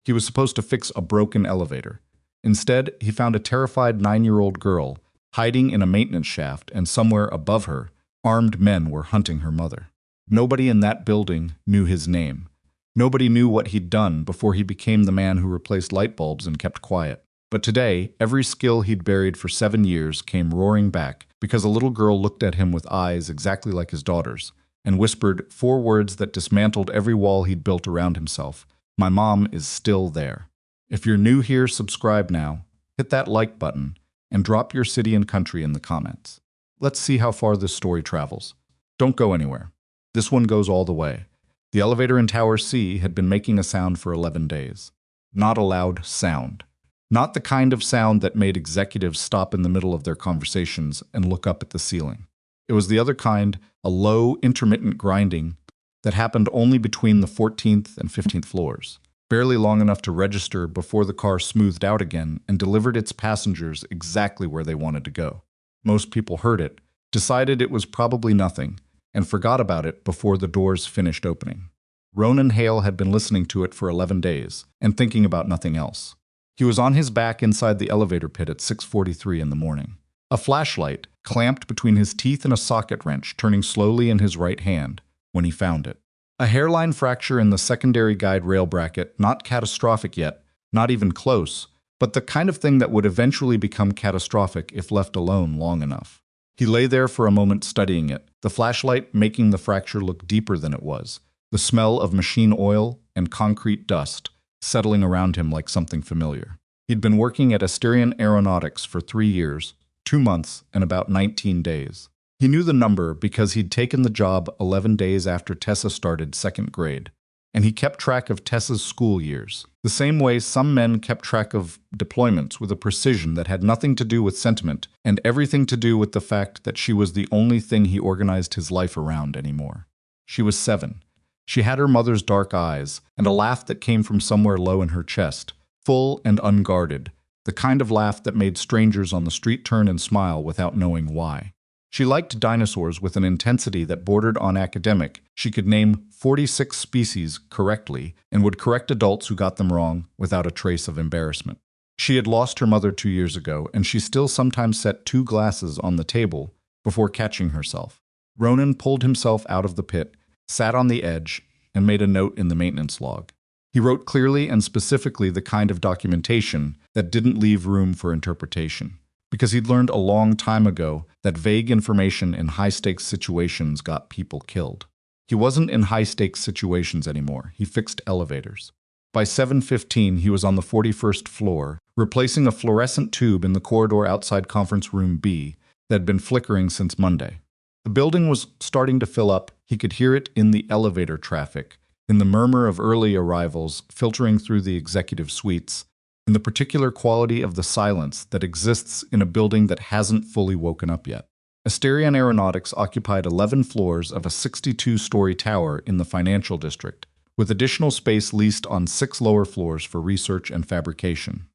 He was supposed to fix a broken elevator. Instead, he found a terrified 9-year-old girl hiding in a maintenance shaft, and somewhere above her, armed men were hunting her mother. Nobody in that building knew his name. Nobody knew what he'd done before he became the man who replaced light bulbs and kept quiet. But today, every skill he'd buried for 7 years came roaring back because a little girl looked at him with eyes exactly like his daughter's and whispered 4 words that dismantled every wall he'd built around himself. "My mom is still there." If you're new here, subscribe now, hit that like button, and drop your city and country in the comments. Let's see how far this story travels. Don't go anywhere. This one goes all the way. The elevator in Tower C had been making a sound for 11 days. Not a loud sound. Not the kind of sound that made executives stop in the middle of their conversations and look up at the ceiling. It was the other kind, a low, intermittent grinding that happened only between the 14th and 15th floors, barely long enough to register before the car smoothed out again and delivered its passengers exactly where they wanted to go. Most people heard it, decided it was probably nothing, and forgot about it before the doors finished opening. Ronan Hale had been listening to it for 11 days and thinking about nothing else. He was on his back inside the elevator pit at 6:43 in the morning. A flashlight clamped between his teeth and a socket wrench turning slowly in his right hand when he found it. A hairline fracture in the secondary guide rail bracket, not catastrophic yet, not even close, but the kind of thing that would eventually become catastrophic if left alone long enough. He lay there for a moment studying it, the flashlight making the fracture look deeper than it was, the smell of machine oil and concrete dust settling around him like something familiar. He'd been working at Asterion Aeronautics for 3 years, 2 months, and about 19 days. He knew the number because he'd taken the job 11 days after Tessa started 2nd grade, and he kept track of Tessa's school years, the same way some men kept track of deployments with a precision that had nothing to do with sentiment and everything to do with the fact that she was the only thing he organized his life around anymore. She was 7. She had her mother's dark eyes and a laugh that came from somewhere low in her chest, full and unguarded, the kind of laugh that made strangers on the street turn and smile without knowing why. She liked dinosaurs with an intensity that bordered on academic. She could name 46 species correctly and would correct adults who got them wrong without a trace of embarrassment. She had lost her mother 2 years ago, and she still sometimes set 2 glasses on the table before catching herself. Ronan pulled himself out of the pit, sat on the edge, and made a note in the maintenance log. He wrote clearly and specifically the kind of documentation that didn't leave room for interpretation, because he'd learned a long time ago that vague information in high-stakes situations got people killed. He wasn't in high-stakes situations anymore. He fixed elevators. By 7:15, he was on the 41st floor, replacing a fluorescent tube in the corridor outside Conference Room B that had been flickering since Monday. The building was starting to fill up. He could hear it in the elevator traffic, in the murmur of early arrivals filtering through the executive suites, in the particular quality of the silence that exists in a building that hasn't fully woken up yet. Asterion Aeronautics occupied 11 floors of a 62-story tower in the financial district, with additional space leased on 6 lower floors for research and fabrication.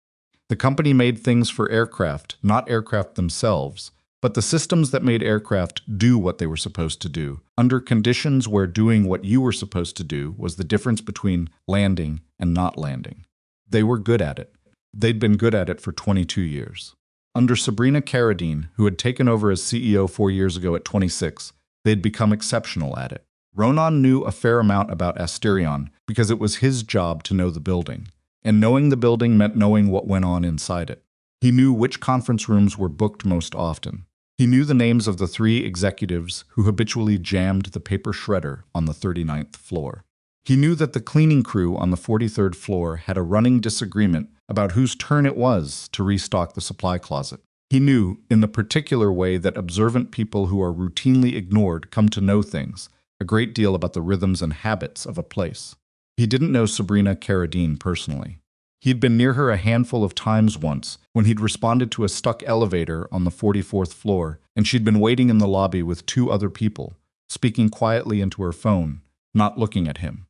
The company made things for aircraft, not aircraft themselves, but the systems that made aircraft do what they were supposed to do, under conditions where doing what you were supposed to do was the difference between landing and not landing. They were good at it. They'd been good at it for 22 years. Under Sabrina Carradine, who had taken over as CEO 4 years ago at 26, they'd become exceptional at it. Ronan knew a fair amount about Asterion because it was his job to know the building, and knowing the building meant knowing what went on inside it. He knew which conference rooms were booked most often. He knew the names of the 3 executives who habitually jammed the paper shredder on the 39th floor. He knew that the cleaning crew on the 43rd floor had a running disagreement about whose turn it was to restock the supply closet. He knew, in the particular way that observant people who are routinely ignored come to know things, a great deal about the rhythms and habits of a place. He didn't know Sabrina Carradine personally. He'd been near her a handful of times once when he'd responded to a stuck elevator on the 44th floor, and she'd been waiting in the lobby with 2 other people, speaking quietly into her phone, not looking at him.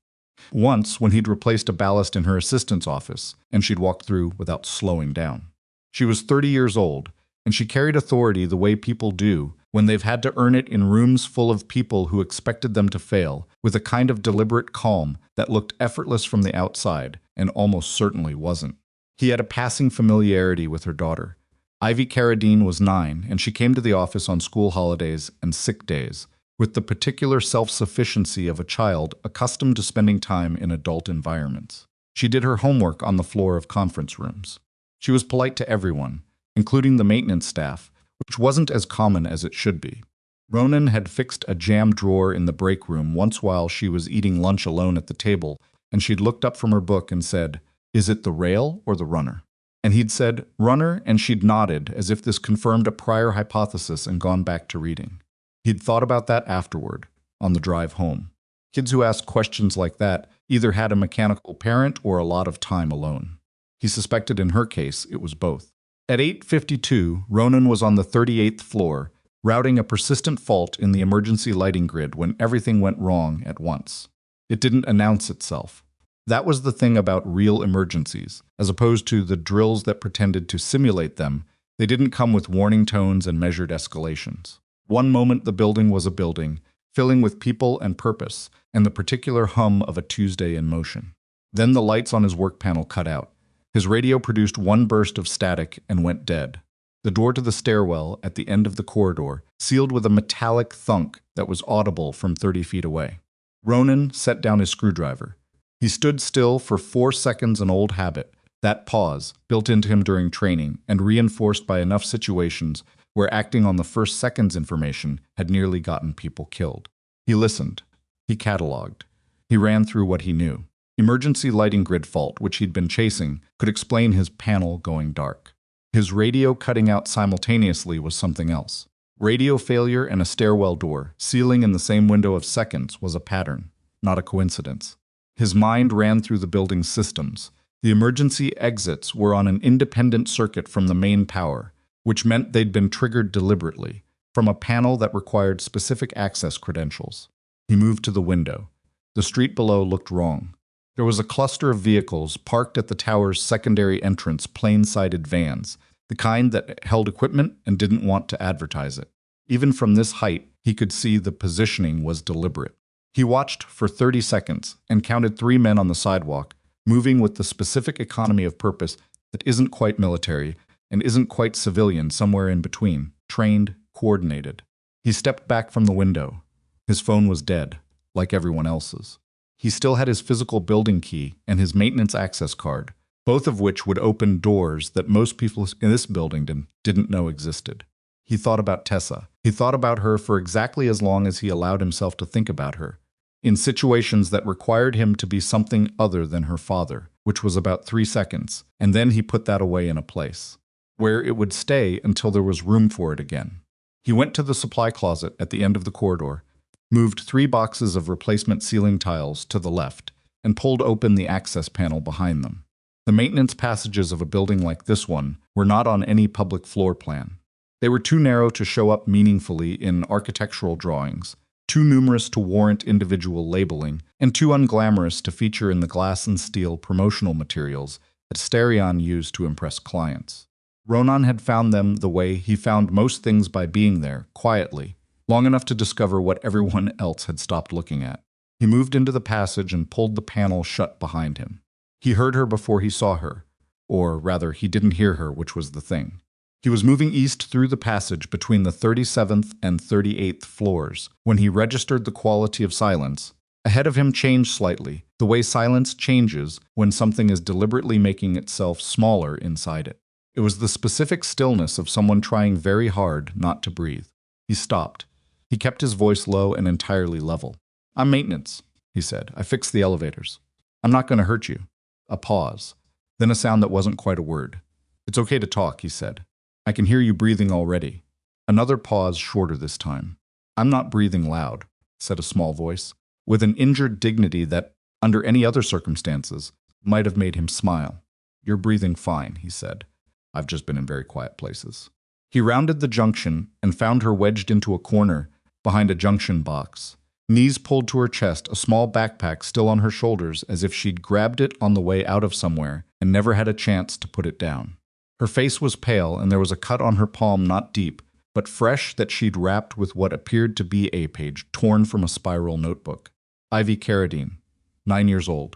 Once when he'd replaced a ballast in her assistant's office, and she'd walked through without slowing down. She was 30 years old, and she carried authority the way people do when they've had to earn it in rooms full of people who expected them to fail, with a kind of deliberate calm that looked effortless from the outside, and almost certainly wasn't. He had a passing familiarity with her daughter. Ivy Carradine was 9, and she came to the office on school holidays and sick days, with the particular self-sufficiency of a child accustomed to spending time in adult environments. She did her homework on the floor of conference rooms. She was polite to everyone, including the maintenance staff, which wasn't as common as it should be. Ronan had fixed a jam drawer in the break room once while she was eating lunch alone at the table, and she'd looked up from her book and said, "Is it the rail or the runner?" And he'd said, "Runner," and she'd nodded as if this confirmed a prior hypothesis and gone back to reading. He'd thought about that afterward, on the drive home. Kids who asked questions like that either had a mechanical parent or a lot of time alone. He suspected in her case it was both. At 8:52, Ronan was on the 38th floor, routing a persistent fault in the emergency lighting grid when everything went wrong at once. It didn't announce itself. That was the thing about real emergencies. As opposed to the drills that pretended to simulate them, they didn't come with warning tones and measured escalations. One moment the building was a building, filling with people and purpose, and the particular hum of a Tuesday in motion. Then the lights on his work panel cut out. His radio produced one burst of static and went dead. The door to the stairwell at the end of the corridor sealed with a metallic thunk that was audible from 30 feet away. Ronan set down his screwdriver. He stood still for 4 seconds, an old habit, that pause, built into him during training and reinforced by enough situations where acting on the first second's information had nearly gotten people killed. He listened. He cataloged. He ran through what he knew. Emergency lighting grid fault, which he'd been chasing, could explain his panel going dark. His radio cutting out simultaneously was something else. Radio failure and a stairwell door, sealing in the same window of seconds, was a pattern, not a coincidence. His mind ran through the building's systems. The emergency exits were on an independent circuit from the main power, which meant they'd been triggered deliberately, from a panel that required specific access credentials. He moved to the window. The street below looked wrong. There was a cluster of vehicles parked at the tower's secondary entrance, plain-sighted vans, the kind that held equipment and didn't want to advertise it. Even from this height, he could see the positioning was deliberate. He watched for 30 seconds and counted 3 men on the sidewalk, moving with the specific economy of purpose that isn't quite military and isn't quite civilian, somewhere in between, trained, coordinated. He stepped back from the window. His phone was dead, like everyone else's. He still had his physical building key and his maintenance access card, both of which would open doors that most people in this building didn't know existed. He thought about Tessa. He thought about her for exactly as long as he allowed himself to think about her, in situations that required him to be something other than her father, which was about 3 seconds, and then he put that away in a place, where it would stay until there was room for it again. He went to the supply closet at the end of the corridor, moved 3 boxes of replacement ceiling tiles to the left, and pulled open the access panel behind them. The maintenance passages of a building like this one were not on any public floor plan. They were too narrow to show up meaningfully in architectural drawings, too numerous to warrant individual labeling, and too unglamorous to feature in the glass and steel promotional materials that Asterion used to impress clients. Ronan had found them the way he found most things, by being there, quietly, long enough to discover what everyone else had stopped looking at. He moved into the passage and pulled the panel shut behind him. He heard her before he saw her, or rather, he didn't hear her, which was the thing. He was moving east through the passage between the 37th and 38th floors when he registered the quality of silence. Ahead of him changed slightly, the way silence changes when something is deliberately making itself smaller inside it. It was the specific stillness of someone trying very hard not to breathe. He stopped. He kept his voice low and entirely level. "I'm maintenance," he said. "I fixed the elevators. I'm not going to hurt you." A pause. Then a sound that wasn't quite a word. "It's okay to talk," he said. "I can hear you breathing already." Another pause, shorter this time. "I'm not breathing loud," said a small voice, with an injured dignity that, under any other circumstances, might have made him smile. "You're breathing fine," he said. "I've just been in very quiet places." He rounded the junction and found her wedged into a corner behind a junction box, knees pulled to her chest, a small backpack still on her shoulders as if she'd grabbed it on the way out of somewhere and never had a chance to put it down. Her face was pale, and there was a cut on her palm, not deep, but fresh, that she'd wrapped with what appeared to be a page torn from a spiral notebook. Ivy Carradine, 9 years old.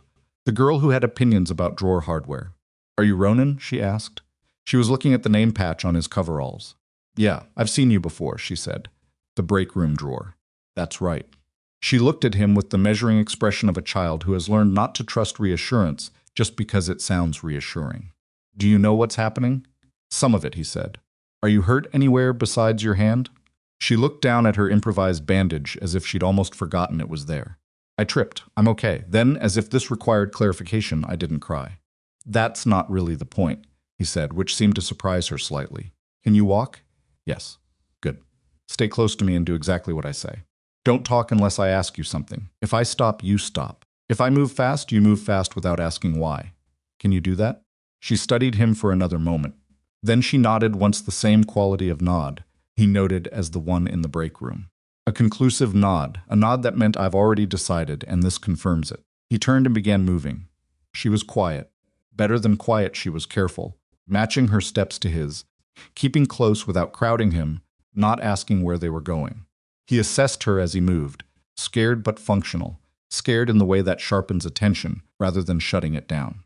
The girl who had opinions about drawer hardware. Are you Ronan? She asked. She was looking at the name patch on his coveralls. Yeah, I've seen you before, she said. The break room drawer. That's right. She looked at him with the measuring expression of a child who has learned not to trust reassurance just because it sounds reassuring. Do you know what's happening? Some of it, he said. Are you hurt anywhere besides your hand? She looked down at her improvised bandage as if she'd almost forgotten it was there. I tripped. I'm okay. Then, as if this required clarification, I didn't cry. That's not really the point, he said, which seemed to surprise her slightly. Can you walk? Yes. Good. Stay close to me and do exactly what I say. Don't talk unless I ask you something. If I stop, you stop. If I move fast, you move fast without asking why. Can you do that? She studied him for another moment. Then she nodded once the same quality of nod he noted as the one in the break room. A conclusive nod, a nod that meant I've already decided, and this confirms it. He turned and began moving. She was quiet. Better than quiet, she was careful, matching her steps to his, keeping close without crowding him, not asking where they were going. He assessed her as he moved, scared but functional, scared in the way that sharpens attention rather than shutting it down.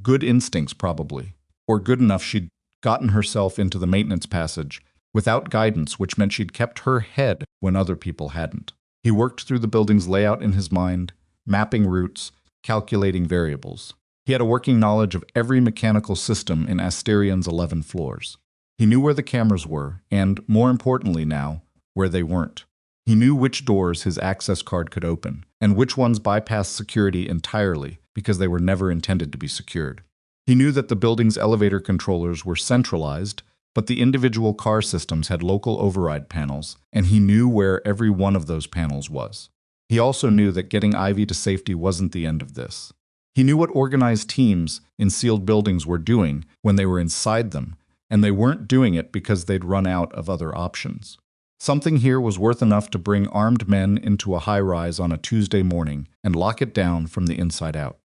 Good instincts, probably, or good enough she'd gotten herself into the maintenance passage without guidance, which meant she'd kept her head when other people hadn't. He worked through the building's layout in his mind, mapping routes, calculating variables. He had a working knowledge of every mechanical system in Asterian's 11 floors. He knew where the cameras were, and, more importantly now, where they weren't. He knew which doors his access card could open, and which ones bypassed security entirely because they were never intended to be secured. He knew that the building's elevator controllers were centralized, but the individual car systems had local override panels, and he knew where every one of those panels was. He also knew that getting Ivy to safety wasn't the end of this. He knew what organized teams in sealed buildings were doing when they were inside them, and they weren't doing it because they'd run out of other options. Something here was worth enough to bring armed men into a high-rise on a Tuesday morning and lock it down from the inside out.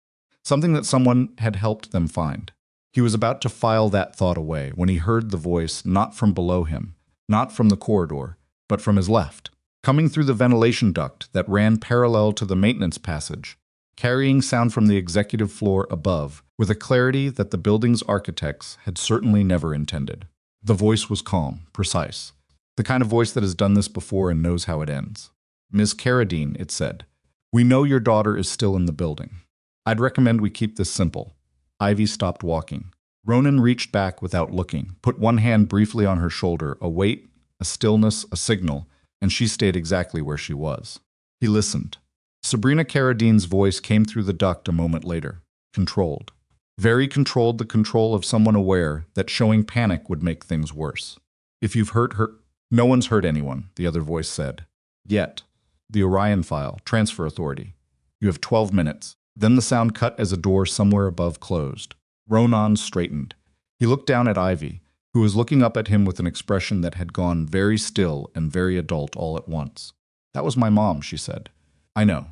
Something that someone had helped them find. He was about to file that thought away when he heard the voice not from below him, not from the corridor, but from his left, coming through the ventilation duct that ran parallel to the maintenance passage, carrying sound from the executive floor above with a clarity that the building's architects had certainly never intended. The voice was calm, precise, the kind of voice that has done this before and knows how it ends. Ms. Carradine, it said, we know your daughter is still in the building. I'd recommend we keep this simple. Ivy stopped walking. Ronan reached back without looking, put one hand briefly on her shoulder, a weight, a stillness, a signal, and she stayed exactly where she was. He listened. Sabrina Carradine's voice came through the duct a moment later, controlled. Very controlled, the control of someone aware that showing panic would make things worse. If you've hurt her, no one's hurt anyone, the other voice said. Yet. The Orion file, transfer authority. You have 12 minutes. Then the sound cut as a door somewhere above closed. Ronan straightened. He looked down at Ivy, who was looking up at him with an expression that had gone very still and very adult all at once. That was my mom, she said. I know.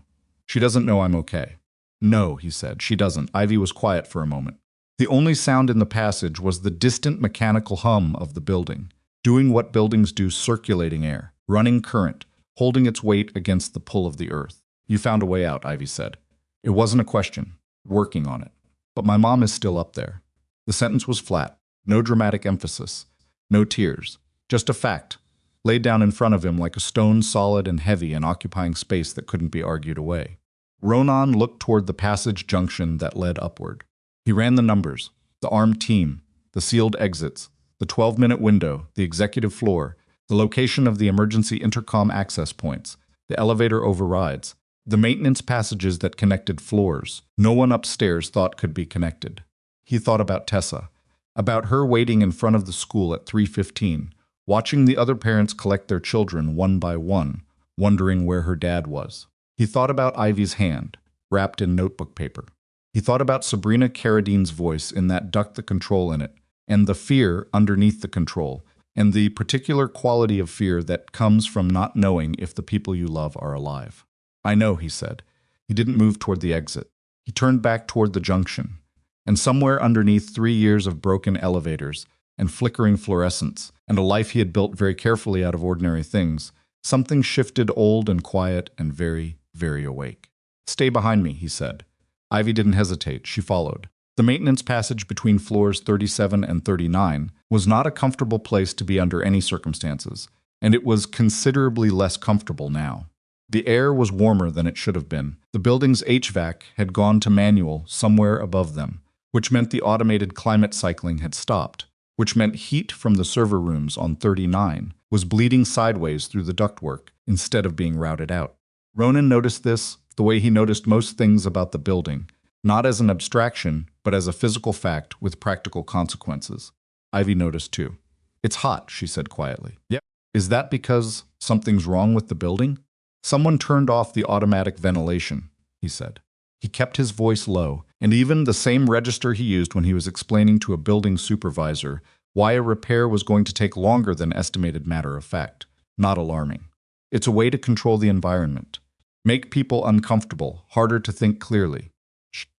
She doesn't know I'm okay. No, he said, she doesn't. Ivy was quiet for a moment. The only sound in the passage was the distant mechanical hum of the building, doing what buildings do, circulating air, running current, holding its weight against the pull of the earth. You found a way out, Ivy said. It wasn't a question. Working on it. But my mom is still up there. The sentence was flat. No dramatic emphasis. No tears. Just a fact, laid down in front of him like a stone, solid and heavy and occupying space that couldn't be argued away. Ronan looked toward the passage junction that led upward. He ran the numbers, the armed team, the sealed exits, the 12-minute window, the executive floor, the location of the emergency intercom access points, the elevator overrides, the maintenance passages that connected floors. No one upstairs thought could be connected. He thought about Tessa, about her waiting in front of the school at 3:15, watching the other parents collect their children one by one, wondering where her dad was. He thought about Ivy's hand, wrapped in notebook paper. He thought about Sabrina Carradine's voice in that duct, the control in it, and the fear underneath the control, and the particular quality of fear that comes from not knowing if the people you love are alive. I know, he said. He didn't move toward the exit. He turned back toward the junction. And somewhere underneath 3 years of broken elevators and flickering fluorescence and a life he had built very carefully out of ordinary things, something shifted, old and quiet and very, very awake. Stay behind me, he said. Ivy didn't hesitate. She followed. The maintenance passage between floors 37 and 39 was not a comfortable place to be under any circumstances, and it was considerably less comfortable now. The air was warmer than it should have been. The building's HVAC had gone to manual somewhere above them, which meant the automated climate cycling had stopped, which meant heat from the server rooms on 39 was bleeding sideways through the ductwork instead of being routed out. Ronan noticed this the way he noticed most things about the building, not as an abstraction, but as a physical fact with practical consequences. Ivy noticed too. "It's hot," she said quietly. "Yep. Is that because something's wrong with the building?" "Someone turned off the automatic ventilation," he said. He kept his voice low, and even the same register he used when he was explaining to a building supervisor why a repair was going to take longer than estimated matter of fact. Not alarming. It's a way to control the environment. Make people uncomfortable, harder to think clearly.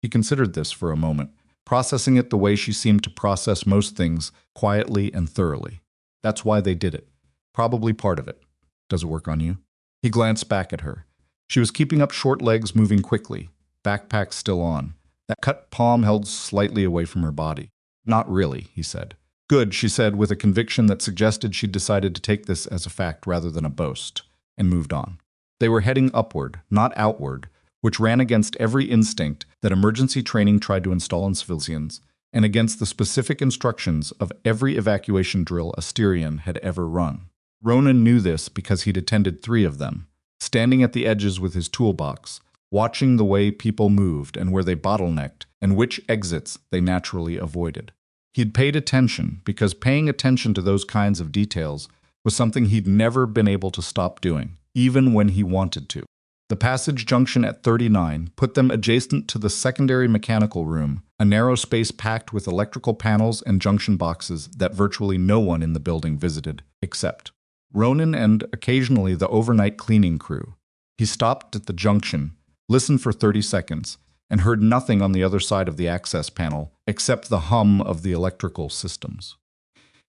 He considered this for a moment, processing it the way she seemed to process most things, quietly and thoroughly. That's why they did it. Probably part of it. Does it work on you? He glanced back at her. She was keeping up short legs, moving quickly, backpack still on, that cut palm held slightly away from her body. "Not really," he said. "Good," she said, with a conviction that suggested she'd decided to take this as a fact rather than a boast, and moved on. They were heading upward, not outward, which ran against every instinct that emergency training tried to install in civilians, and against the specific instructions of every evacuation drill a Styrian had ever run. Ronan knew this because he'd attended 3 of them, standing at the edges with his toolbox, watching the way people moved and where they bottlenecked and which exits they naturally avoided. He'd paid attention because paying attention to those kinds of details was something he'd never been able to stop doing, even when he wanted to. The passage junction at 39 put them adjacent to the secondary mechanical room, a narrow space packed with electrical panels and junction boxes that virtually no one in the building visited, except Ronan and occasionally the overnight cleaning crew. He stopped at the junction, listened for 30 seconds, and heard nothing on the other side of the access panel except the hum of the electrical systems.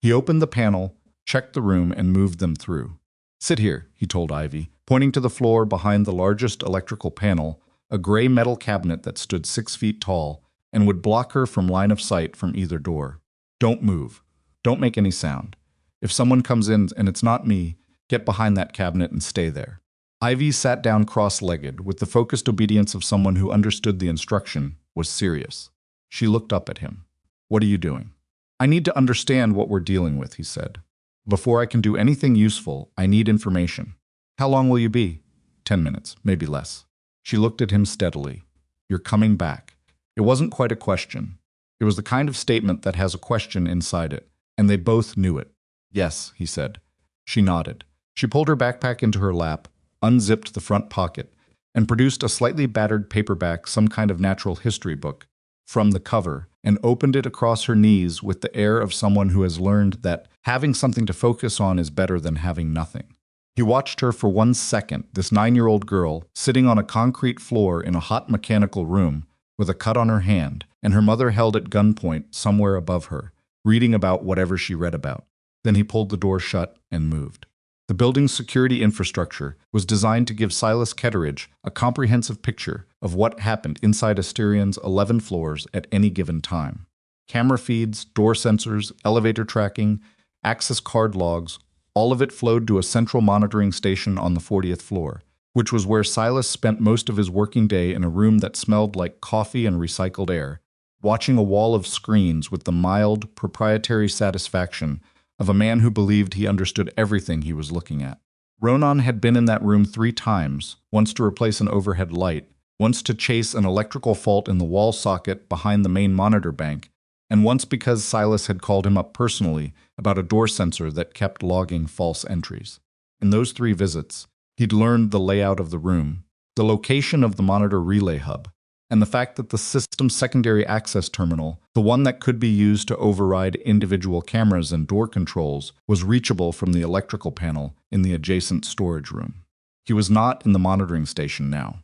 He opened the panel, checked the room, and moved them through. "Sit here," he told Ivy, pointing to the floor behind the largest electrical panel, a gray metal cabinet that stood 6 feet tall and would block her from line of sight from either door. "Don't move. Don't make any sound. If someone comes in and it's not me, get behind that cabinet and stay there." Ivy sat down cross-legged, with the focused obedience of someone who understood the instruction was serious. She looked up at him. "What are you doing?" "I need to understand what we're dealing with," he said. "Before I can do anything useful, I need information." "How long will you be?" 10 minutes, maybe less." She looked at him steadily. "You're coming back." It wasn't quite a question. It was the kind of statement that has a question inside it, and they both knew it. "Yes," he said. She nodded. She pulled her backpack into her lap, unzipped the front pocket, and produced a slightly battered paperback, some kind of natural history book, from the cover, and opened it across her knees with the air of someone who has learned that having something to focus on is better than having nothing. He watched her for 1 second, this 9-year-old girl, sitting on a concrete floor in a hot mechanical room, with a cut on her hand, and her mother held at gunpoint somewhere above her, reading about whatever she read about. Then he pulled the door shut and moved. The building's security infrastructure was designed to give Silas Ketteridge a comprehensive picture of what happened inside Asterian's 11 floors at any given time. Camera feeds, door sensors, elevator tracking, access card logs, all of it flowed to a central monitoring station on the 40th floor, which was where Silas spent most of his working day in a room that smelled like coffee and recycled air, watching a wall of screens with the mild, proprietary satisfaction of a man who believed he understood everything he was looking at. Ronan had been in that room 3 times, once to replace an overhead light, once to chase an electrical fault in the wall socket behind the main monitor bank, and once because Silas had called him up personally about a door sensor that kept logging false entries. In those 3 visits, he'd learned the layout of the room, the location of the monitor relay hub, and the fact that the system's secondary access terminal, the one that could be used to override individual cameras and door controls, was reachable from the electrical panel in the adjacent storage room. He was not in the monitoring station now.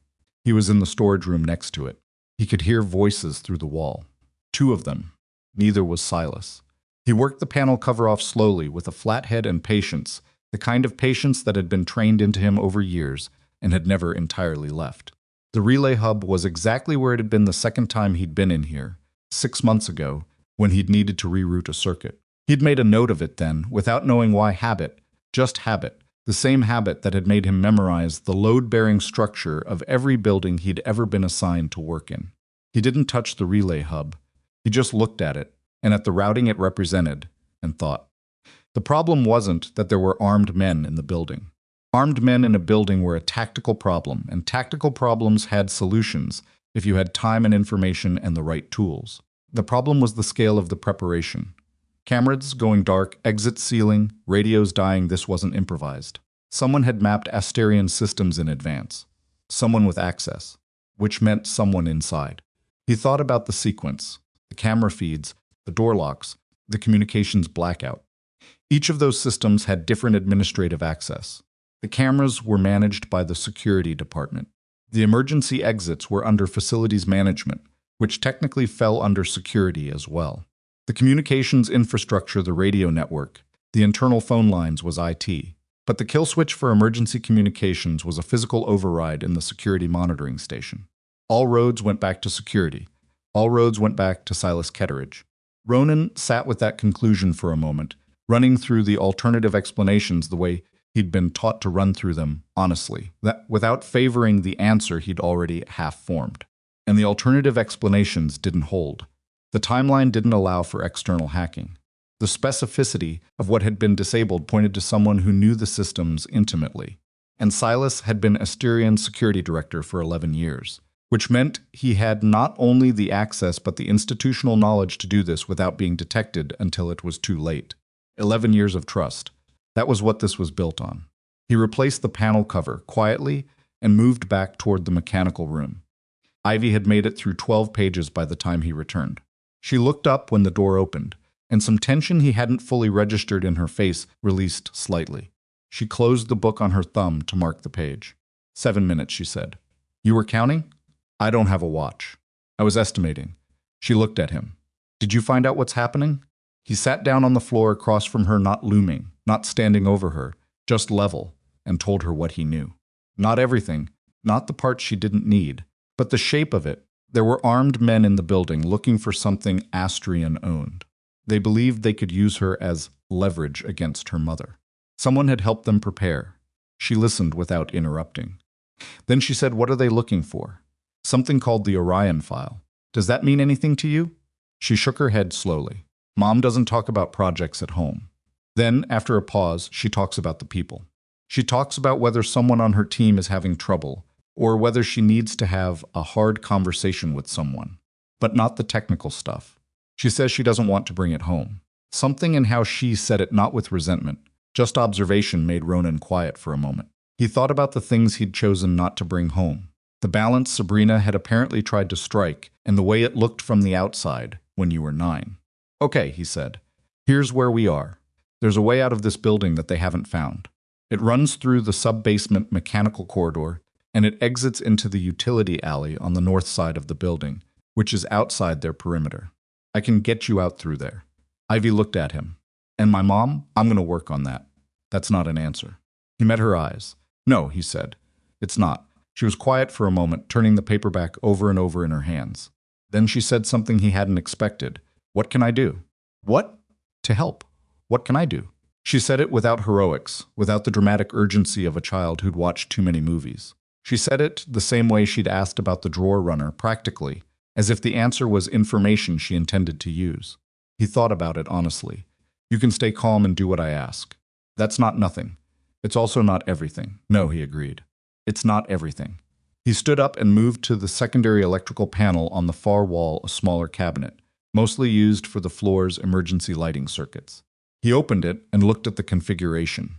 He was in the storage room next to it. He could hear voices through the wall. 2 of them. Neither was Silas. He worked the panel cover off slowly with a flat head and patience, the kind of patience that had been trained into him over years and had never entirely left. The relay hub was exactly where it had been the second time he'd been in here, 6 months ago, when he'd needed to reroute a circuit. He'd made a note of it then, without knowing why habit, just habit, the same habit that had made him memorize the load-bearing structure of every building he'd ever been assigned to work in. He didn't touch the relay hub. He just looked at it, and at the routing it represented, and thought. The problem wasn't that there were armed men in the building. Armed men in a building were a tactical problem, and tactical problems had solutions if you had time and information and the right tools. The problem was the scale of the preparation. Cameras going dark, exits sealing, radios dying. This wasn't improvised. Someone had mapped Asterian systems in advance. Someone with access, which meant someone inside. He thought about the sequence, the camera feeds, the door locks, the communications blackout. Each of those systems had different administrative access. The cameras were managed by the security department. The emergency exits were under facilities management, which technically fell under security as well. The communications infrastructure, the radio network, the internal phone lines was IT. But the kill switch for emergency communications was a physical override in the security monitoring station. All roads went back to security. All roads went back to Silas Ketteridge. Ronan sat with that conclusion for a moment, running through the alternative explanations the way he'd been taught to run through them, honestly, that without favoring the answer he'd already half-formed. And the alternative explanations didn't hold. The timeline didn't allow for external hacking. The specificity of what had been disabled pointed to someone who knew the systems intimately. And Silas had been Asterian's security director for 11 years, which meant he had not only the access but the institutional knowledge to do this without being detected until it was too late. 11 years of trust. That was what this was built on. He replaced the panel cover quietly and moved back toward the mechanical room. Ivy had made it through 12 pages by the time he returned. She looked up when the door opened, and some tension he hadn't fully registered in her face released slightly. She closed the book on her thumb to mark the page. 7 minutes, she said. You were counting? I don't have a watch. I was estimating. She looked at him. Did you find out what's happening? He sat down on the floor across from her, not looming, not standing over her, just level, and told her what he knew. Not everything, not the parts she didn't need, but the shape of it. There were armed men in the building looking for something Asterian owned. They believed they could use her as leverage against her mother. Someone had helped them prepare. She listened without interrupting. Then she said, what are they looking for? Something called the Orion file. Does that mean anything to you? She shook her head slowly. Mom doesn't talk about projects at home. Then, after a pause, she talks about the people. She talks about whether someone on her team is having trouble, or whether she needs to have a hard conversation with someone, but not the technical stuff. She says she doesn't want to bring it home. Something in how she said it, not with resentment, just observation, made Ronan quiet for a moment. He thought about the things he'd chosen not to bring home. The balance Sabrina had apparently tried to strike, and the way it looked from the outside when you were 9. Okay, he said. Here's where we are. There's a way out of this building that they haven't found. It runs through the sub-basement mechanical corridor, and it exits into the utility alley on the north side of the building, which is outside their perimeter. I can get you out through there. Ivy looked at him. And my mom? I'm going to work on that. That's not an answer. He met her eyes. No, he said. It's not. She was quiet for a moment, turning the paperback over and over in her hands. Then she said something he hadn't expected. What can I do? What? To help. What can I do? She said it without heroics, without the dramatic urgency of a child who'd watched too many movies. She said it the same way she'd asked about the drawer runner, practically, as if the answer was information she intended to use. He thought about it honestly. You can stay calm and do what I ask. That's not nothing. It's also not everything. No, he agreed. It's not everything. He stood up and moved to the secondary electrical panel on the far wall, a smaller cabinet, mostly used for the floor's emergency lighting circuits. He opened it and looked at the configuration.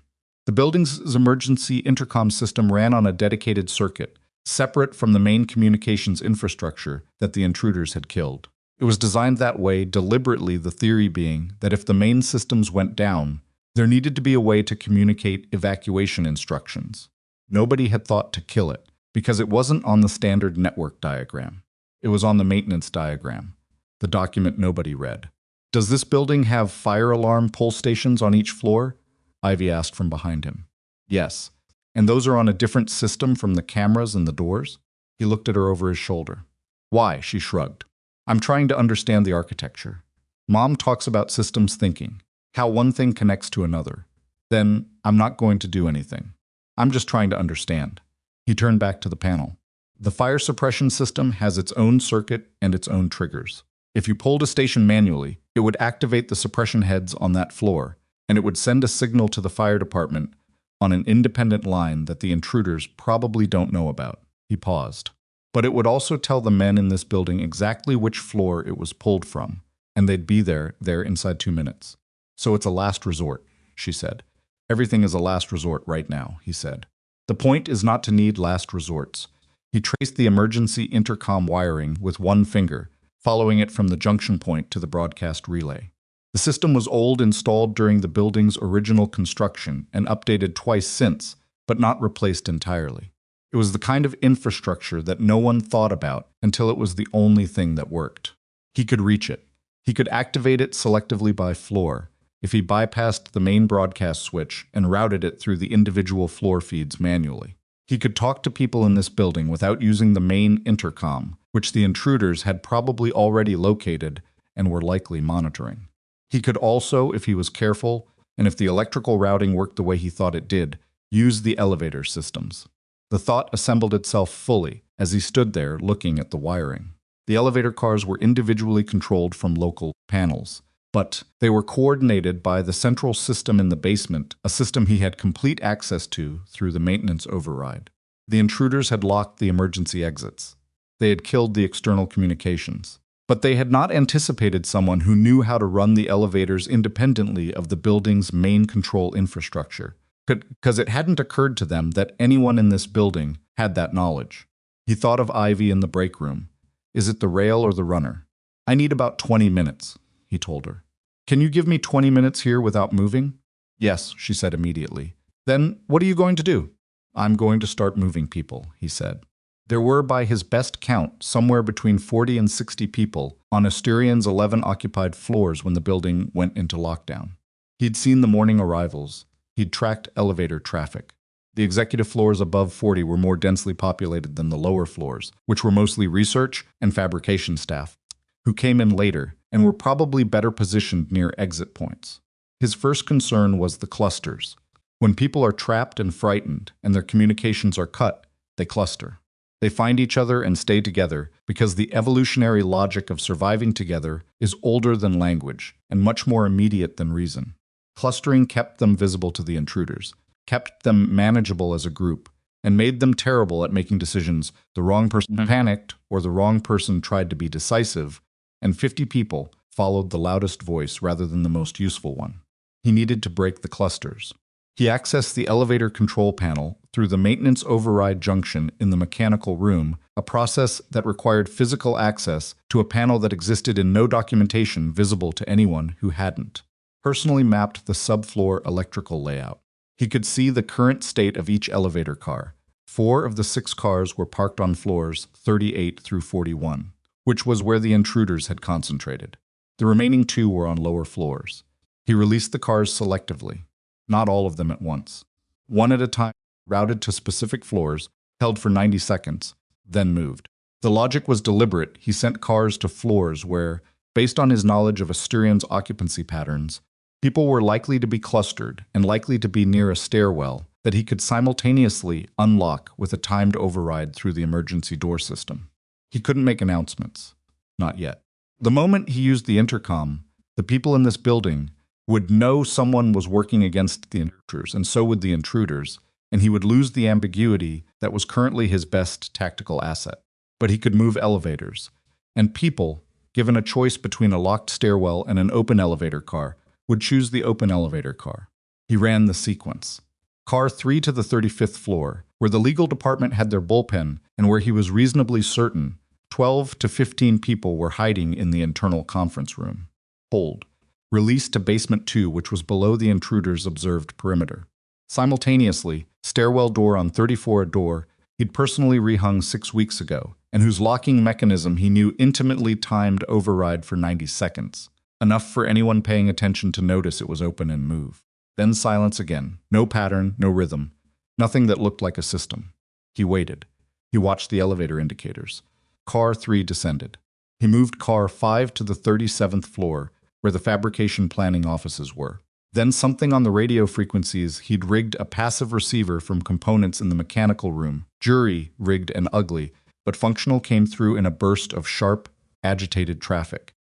The building's emergency intercom system ran on a dedicated circuit, separate from the main communications infrastructure that the intruders had killed. It was designed that way deliberately, the theory being that if the main systems went down, there needed to be a way to communicate evacuation instructions. Nobody had thought to kill it, because it wasn't on the standard network diagram. It was on the maintenance diagram, the document nobody read. Does this building have fire alarm pull stations on each floor? Ivy asked from behind him. Yes. And those are on a different system from the cameras and the doors? He looked at her over his shoulder. Why? She shrugged. I'm trying to understand the architecture. Mom talks about systems thinking, how one thing connects to another. Then, I'm not going to do anything. I'm just trying to understand. He turned back to the panel. The fire suppression system has its own circuit and its own triggers. If you pulled a station manually, it would activate the suppression heads on that floor, and it would send a signal to the fire department on an independent line that the intruders probably don't know about. He paused. But it would also tell the men in this building exactly which floor it was pulled from, and they'd be there inside 2 minutes. So it's a last resort, she said. Everything is a last resort right now, he said. The point is not to need last resorts. He traced the emergency intercom wiring with one finger, following it from the junction point to the broadcast relay. The system was old, installed during the building's original construction and updated twice since, but not replaced entirely. It was the kind of infrastructure that no one thought about until it was the only thing that worked. He could reach it. He could activate it selectively by floor, if he bypassed the main broadcast switch and routed it through the individual floor feeds manually. He could talk to people in this building without using the main intercom, which the intruders had probably already located and were likely monitoring. He could also, if he was careful, and if the electrical routing worked the way he thought it did, use the elevator systems. The thought assembled itself fully as he stood there looking at the wiring. The elevator cars were individually controlled from local panels, but they were coordinated by the central system in the basement, a system he had complete access to through the maintenance override. The intruders had locked the emergency exits. They had killed the external communications. But they had not anticipated someone who knew how to run the elevators independently of the building's main control infrastructure, because it hadn't occurred to them that anyone in this building had that knowledge. He thought of Ivy in the break room. Is it the rail or the runner? I need about 20 minutes, he told her. Can you give me 20 minutes here without moving? Yes, she said immediately. Then what are you going to do? I'm going to start moving people, he said. There were, by his best count, somewhere between 40 and 60 people on Asturion's 11 occupied floors when the building went into lockdown. He'd seen the morning arrivals. He'd tracked elevator traffic. The executive floors above 40 were more densely populated than the lower floors, which were mostly research and fabrication staff, who came in later and were probably better positioned near exit points. His first concern was the clusters. When people are trapped and frightened and their communications are cut, they cluster. They find each other and stay together because the evolutionary logic of surviving together is older than language and much more immediate than reason. Clustering kept them visible to the intruders, kept them manageable as a group, and made them terrible at making decisions. The wrong person panicked or the wrong person tried to be decisive, and 50 people followed the loudest voice rather than the most useful one. He needed to break the clusters. He accessed the elevator control panel through the maintenance override junction in the mechanical room, a process that required physical access to a panel that existed in no documentation visible to anyone who hadn't. Personally mapped the subfloor electrical layout. He could see the current state of each elevator car. 4 of the 6 cars were parked on floors 38 through 41, which was where the intruders had concentrated. The remaining 2 were on lower floors. He released the cars selectively. Not all of them at once. One at a time, routed to specific floors, held for 90 seconds, then moved. The logic was deliberate. He sent cars to floors where, based on his knowledge of Asturion's occupancy patterns, people were likely to be clustered and likely to be near a stairwell that he could simultaneously unlock with a timed override through the emergency door system. He couldn't make announcements. Not yet. The moment he used the intercom, the people in this building would know someone was working against the intruders, and so would the intruders, and he would lose the ambiguity that was currently his best tactical asset. But he could move elevators, and people, given a choice between a locked stairwell and an open elevator car, would choose the open elevator car. He ran the sequence. Car 3 to the 35th floor, where the legal department had their bullpen and where he was reasonably certain 12 to 15 people were hiding in the internal conference room. Hold. Released to basement 2, which was below the intruders' observed perimeter. Simultaneously, stairwell door on 34, a door he'd personally rehung 6 weeks ago, and whose locking mechanism he knew intimately timed override for 90 seconds, enough for anyone paying attention to notice it was open and move. Then silence again. No pattern, no rhythm, nothing that looked like a system. He waited. He watched the elevator indicators. Car 3 descended. He moved car 5 to the 37th floor, where the fabrication planning offices were. Then something on the radio frequencies, he'd rigged a passive receiver from components in the mechanical room. Jury, rigged and ugly, but functional, came through in a burst of sharp, agitated traffic.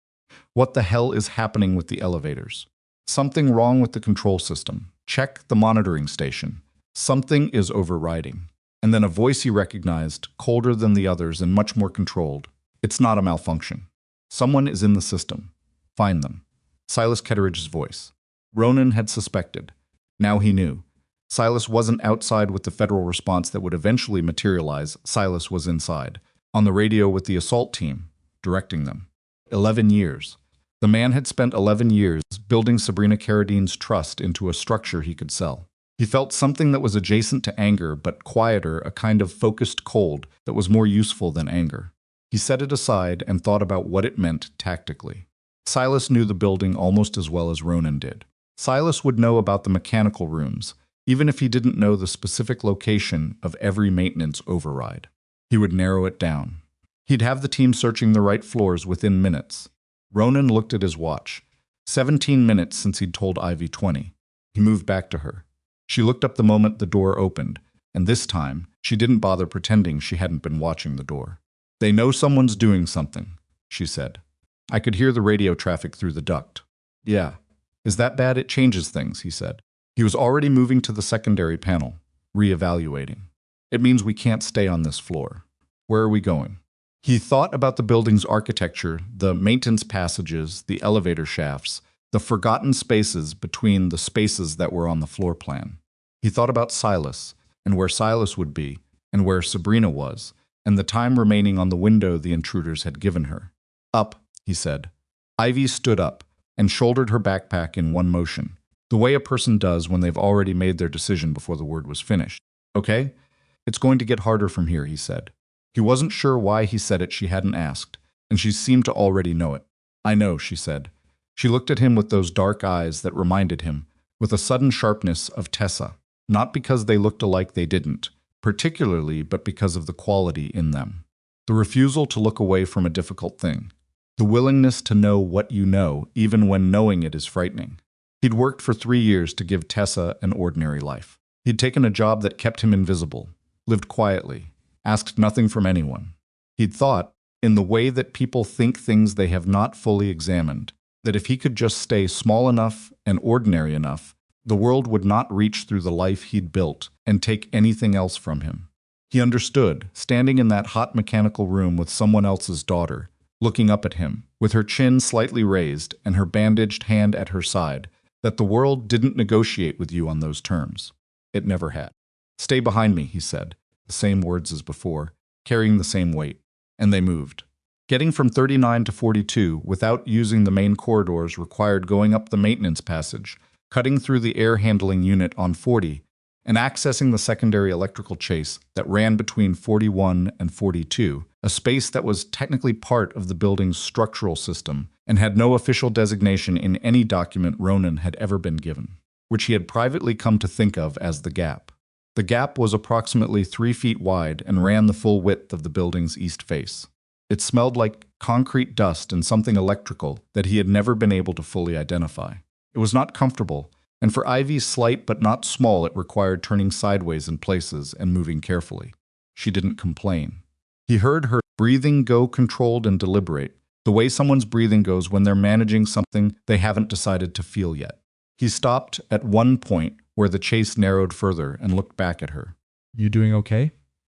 What the hell is happening with the elevators? Something wrong with the control system. Check the monitoring station. Something is overriding. And then a voice he recognized, colder than the others and much more controlled. It's not a malfunction. Someone is in the system. Find them. Silas Ketteridge's voice. Ronan had suspected. Now he knew. Silas wasn't outside with the federal response that would eventually materialize. Silas was inside, on the radio with the assault team, directing them. 11 years. The man had spent 11 years building Sabrina Carradine's trust into a structure he could sell. He felt something that was adjacent to anger, but quieter, a kind of focused cold that was more useful than anger. He set it aside and thought about what it meant tactically. Silas knew the building almost as well as Ronan did. Silas would know about the mechanical rooms, even if he didn't know the specific location of every maintenance override. He would narrow it down. He'd have the team searching the right floors within minutes. Ronan looked at his watch. 17 minutes since he'd told Ivy 20. He moved back to her. She looked up the moment the door opened, and this time, she didn't bother pretending she hadn't been watching the door. "They know someone's doing something," she said. "I could hear the radio traffic through the duct." "Yeah. Is that bad? It changes things," he said. He was already moving to the secondary panel, reevaluating. "It means we can't stay on this floor. Where are we going?" He thought about the building's architecture, the maintenance passages, the elevator shafts, the forgotten spaces between the spaces that were on the floor plan. He thought about Silas, and where Silas would be, and where Sabrina was, and the time remaining on the window the intruders had given her. "Up," he said. Ivy stood up and shouldered her backpack in one motion, the way a person does when they've already made their decision before the word was finished. "Okay? It's going to get harder from here," he said. He wasn't sure why he said it. She hadn't asked, and she seemed to already know it. "I know," she said. She looked at him with those dark eyes that reminded him, with a sudden sharpness, of Tessa. Not because they looked alike, they didn't, particularly, but because of the quality in them. The refusal to look away from a difficult thing. The willingness to know what you know, even when knowing it is frightening. He'd worked for 3 years to give Tessa an ordinary life. He'd taken a job that kept him invisible, lived quietly, asked nothing from anyone. He'd thought, in the way that people think things they have not fully examined, that if he could just stay small enough and ordinary enough, the world would not reach through the life he'd built and take anything else from him. He understood, standing in that hot mechanical room with someone else's daughter, looking up at him, with her chin slightly raised and her bandaged hand at her side, that the world didn't negotiate with you on those terms. It never had. "Stay behind me," he said, the same words as before, carrying the same weight. And they moved. Getting from 39 to 42 without using the main corridors required going up the maintenance passage, cutting through the air handling unit on 40, and accessing the secondary electrical chase that ran between 41 and 42, a space that was technically part of the building's structural system and had no official designation in any document Ronan had ever been given, which he had privately come to think of as the gap. The gap was approximately 3 feet wide and ran the full width of the building's east face. It smelled like concrete dust and something electrical that he had never been able to fully identify. It was not comfortable, and for Ivy's slight but not small, it required turning sideways in places and moving carefully. She didn't complain. He heard her breathing go controlled and deliberate, the way someone's breathing goes when they're managing something they haven't decided to feel yet. He stopped at one point where the chase narrowed further and looked back at her. "You doing okay?"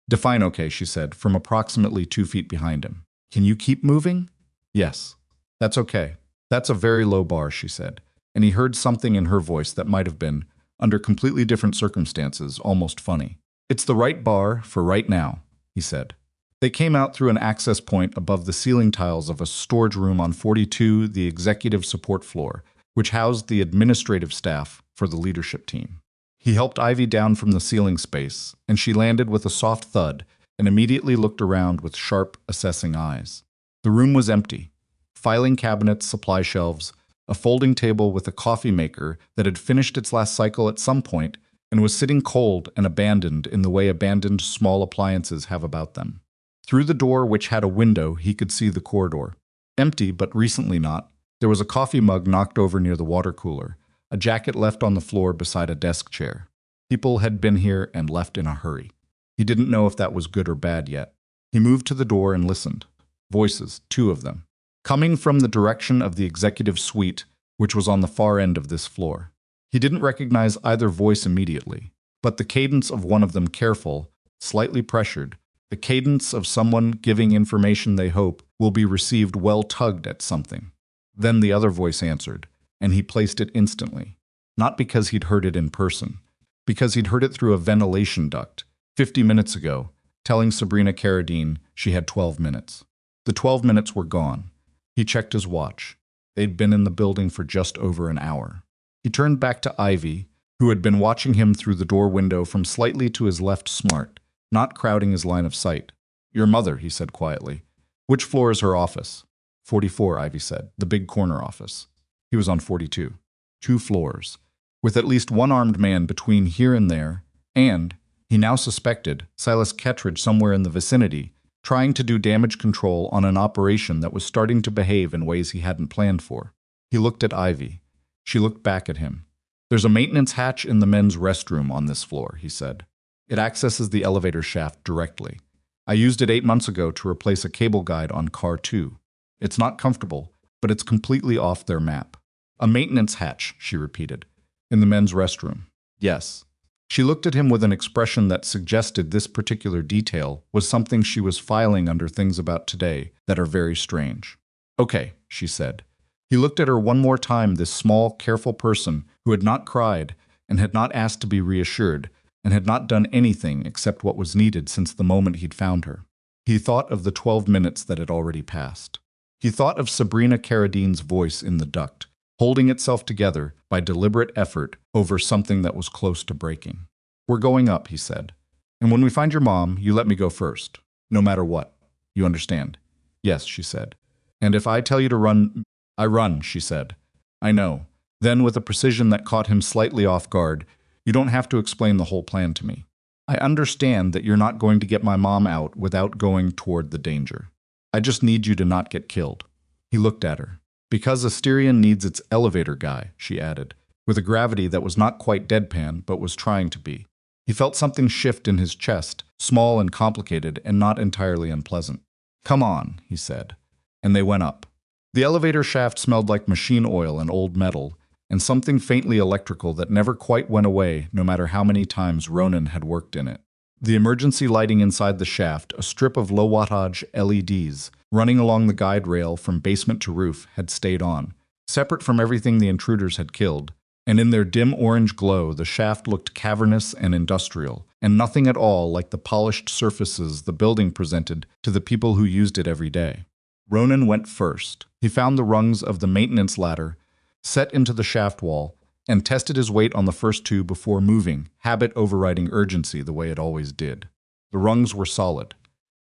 "Define okay," she said, from approximately 2 feet behind him. "Can you keep moving?" "Yes." "That's okay." "That's a very low bar," she said, and he heard something in her voice that might have been, under completely different circumstances, almost funny. "It's the right bar for right now," he said. They came out through an access point above the ceiling tiles of a storage room on 42, the executive support floor, which housed the administrative staff for the leadership team. He helped Ivy down from the ceiling space, and she landed with a soft thud and immediately looked around with sharp, assessing eyes. The room was empty. Filing cabinets, supply shelves, a folding table with a coffee maker that had finished its last cycle at some point, and was sitting cold and abandoned in the way abandoned small appliances have about them. Through the door, which had a window, he could see the corridor. Empty, but recently not. There was a coffee mug knocked over near the water cooler, a jacket left on the floor beside a desk chair. People had been here and left in a hurry. He didn't know if that was good or bad yet. He moved to the door and listened. Voices, 2 of them, coming from the direction of the executive suite, which was on the far end of this floor. He didn't recognize either voice immediately, but the cadence of one of them careful, slightly pressured, the cadence of someone giving information they hope will be received well tugged at something. Then the other voice answered, and he placed it instantly. Not because he'd heard it in person, because he'd heard it through a ventilation duct, 50 minutes ago, telling Sabrina Carradine she had 12 minutes. The 12 minutes were gone. He checked his watch. They'd been in the building for just over an hour. He turned back to Ivy, who had been watching him through the door window from slightly to his left smart, not crowding his line of sight. "Your mother," he said quietly. "Which floor is her office?" 44, Ivy said, the big corner office. He was on 42. 2 floors, with at least one armed man between here and there, and, he now suspected, Silas Kettridge somewhere in the vicinity, trying to do damage control on an operation that was starting to behave in ways he hadn't planned for. He looked at Ivy. She looked back at him. "There's a maintenance hatch in the men's restroom on this floor," he said. "It accesses the elevator shaft directly. I used it 8 months ago to replace a cable guide on car 2. It's not comfortable, but it's completely off their map." "A maintenance hatch," she repeated. "In the men's restroom." "Yes." She looked at him with an expression that suggested this particular detail was something she was filing under things about today that are very strange. "Okay," she said. He looked at her one more time, this small, careful person who had not cried and had not asked to be reassured and had not done anything except what was needed since the moment he'd found her. He thought of the 12 minutes that had already passed. He thought of Sabrina Carradine's voice in the duct, holding itself together by deliberate effort over something that was close to breaking. "We're going up," he said. "And when we find your mom, you let me go first, no matter what. You understand?" "Yes," she said. "And if I tell you to run—" "I run," she said. "I know." Then, with a precision that caught him slightly off guard, "You don't have to explain the whole plan to me. I understand that you're not going to get my mom out without going toward the danger. I just need you to not get killed." He looked at her. "Because Asterion needs its elevator guy," she added, with a gravity that was not quite deadpan, but was trying to be. He felt something shift in his chest, small and complicated and not entirely unpleasant. "Come on," he said, and they went up. The elevator shaft smelled like machine oil and old metal, and something faintly electrical that never quite went away no matter how many times Ronan had worked in it. The emergency lighting inside the shaft, a strip of low-wattage LEDs, running along the guide rail from basement to roof, had stayed on, separate from everything the intruders had killed, and in their dim orange glow the shaft looked cavernous and industrial, and nothing at all like the polished surfaces the building presented to the people who used it every day. Ronan went first. He found the rungs of the maintenance ladder, set into the shaft wall, and tested his weight on the first 2 before moving, habit overriding urgency the way it always did. The rungs were solid.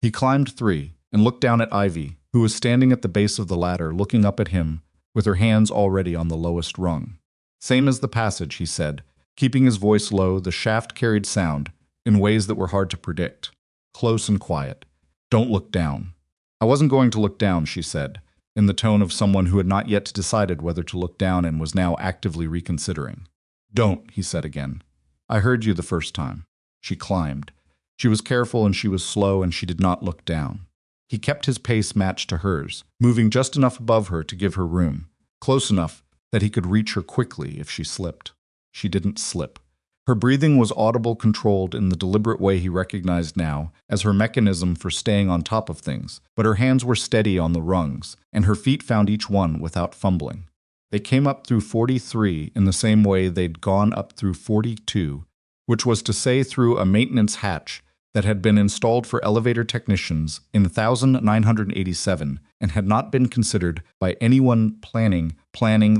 He climbed 3 and looked down at Ivy, who was standing at the base of the ladder looking up at him with her hands already on the lowest rung. "Same as the passage," he said. Keeping his voice low, the shaft carried sound in ways that were hard to predict. Close and quiet. "Don't look down." "I wasn't going to look down," she said, in the tone of someone who had not yet decided whether to look down and was now actively reconsidering. "Don't," he said again. "I heard you the first time." She climbed. She was careful and she was slow and she did not look down. He kept his pace matched to hers, moving just enough above her to give her room, close enough that he could reach her quickly if she slipped. She didn't slip. Her breathing was audible, controlled in the deliberate way he recognized now as her mechanism for staying on top of things, but her hands were steady on the rungs, and her feet found each one without fumbling. They came up through 43 in the same way they'd gone up through 42, which was to say through a maintenance hatch that had been installed for elevator technicians in 1987 and had not been considered by anyone planning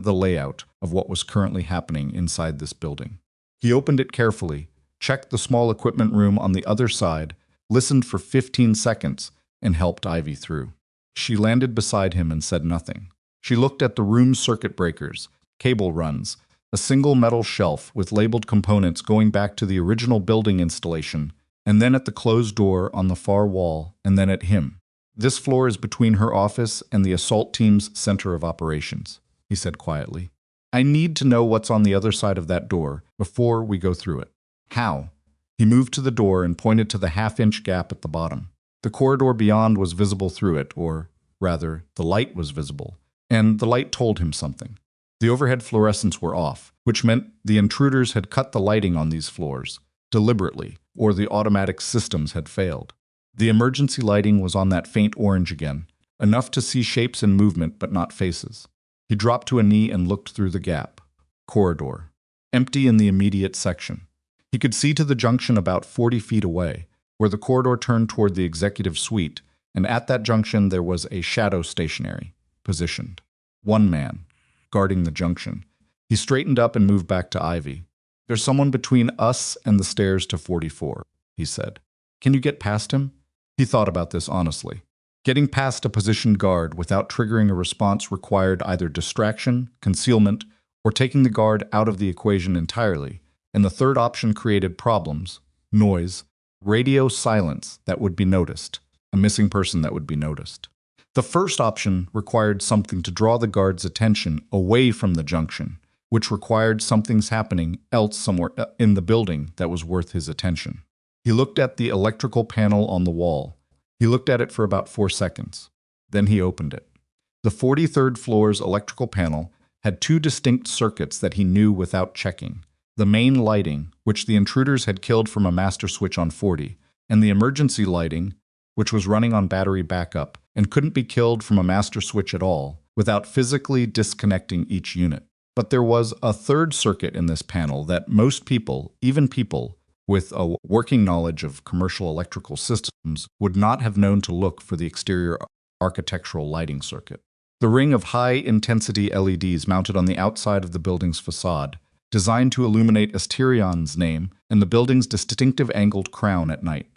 the layout of what was currently happening inside this building. He opened it carefully, checked the small equipment room on the other side, listened for 15 seconds, and helped Ivy through. She landed beside him and said nothing. She looked at the room's circuit breakers, cable runs, a A single metal shelf with labeled components going back to the original building installation, and then at the closed door on the far wall, and then at him. "This floor is between her office and the assault team's center of operations," he said quietly. "I need to know what's on the other side of that door before we go through it." "How?" He moved to the door and pointed to the half-inch gap at the bottom. The corridor beyond was visible through it, or, rather, the light was visible, and the light told him something. The overhead fluorescents were off, which meant the intruders had cut the lighting on these floors, deliberately, or the automatic systems had failed. The emergency lighting was on that faint orange again, enough to see shapes and movement but not faces. He dropped to a knee and looked through the gap. Corridor. Empty in the immediate section. He could see to the junction about 40 feet away, where the corridor turned toward the executive suite, and at that junction there was a shadow stationary, positioned. One man, guarding the junction. He straightened up and moved back to Ivy. "There's someone between us and the stairs to 44, he said. "Can you get past him?" He thought about this honestly. Getting past a positioned guard without triggering a response required either distraction, concealment, or taking the guard out of the equation entirely, and the third option created problems, noise, radio silence that would be noticed, a missing person that would be noticed. The first option required something to draw the guard's attention away from the junction, which required something's happening else somewhere in the building that was worth his attention. He looked at the electrical panel on the wall. He looked at it for about 4 seconds. Then he opened it. The 43rd floor's electrical panel had 2 distinct circuits that he knew without checking. The main lighting, which the intruders had killed from a master switch on 40, and the emergency lighting, which was running on battery backup and couldn't be killed from a master switch at all without physically disconnecting each unit. But there was a third circuit in this panel that most people, even people with a working knowledge of commercial electrical systems, would not have known to look for the exterior architectural lighting circuit. The ring of high-intensity LEDs mounted on the outside of the building's facade, designed to illuminate Asterion's name and the building's distinctive angled crown at night.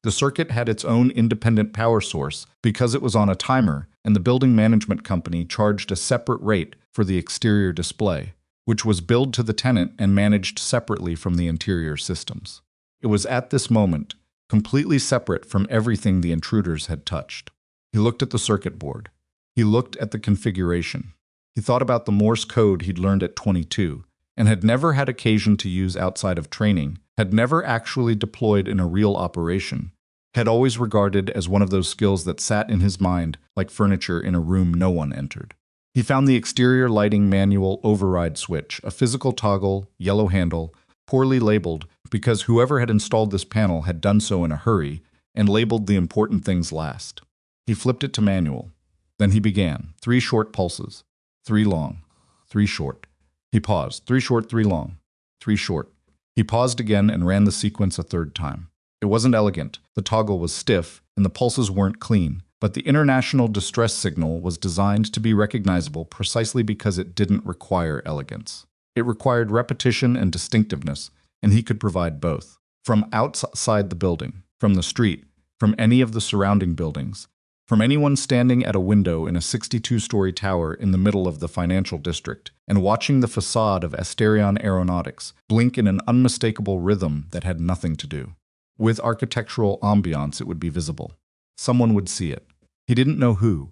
The circuit had its own independent power source because it was on a timer, and the building management company charged a separate rate for the exterior display, which was billed to the tenant and managed separately from the interior systems. It was at this moment, completely separate from everything the intruders had touched. He looked at the circuit board. He looked at the configuration. He thought about the Morse code he'd learned at 22, and had never had occasion to use outside of training, had never actually deployed in a real operation, had always regarded as one of those skills that sat in his mind like furniture in a room no one entered. He found the exterior lighting manual override switch, a physical toggle, yellow handle, poorly labeled because whoever had installed this panel had done so in a hurry and labeled the important things last. He flipped it to manual. Then he began. 3 short pulses. 3 long. 3 short. He paused. 3 short, 3 long. 3 short. He paused again and ran the sequence a 3rd time. It wasn't elegant. The toggle was stiff, and the pulses weren't clean. But the international distress signal was designed to be recognizable precisely because it didn't require elegance. It required repetition and distinctiveness, and he could provide both. From outside the building, from the street, from any of the surrounding buildings, from anyone standing at a window in a 62-story tower in the middle of the financial district and watching the facade of Asterion Aeronautics blink in an unmistakable rhythm that had nothing to do. With architectural ambiance, it would be visible. Someone would see it. He didn't know who.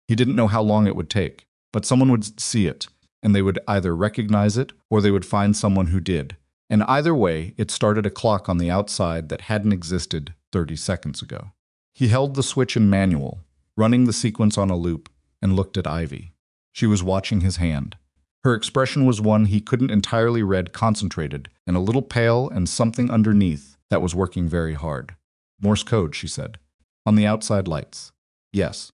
He didn't know how long it would take, but someone would see it, and they would either recognize it or they would find someone who did. And either way, it started a clock on the outside that hadn't existed 30 seconds ago. He held the switch in manual, running the sequence on a loop, and looked at Ivy. She was watching his hand. Her expression was one he couldn't entirely read, concentrated, and a little pale and something underneath that was working very hard. "Morse code," she said. "On the outside lights." "Yes."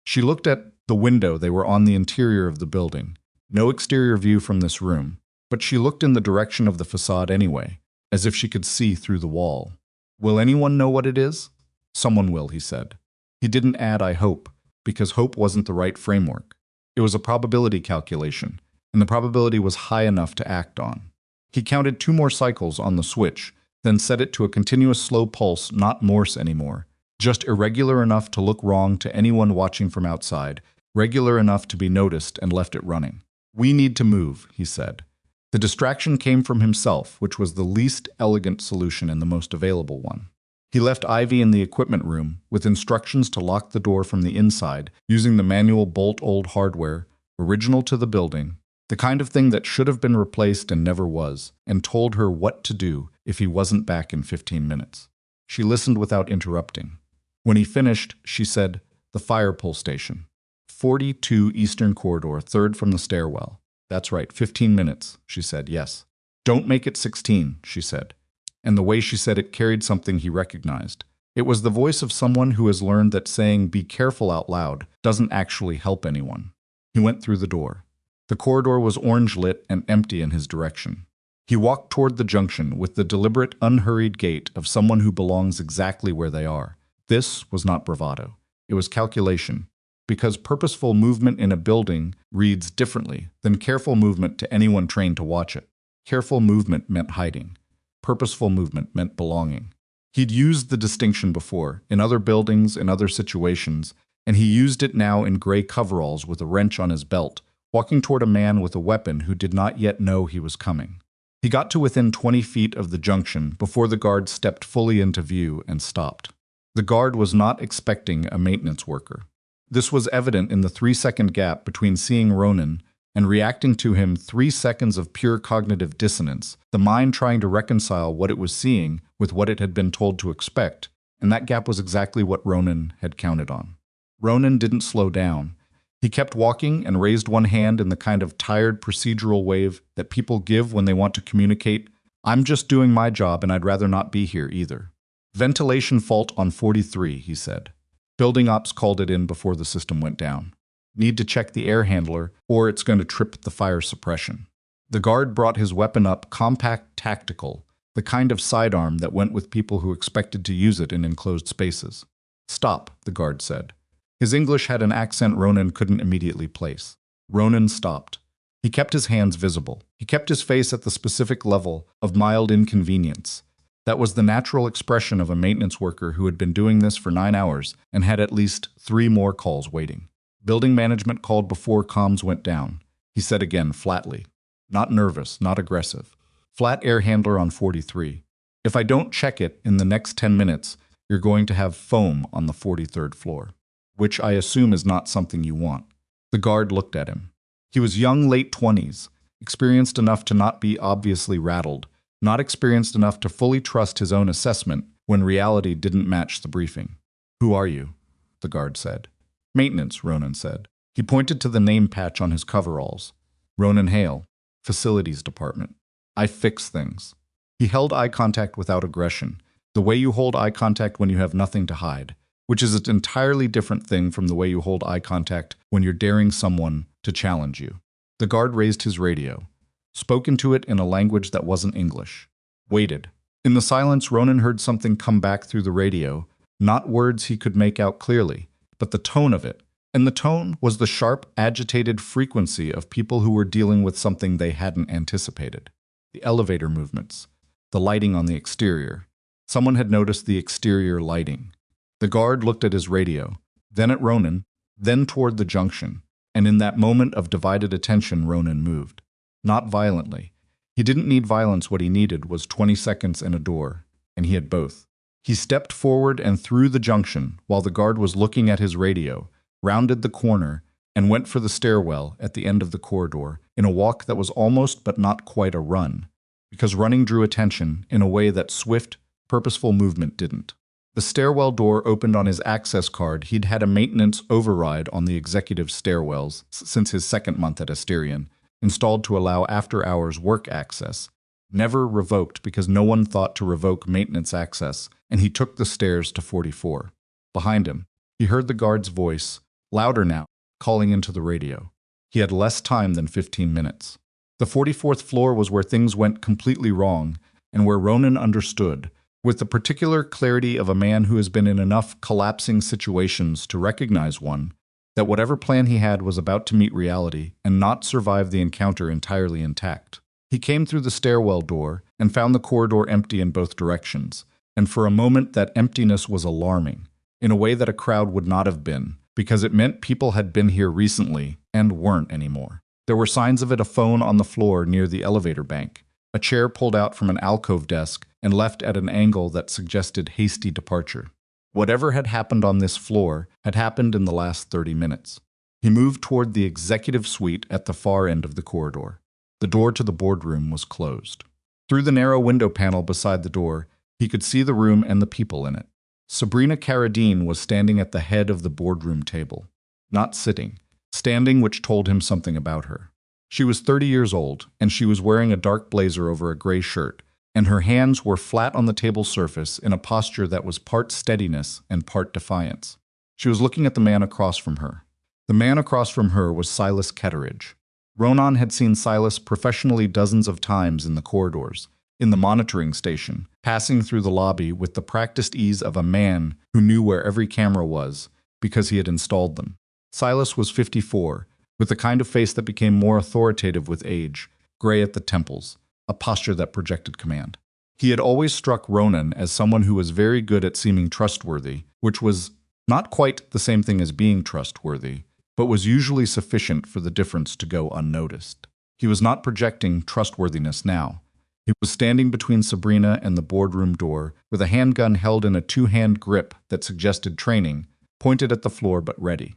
She looked at the window. They were on the interior of the building. No exterior view from this room, but she looked in the direction of the facade anyway, as if she could see through the wall. "Will anyone know what it is?" "Someone will," he said. He didn't add "I hope," because hope wasn't the right framework. It was a probability calculation, and the probability was high enough to act on. He counted 2 more cycles on the switch, then set it to a continuous slow pulse, not Morse anymore, just irregular enough to look wrong to anyone watching from outside, regular enough to be noticed, and left it running. "We need to move," he said. The distraction came from himself, which was the least elegant solution and the most available one. He left Ivy in the equipment room with instructions to lock the door from the inside using the manual bolt-old hardware, original to the building, the kind of thing that should have been replaced and never was, and told her what to do if he wasn't back in 15 minutes. She listened without interrupting. When he finished, she said, "The fire pull station. 42 Eastern Corridor, third from the stairwell." "That's right, 15 minutes," she said, "yes." "Don't make it 16, she said. And the way she said it carried something he recognized. It was the voice of someone who has learned that saying "be careful" out loud doesn't actually help anyone. He went through the door. The corridor was orange-lit and empty in his direction. He walked toward the junction with the deliberate, unhurried gait of someone who belongs exactly where they are. This was not bravado. It was calculation, because purposeful movement in a building reads differently than careful movement to anyone trained to watch it. Careful movement meant hiding. Purposeful movement meant belonging. He'd used the distinction before, in other buildings, in other situations, and he used it now in gray coveralls with a wrench on his belt, walking toward a man with a weapon who did not yet know he was coming. He got to within 20 feet of the junction before the guard stepped fully into view and stopped. The guard was not expecting a maintenance worker. This was evident in the 3-second gap between seeing Ronan and reacting to him. 3 seconds of pure cognitive dissonance, the mind trying to reconcile what it was seeing with what it had been told to expect, and that gap was exactly what Ronan had counted on. Ronan didn't slow down. He kept walking and raised one hand in the kind of tired procedural wave that people give when they want to communicate, "I'm just doing my job and I'd rather not be here either." "Ventilation fault on 43, he said. Building ops called it in before the system went down. Need to check the air handler or it's going to trip the fire suppression." The guard brought his weapon up, compact, tactical, the kind of sidearm that went with people who expected to use it in enclosed spaces. "Stop," the guard said. His English had an accent Ronan couldn't immediately place. Ronan stopped. He kept his hands visible. He kept his face at the specific level of mild inconvenience. That was the natural expression of a maintenance worker who had been doing this for 9 hours and had at least 3 more calls waiting. "Building management called before comms went down," he said again flatly. Not nervous, not aggressive. "Flat air handler on 43. If I don't check it in the next 10 minutes, you're going to have foam on the 43rd floor. Which I assume is not something you want." The guard looked at him. He was young, late 20s, experienced enough to not be obviously rattled, not experienced enough to fully trust his own assessment when reality didn't match the briefing. "Who are you?" the guard said. "Maintenance," Ronan said. He pointed to the name patch on his coveralls. "Ronan Hale, Facilities Department. I fix things." He held eye contact without aggression, the way you hold eye contact when you have nothing to hide, which is an entirely different thing from the way you hold eye contact when you're daring someone to challenge you. The guard raised his radio, spoke into it in a language that wasn't English. Waited. In the silence, Ronan heard something come back through the radio, not words he could make out clearly, but the tone of it. And the tone was the sharp, agitated frequency of people who were dealing with something they hadn't anticipated. The elevator movements, the lighting on the exterior. Someone had noticed the exterior lighting. The guard looked at his radio, then at Ronan, then toward the junction, and in that moment of divided attention, Ronan moved. Not violently. He didn't need violence. What he needed was 20 seconds and a door, and he had both. He stepped forward and through the junction while the guard was looking at his radio, rounded the corner, and went for the stairwell at the end of the corridor in a walk that was almost but not quite a run, because running drew attention in a way that swift, purposeful movement didn't. The stairwell door opened on his access card. He'd had a maintenance override on the executive stairwells since his 2nd month at Asterion, installed to allow after-hours work access. Never revoked because no one thought to revoke maintenance access, and he took the stairs to 44. Behind him, he heard the guard's voice, louder now, calling into the radio. He had less time than 15 minutes. The 44th floor was where things went completely wrong, and where Ronan understood, with the particular clarity of a man who has been in enough collapsing situations to recognize one, that whatever plan he had was about to meet reality and not survive the encounter entirely intact. He came through the stairwell door and found the corridor empty in both directions, and for a moment that emptiness was alarming, in a way that a crowd would not have been, because it meant people had been here recently and weren't anymore. There were signs of it: a phone on the floor near the elevator bank, a chair pulled out from an alcove desk and left at an angle that suggested hasty departure. Whatever had happened on this floor had happened in the last 30 minutes. He moved toward the executive suite at the far end of the corridor. The door to the boardroom was closed. Through the narrow window panel beside the door, he could see the room and the people in it. Sabrina Carradine was standing at the head of the boardroom table. Not sitting, standing, which told him something about her. She was 30 years old, and she was wearing a dark blazer over a gray shirt, and her hands were flat on the table surface in a posture that was part steadiness and part defiance. She was looking at the man across from her. The man across from her was Silas Ketteridge. Ronan had seen Silas professionally dozens of times in the corridors, in the monitoring station, passing through the lobby with the practiced ease of a man who knew where every camera was because he had installed them. Silas was 54, with the kind of face that became more authoritative with age, gray at the temples, a posture that projected command. He had always struck Ronan as someone who was very good at seeming trustworthy, which was not quite the same thing as being trustworthy, but was usually sufficient for the difference to go unnoticed. He was not projecting trustworthiness now. He was standing between Sabrina and the boardroom door, with a handgun held in a two-hand grip that suggested training, pointed at the floor but ready.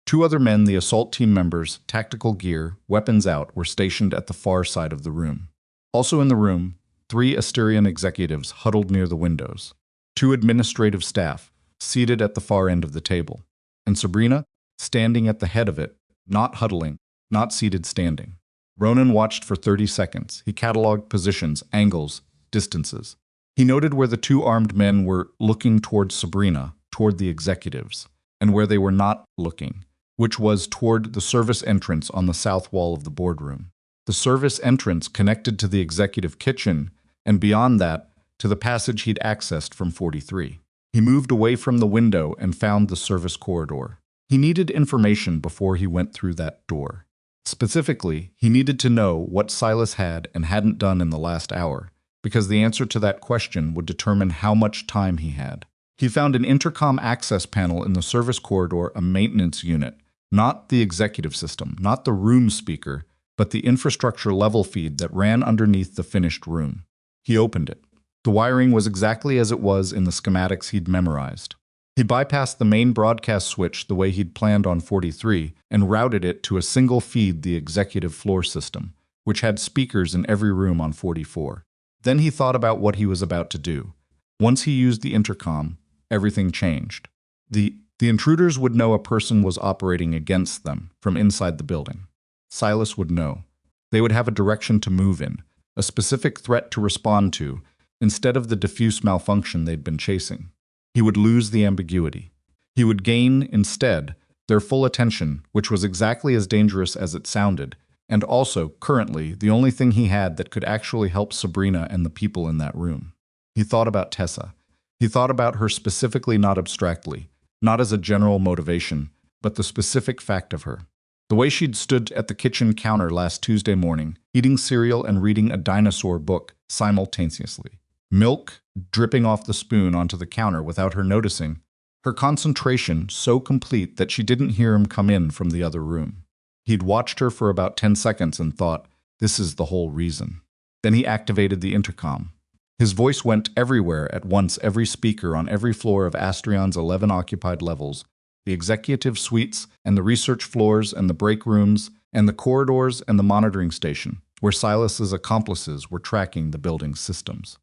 Two other men, the assault team members, tactical gear, weapons out, were stationed at the far side of the room. Also in the room, 3 Asterian executives huddled near the windows, 2 administrative staff, seated at the far end of the table, and Sabrina, standing at the head of it, not huddling, not seated, standing. Ronan watched for 30 seconds. He catalogued positions, angles, distances. He noted where the 2 armed men were looking toward Sabrina, toward the executives, and where they were not looking, which was toward the service entrance on the south wall of the boardroom. The service entrance connected to the executive kitchen, and beyond that, to the passage he'd accessed from 43. He moved away from the window and found the service corridor. He needed information before he went through that door. Specifically, he needed to know what Silas had and hadn't done in the last hour, because the answer to that question would determine how much time he had. He found an intercom access panel in the service corridor, a maintenance unit, not the executive system, not the room speaker, but the infrastructure level feed that ran underneath the finished room. He opened it. The wiring was exactly as it was in the schematics he'd memorized. He bypassed the main broadcast switch the way he'd planned on 43 and routed it to a single feed, the executive floor system, which had speakers in every room on 44. Then he thought about what he was about to do. Once he used the intercom, everything changed. The intruders would know a person was operating against them from inside the building. Silas would know. They would have a direction to move in, a specific threat to respond to, instead of the diffuse malfunction they'd been chasing. He would lose the ambiguity. He would gain, instead, their full attention, which was exactly as dangerous as it sounded, and also, currently, the only thing he had that could actually help Sabrina and the people in that room. He thought about Tessa. He thought about her specifically, not abstractly, not as a general motivation, but the specific fact of her. The way she'd stood at the kitchen counter last Tuesday morning, eating cereal and reading a dinosaur book simultaneously. Milk dripping off the spoon onto the counter without her noticing. Her concentration so complete that she didn't hear him come in from the other room. He'd watched her for about 10 seconds and thought, this is the whole reason. Then he activated the intercom. His voice went everywhere at once, every speaker on every floor of Astrion's 11 occupied levels, the executive suites and the research floors and the break rooms and the corridors and the monitoring station, where Silas's accomplices were tracking the building's systems.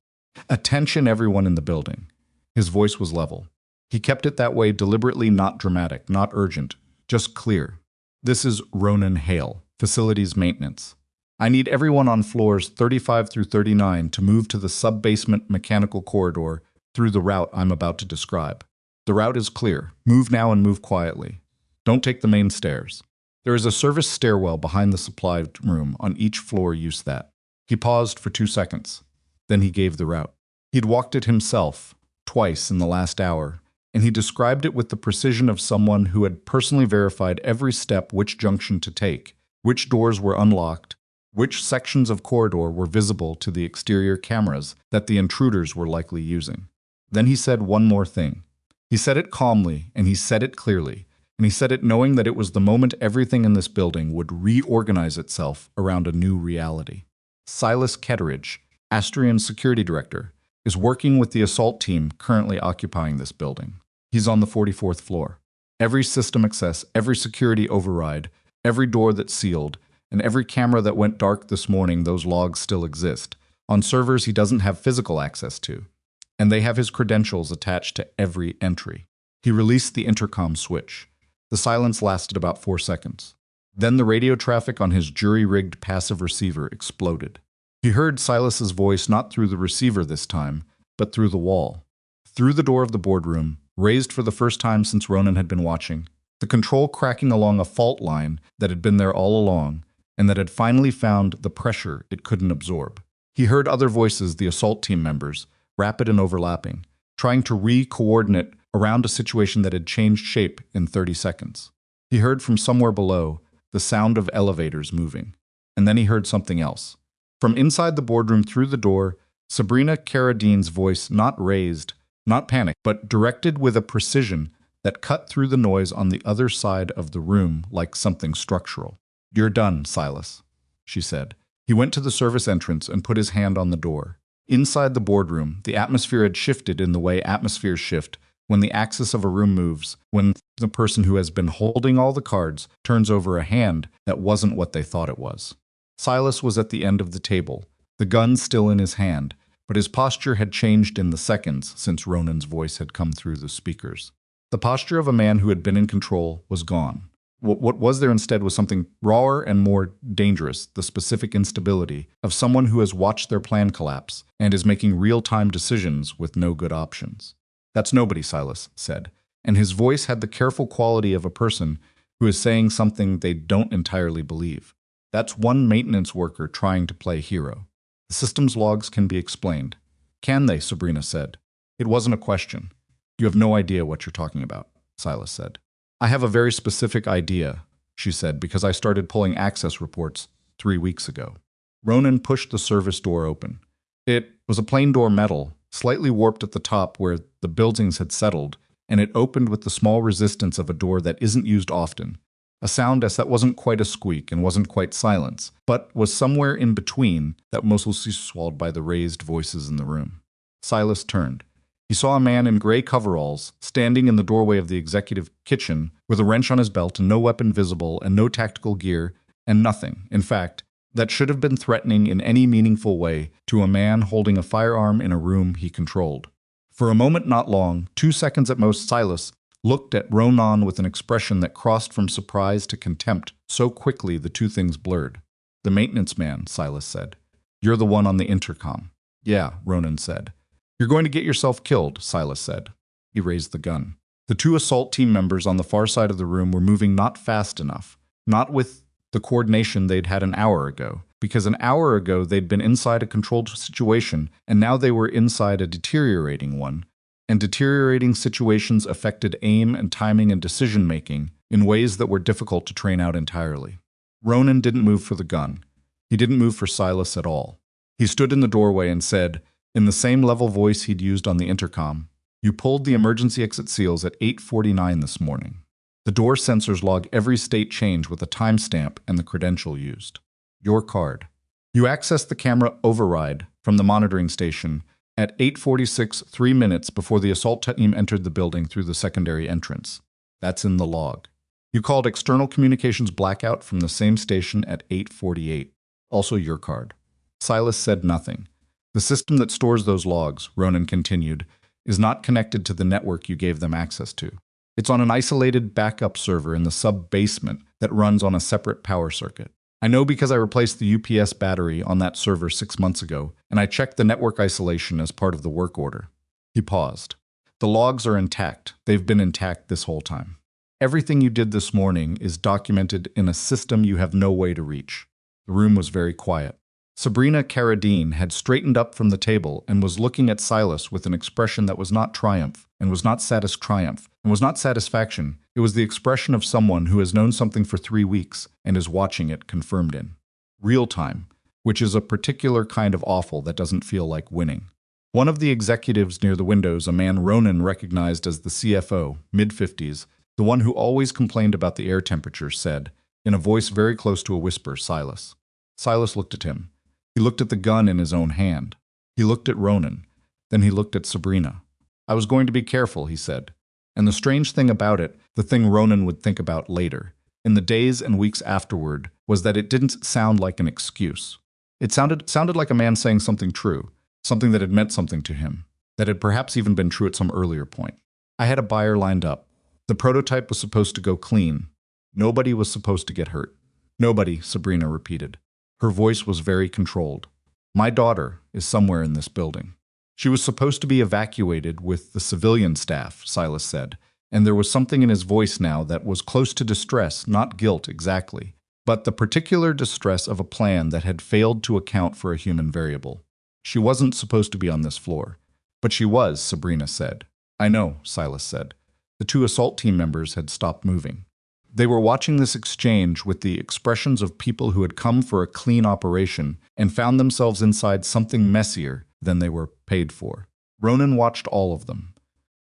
Attention, everyone in the building. His voice was level. He kept it that way deliberately, not dramatic, not urgent, just clear. This is Ronan Hale, facilities maintenance. I need everyone on floors 35 through 39 to move to the sub-basement mechanical corridor through the route I'm about to describe. The route is clear. Move now and move quietly. Don't take the main stairs. There is a service stairwell behind the supply room on each floor. Use that. He paused for 2 seconds. Then he gave the route. He'd walked it himself, twice in the last hour, and he described it with the precision of someone who had personally verified every step, which junction to take, which doors were unlocked, which sections of corridor were visible to the exterior cameras that the intruders were likely using. Then he said one more thing. He said it calmly, and he said it clearly, and he said it knowing that it was the moment everything in this building would reorganize itself around a new reality. Silas Ketteridge, Astrian's security director, is working with the assault team currently occupying this building. He's on the 44th floor. Every system access, every security override, every door that's sealed, and every camera that went dark this morning, those logs still exist, on servers he doesn't have physical access to, and they have his credentials attached to every entry. He released the intercom switch. The silence lasted about 4 seconds. Then the radio traffic on his jury-rigged passive receiver exploded. He heard Silas's voice not through the receiver this time, but through the wall. Through the door of the boardroom, raised for the first time since Ronan had been watching, the control cracking along a fault line that had been there all along, and that had finally found the pressure it couldn't absorb. He heard other voices, the assault team members, rapid and overlapping, trying to re-coordinate around a situation that had changed shape in 30 seconds. He heard from somewhere below the sound of elevators moving, and then he heard something else. From inside the boardroom through the door, Sabrina Carradine's voice not raised, not panicked, but directed with a precision that cut through the noise on the other side of the room like something structural. "You're done, Silas," she said. He went to the service entrance and put his hand on the door. Inside the boardroom, the atmosphere had shifted in the way atmospheres shift when the axis of a room moves, when the person who has been holding all the cards turns over a hand that wasn't what they thought it was. Silas was at the end of the table, the gun still in his hand, but his posture had changed in the seconds since Ronan's voice had come through the speakers. The posture of a man who had been in control was gone. What was there instead was something rawer and more dangerous, the specific instability of someone who has watched their plan collapse and is making real-time decisions with no good options. "That's nobody," Silas said, and his voice had the careful quality of a person who is saying something they don't entirely believe. "That's one maintenance worker trying to play hero. The system's logs can be explained." "Can they?" Sabrina said. It wasn't a question. "You have no idea what you're talking about," Silas said. "I have a very specific idea," she said, "because I started pulling access reports 3 weeks ago." Ronan pushed the service door open. It was a plain door metal, slightly warped at the top where the buildings had settled, and it opened with the small resistance of a door that isn't used often, a sound that wasn't quite a squeak and wasn't quite silence, but was somewhere in between that mostly swallowed by the raised voices in the room. Silas turned. He saw a man in gray coveralls standing in the doorway of the executive kitchen with a wrench on his belt and no weapon visible and no tactical gear and nothing, in fact, that should have been threatening in any meaningful way to a man holding a firearm in a room he controlled. For a moment not long, 2 seconds at most, Silas looked at Ronan with an expression that crossed from surprise to contempt so quickly the two things blurred. "The maintenance man," Silas said. "You're the one on the intercom." "Yeah," Ronan said. "You're going to get yourself killed," Silas said. He raised the gun. The two assault team members on the far side of the room were moving not fast enough, not with the coordination they'd had an hour ago, because an hour ago they'd been inside a controlled situation, and now they were inside a deteriorating one, and deteriorating situations affected aim and timing and decision-making in ways that were difficult to train out entirely. Ronan didn't move for the gun. He didn't move for Silas at all. He stood in the doorway and said, in the same level voice he'd used on the intercom, "You pulled the emergency exit seals at 8:49 this morning. The door sensors log every state change with a timestamp and the credential used. Your card. You accessed the camera override from the monitoring station at 8:46, 3 minutes before the assault team entered the building through the secondary entrance. That's in the log. You called external communications blackout from the same station at 8:48. Also your card." Silas said nothing. "The system that stores those logs," Ronan continued, "is not connected to the network you gave them access to. It's on an isolated backup server in the sub-basement that runs on a separate power circuit. I know because I replaced the UPS battery on that server 6 months ago, and I checked the network isolation as part of the work order." He paused. "The logs are intact. They've been intact this whole time. Everything you did this morning is documented in a system you have no way to reach." The room was very quiet. Sabrina Carradine had straightened up from the table and was looking at Silas with an expression that was not triumph, and was not satisfaction. It was the expression of someone who has known something for 3 weeks and is watching it confirmed in real time, which is a particular kind of awful that doesn't feel like winning. One of the executives near the windows, a man Ronan recognized as the CFO, mid-50s, The one who always complained about the air temperature said, in a voice very close to a whisper, Silas. Silas looked at him. He looked at the gun in his own hand. He looked at Ronan. Then he looked at Sabrina. I was going to be careful, he said. And the strange thing about it, the thing Ronan would think about later, in the days and weeks afterward, was that it didn't sound like an excuse. It sounded like a man saying something true, something that had meant something to him, that had perhaps even been true at some earlier point. I had a buyer lined up. The prototype was supposed to go clean. Nobody was supposed to get hurt. Nobody, Sabrina repeated. Her voice was very controlled. My daughter is somewhere in this building. She was supposed to be evacuated with the civilian staff, Silas said, and there was something in his voice now that was close to distress, not guilt exactly, but the particular distress of a plan that had failed to account for a human variable. She wasn't supposed to be on this floor. But she was, Sabrina said. I know, Silas said. The two assault team members had stopped moving. They were watching this exchange with the expressions of people who had come for a clean operation and found themselves inside something messier than they were paid for. Ronan watched all of them.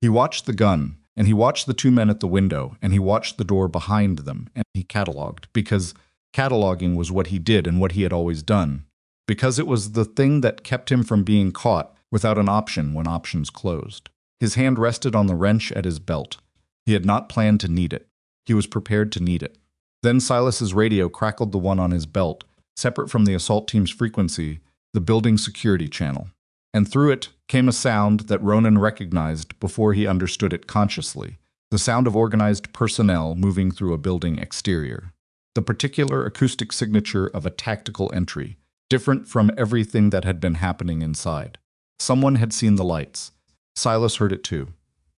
He watched the gun, and he watched the two men at the window, and he watched the door behind them, and he cataloged, because cataloging was what he did and what he had always done, because it was the thing that kept him from being caught without an option when options closed. His hand rested on the wrench at his belt. He had not planned to need it. He was prepared to need it. Then Silas's radio crackled the one on his belt, separate from the assault team's frequency, the building security channel. And through it came a sound that Ronan recognized before he understood it consciously, the sound of organized personnel moving through a building exterior. The particular acoustic signature of a tactical entry, different from everything that had been happening inside. Someone had seen the lights. Silas heard it too.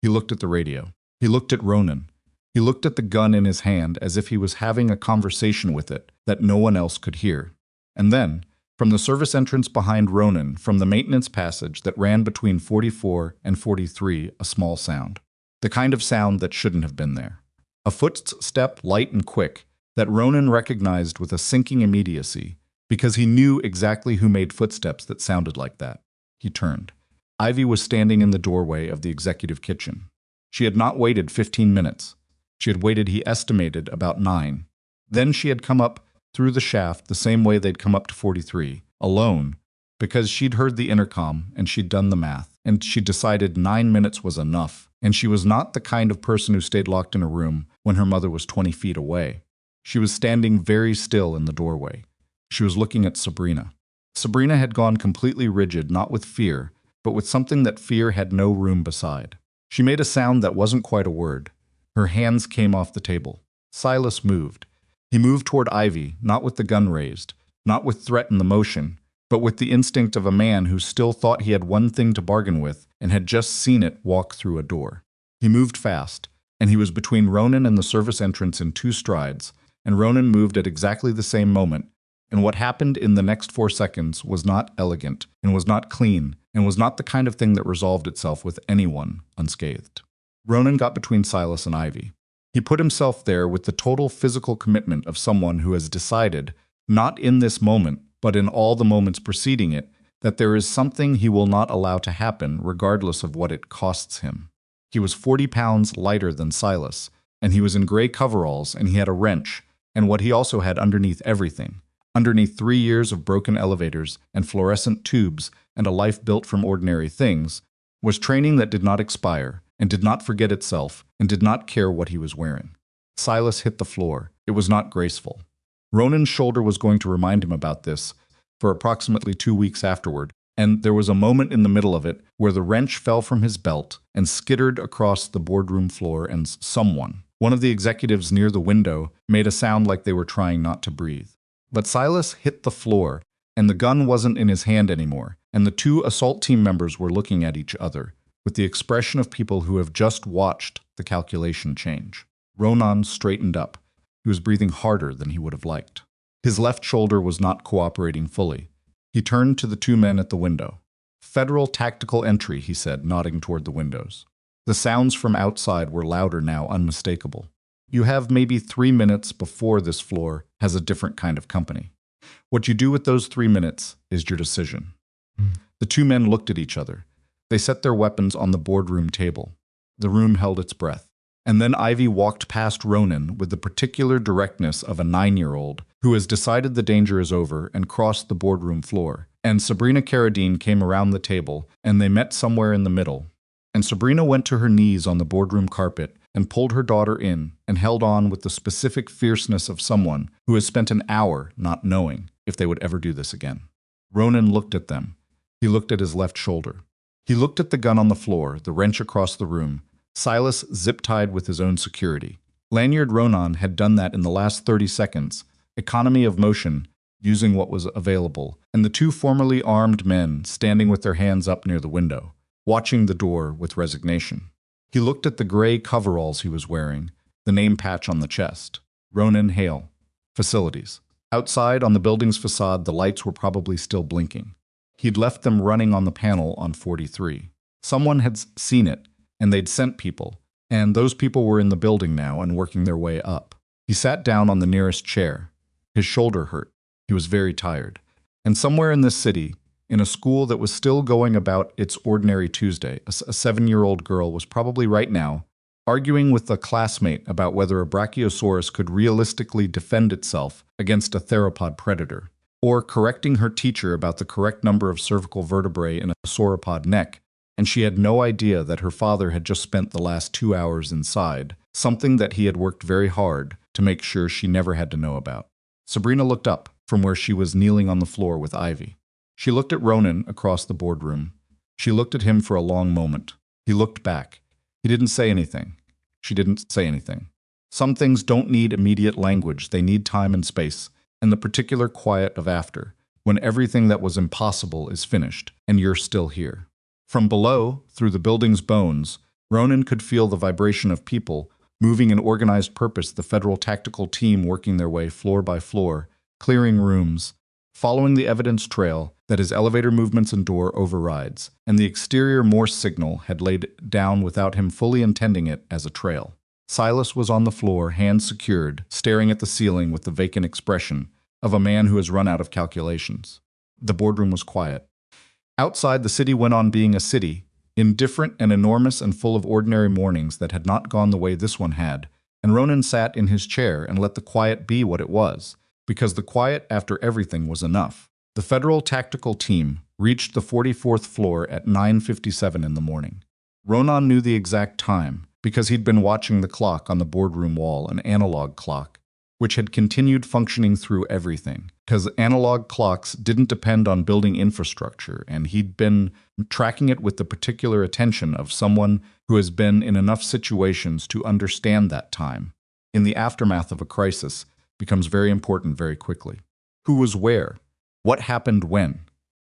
He looked at the radio. He looked at Ronan. He looked at the gun in his hand as if he was having a conversation with it that no one else could hear. And then, from the service entrance behind Ronan, from the maintenance passage that ran between 44 and 43, a small sound. The kind of sound that shouldn't have been there. A footstep, light and quick, that Ronan recognized with a sinking immediacy, because he knew exactly who made footsteps that sounded like that. He turned. Ivy was standing in the doorway of the executive kitchen. She had not waited 15 minutes. She had waited, he estimated, about 9. Then she had come up through the shaft the same way they'd come up to 43, alone, because she'd heard the intercom and she'd done the math, and she decided 9 minutes was enough, and she was not the kind of person who stayed locked in a room when her mother was 20 feet away. She was standing very still in the doorway. She was looking at Sabrina. Sabrina had gone completely rigid, not with fear, but with something that fear had no room beside. She made a sound that wasn't quite a word. Her hands came off the table. Silas moved. He moved toward Ivy, not with the gun raised, not with threat in the motion, but with the instinct of a man who still thought he had one thing to bargain with and had just seen it walk through a door. He moved fast, and he was between Ronan and the service entrance in 2 strides, and Ronan moved at exactly the same moment, and what happened in the next 4 seconds was not elegant, and was not clean, and was not the kind of thing that resolved itself with anyone unscathed. Ronan got between Silas and Ivy. He put himself there with the total physical commitment of someone who has decided, not in this moment, but in all the moments preceding it, that there is something he will not allow to happen regardless of what it costs him. He was 40 pounds lighter than Silas, and he was in gray coveralls, and he had a wrench, and what he also had underneath everything, underneath 3 years of broken elevators and fluorescent tubes and a life built from ordinary things, was training that did not expire, and did not forget itself, and did not care what he was wearing. Silas hit the floor. It was not graceful. Ronan's shoulder was going to remind him about this for approximately 2 weeks afterward, and there was a moment in the middle of it where the wrench fell from his belt and skittered across the boardroom floor, and someone, one of the executives near the window, made a sound like they were trying not to breathe. But Silas hit the floor, and the gun wasn't in his hand anymore, and the 2 assault team members were looking at each other, with the expression of people who have just watched the calculation change. Ronan straightened up. He was breathing harder than he would have liked. His left shoulder was not cooperating fully. He turned to the 2 men at the window. "Federal tactical entry," he said, nodding toward the windows. The sounds from outside were louder now, unmistakable. "You have maybe 3 minutes before this floor has a different kind of company. What you do with those 3 minutes is your decision." The 2 men looked at each other. They set their weapons on the boardroom table. The room held its breath. And then Ivy walked past Ronan with the particular directness of a 9-year-old who has decided the danger is over and crossed the boardroom floor. And Sabrina Carradine came around the table, and they met somewhere in the middle. And Sabrina went to her knees on the boardroom carpet and pulled her daughter in and held on with the specific fierceness of someone who has spent an hour not knowing if they would ever do this again. Ronan looked at them. He looked at his left shoulder. He looked at the gun on the floor, the wrench across the room, Silas zip-tied with his own security. Lanyard Ronan had done that in the last 30 seconds, economy of motion, using what was available, and the two formerly armed men standing with their hands up near the window, watching the door with resignation. He looked at the gray coveralls he was wearing, the name patch on the chest. Ronan Hale. Facilities. Outside, on the building's facade, the lights were probably still blinking. He'd left them running on the panel on 43. Someone had seen it, and they'd sent people, and those people were in the building now and working their way up. He sat down on the nearest chair. His shoulder hurt. He was very tired. And somewhere in this city, in a school that was still going about its ordinary Tuesday, a 7-year-old girl was probably right now arguing with a classmate about whether a brachiosaurus could realistically defend itself against a theropod predator, or correcting her teacher about the correct number of cervical vertebrae in a sauropod neck, and she had no idea that her father had just spent the last 2 hours inside, something that he had worked very hard to make sure she never had to know about. Sabrina looked up from where she was kneeling on the floor with Ivy. She looked at Ronan across the boardroom. She looked at him for a long moment. He looked back. He didn't say anything. She didn't say anything. Some things don't need immediate language. They need time and space, and the particular quiet of after, when everything that was impossible is finished, and you're still here. From below, through the building's bones, Ronan could feel the vibration of people moving in organized purpose, the federal tactical team working their way floor by floor, clearing rooms, following the evidence trail that his elevator movements and door overrides, and the exterior Morse signal had laid down without him fully intending it as a trail. Silas was on the floor, hands secured, staring at the ceiling with the vacant expression of a man who has run out of calculations. The boardroom was quiet. Outside, the city went on being a city, indifferent and enormous and full of ordinary mornings that had not gone the way this one had, and Ronan sat in his chair and let the quiet be what it was, because the quiet after everything was enough. The federal tactical team reached the 44th floor at 9:57 in the morning. Ronan knew the exact time because he'd been watching the clock on the boardroom wall, an analog clock, which had continued functioning through everything, because analog clocks didn't depend on building infrastructure, and he'd been tracking it with the particular attention of someone who has been in enough situations to understand that time, in the aftermath of a crisis, becomes very important very quickly. Who was where? What happened when?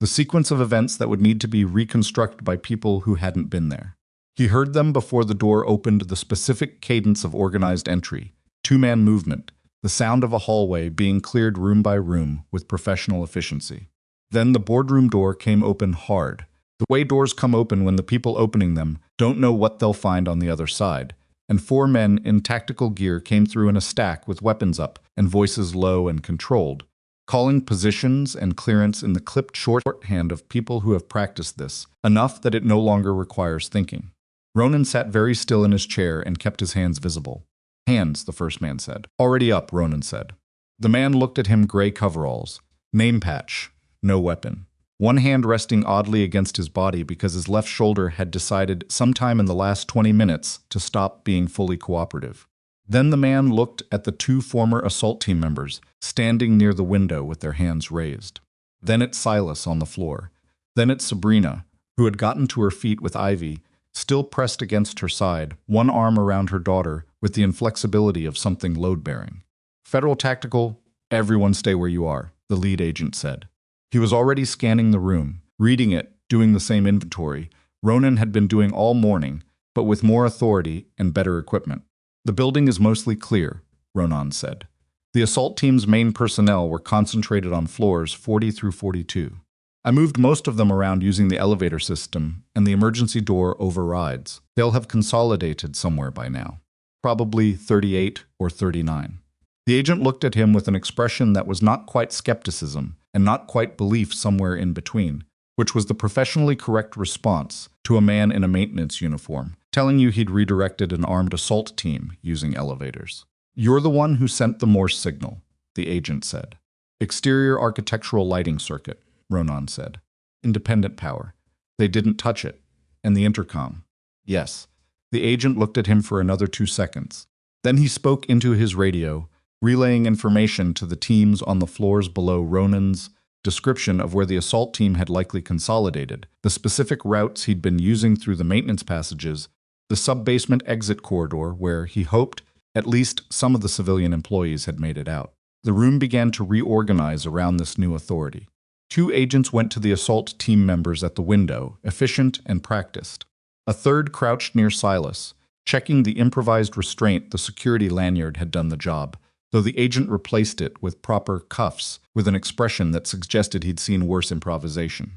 The sequence of events that would need to be reconstructed by people who hadn't been there. He heard them before the door opened, the specific cadence of organized entry, two-man movement, the sound of a hallway being cleared room by room with professional efficiency. Then the boardroom door came open hard, the way doors come open when the people opening them don't know what they'll find on the other side, and 4 men in tactical gear came through in a stack with weapons up and voices low and controlled, calling positions and clearance in the clipped shorthand of people who have practiced this, enough that it no longer requires thinking. Ronan sat very still in his chair and kept his hands visible. "Hands," the first man said. "Already up," Ronan said. The man looked at him, gray coveralls. Name patch. No weapon. One hand resting oddly against his body because his left shoulder had decided sometime in the last 20 minutes to stop being fully cooperative. Then the man looked at the 2 former assault team members standing near the window with their hands raised. Then at Silas on the floor. Then at Sabrina, who had gotten to her feet with Ivy, still pressed against her side, one arm around her daughter with the inflexibility of something load-bearing. "Federal Tactical, everyone stay where you are," the lead agent said. He was already scanning the room, reading it, doing the same inventory Ronan had been doing all morning, but with more authority and better equipment. "The building is mostly clear," Ronan said. The assault team's main personnel were concentrated on floors 40 through 42. "I moved most of them around using the elevator system, and the emergency door overrides. They'll have consolidated somewhere by now. Probably 38 or 39. The agent looked at him with an expression that was not quite skepticism and not quite belief, somewhere in between, which was the professionally correct response to a man in a maintenance uniform, telling you he'd redirected an armed assault team using elevators. "You're the one who sent the Morse signal," the agent said. "Exterior architectural lighting circuit," Ronan said. "Independent power. They didn't touch it. And the intercom." "Yes." The agent looked at him for another 2 seconds. Then he spoke into his radio, relaying information to the teams on the floors below. Ronan's description of where the assault team had likely consolidated, the specific routes he'd been using through the maintenance passages, the sub-basement exit corridor where he hoped at least some of the civilian employees had made it out. The room began to reorganize around this new authority. 2 agents went to the assault team members at the window, efficient and practiced. A third crouched near Silas, checking the improvised restraint. The security lanyard had done the job, though the agent replaced it with proper cuffs with an expression that suggested he'd seen worse improvisation.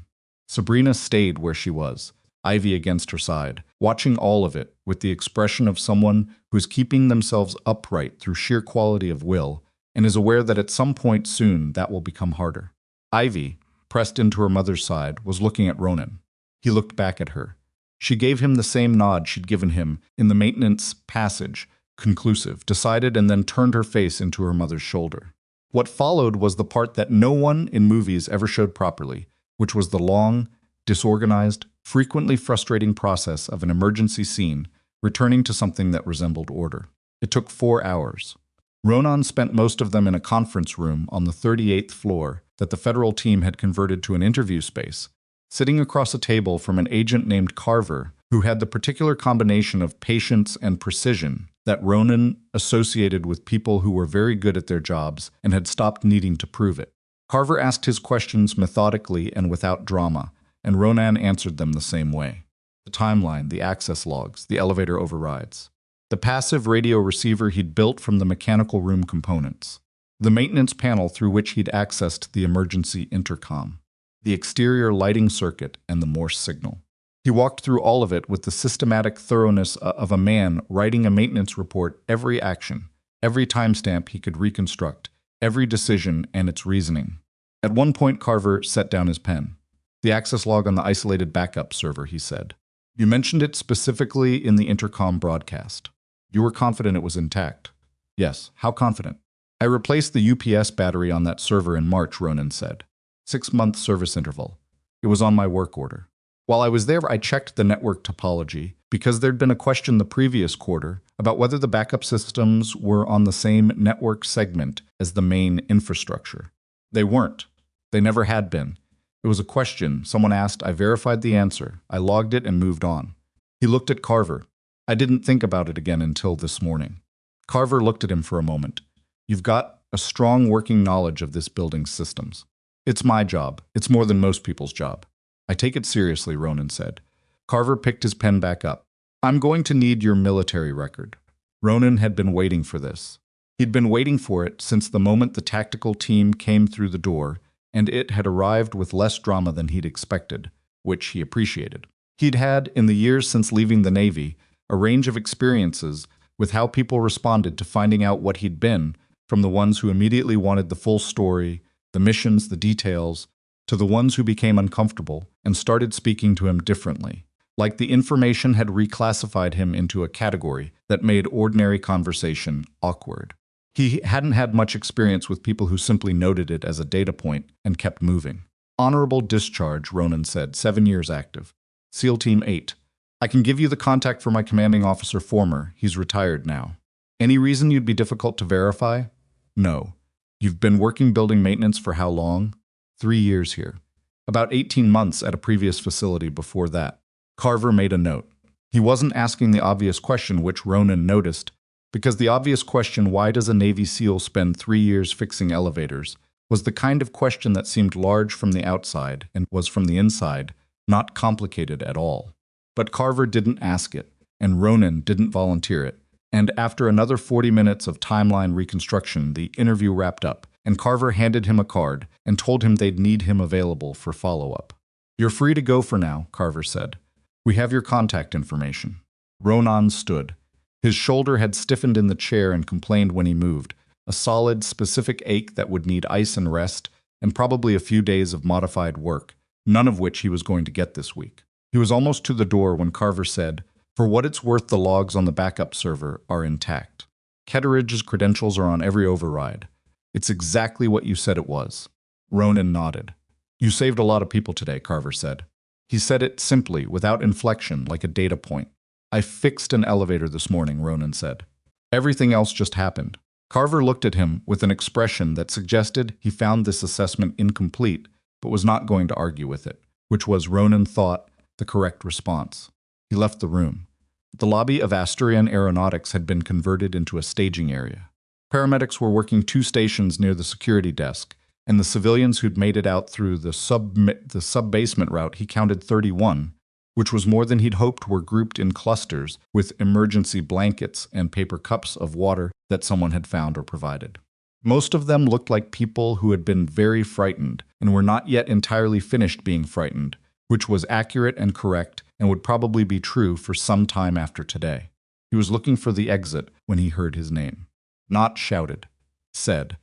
Sabrina stayed where she was, Ivy against her side, watching all of it with the expression of someone who's keeping themselves upright through sheer quality of will and is aware that at some point soon that will become harder. Ivy, pressed into her mother's side, was looking at Ronan. He looked back at her. She gave him the same nod she'd given him in the maintenance passage, conclusive, decided, and then turned her face into her mother's shoulder. What followed was the part that no one in movies ever showed properly, which was the long, disorganized, frequently frustrating process of an emergency scene returning to something that resembled order. It took 4 hours. Ronan spent most of them in a conference room on the 38th floor that the federal team had converted to an interview space, sitting across a table from an agent named Carver, who had the particular combination of patience and precision that Ronan associated with people who were very good at their jobs and had stopped needing to prove it. Carver asked his questions methodically and without drama, and Ronan answered them the same way. The timeline, the access logs, the elevator overrides. The passive radio receiver he'd built from the mechanical room components. The maintenance panel through which he'd accessed the emergency intercom. The exterior lighting circuit and the Morse signal. He walked through all of it with the systematic thoroughness of a man writing a maintenance report. Every action, every timestamp he could reconstruct, every decision and its reasoning. At one point, Carver set down his pen. "The access log on the isolated backup server," he said. "You mentioned it specifically in the intercom broadcast. You were confident it was intact." "Yes, how confident?" "I replaced the UPS battery on that server in March," Ronan said. 6-month service interval. It was on my work order. While I was there, I checked the network topology because there'd been a question the previous quarter about whether the backup systems were on the same network segment as the main infrastructure. They weren't. They never had been. It was a question someone asked. I verified the answer. I logged it and moved on. He looked at Carver. I didn't think about it again until this morning. Carver looked at him for a moment. "You've got a strong working knowledge of this building's systems." "It's my job. It's more than most people's job." "I take it seriously," Ronan said. Carver picked his pen back up. "I'm going to need your military record." Ronan had been waiting for this. He'd been waiting for it since the moment the tactical team came through the door, and it had arrived with less drama than he'd expected, which he appreciated. He'd had, in the years since leaving the Navy, a range of experiences with how people responded to finding out what he'd been, from the ones who immediately wanted the full story, the missions, the details, to the ones who became uncomfortable and started speaking to him differently, like the information had reclassified him into a category that made ordinary conversation awkward. He hadn't had much experience with people who simply noted it as a data point and kept moving. "Honorable discharge," Ronan said, 7 years active. "SEAL Team 8. I can give you the contact for my commanding officer former. He's retired now." "Any reason you'd be difficult to verify?" "No." "You've been working building maintenance for how long?" 3 years here. About 18 months at a previous facility before that. Carver made a note. He wasn't asking the obvious question, which Ronan noticed, because the obvious question, why does a Navy SEAL spend 3 years fixing elevators, was the kind of question that seemed large from the outside and was from the inside not complicated at all. But Carver didn't ask it, and Ronan didn't volunteer it, and after another 40 minutes of timeline reconstruction, the interview wrapped up, and Carver handed him a card and told him they'd need him available for follow-up. "You're free to go for now," Carver said. "We have your contact information." Ronan stood. His shoulder had stiffened in the chair and complained when he moved, a solid, specific ache that would need ice and rest, and probably a few days of modified work, none of which he was going to get this week. He was almost to the door when Carver said, "For what it's worth, the logs on the backup server are intact. Ketteridge's credentials are on every override. It's exactly what you said it was." Ronan nodded. "You saved a lot of people today," Carver said. He said it simply, without inflection, like a data point. "I fixed an elevator this morning," Ronan said. Everything else just happened. Carver looked at him with an expression that suggested he found this assessment incomplete, but was not going to argue with it, which was, Ronan thought, the correct response. He left the room. The lobby of Asturian Aeronautics had been converted into a staging area. Paramedics were working 2 stations near the security desk, and the civilians who'd made it out through the sub-basement route, he counted 31, which was more than he'd hoped, were grouped in clusters with emergency blankets and paper cups of water that someone had found or provided. Most of them looked like people who had been very frightened and were not yet entirely finished being frightened, which was accurate and correct and would probably be true for some time after today. He was looking for the exit when he heard his name. Not shouted. Said.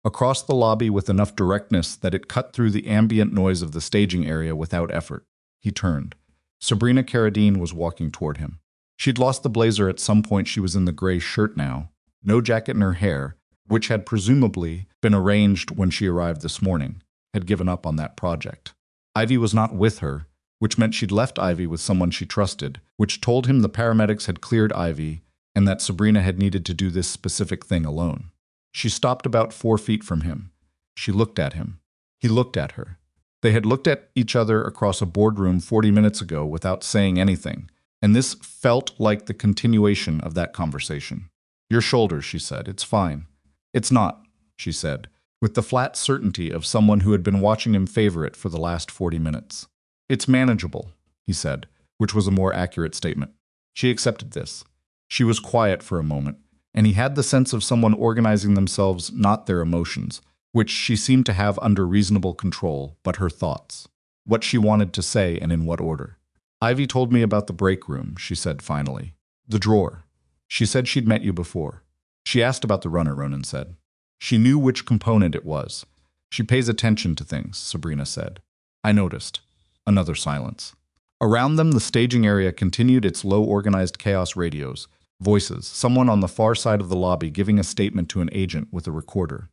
Across the lobby with enough directness that it cut through the ambient noise of the staging area without effort. He turned. Sabrina Carradine was walking toward him. She'd lost the blazer at some point. She was in the gray shirt now. No jacket in her hair, which had presumably been arranged when she arrived this morning, had given up on that project. Ivy was not with her, which meant she'd left Ivy with someone she trusted, which told him the paramedics had cleared Ivy and that Sabrina had needed to do this specific thing alone. She stopped about 4 feet from him. She looked at him. He looked at her. They had looked at each other across a boardroom 40 minutes ago without saying anything, and this felt like the continuation of that conversation. "Your shoulders," she said. "It's fine." "It's not," she said, with the flat certainty of someone who had been watching him favor it for the last 40 minutes. "It's manageable," he said, which was a more accurate statement. She accepted this. She was quiet for a moment, and he had the sense of someone organizing themselves, not their emotions, which she seemed to have under reasonable control, but her thoughts. What she wanted to say and in what order. "Ivy told me about the break room," she said finally. "The drawer. She said she'd met you before." "She asked about the runner," Ronan said. "She knew which component it was. She pays attention to things," Sabrina said. "I noticed." Another silence. Around them, the staging area continued its low-organized chaos radios. Voices, someone on the far side of the lobby giving a statement to an agent with a recorder.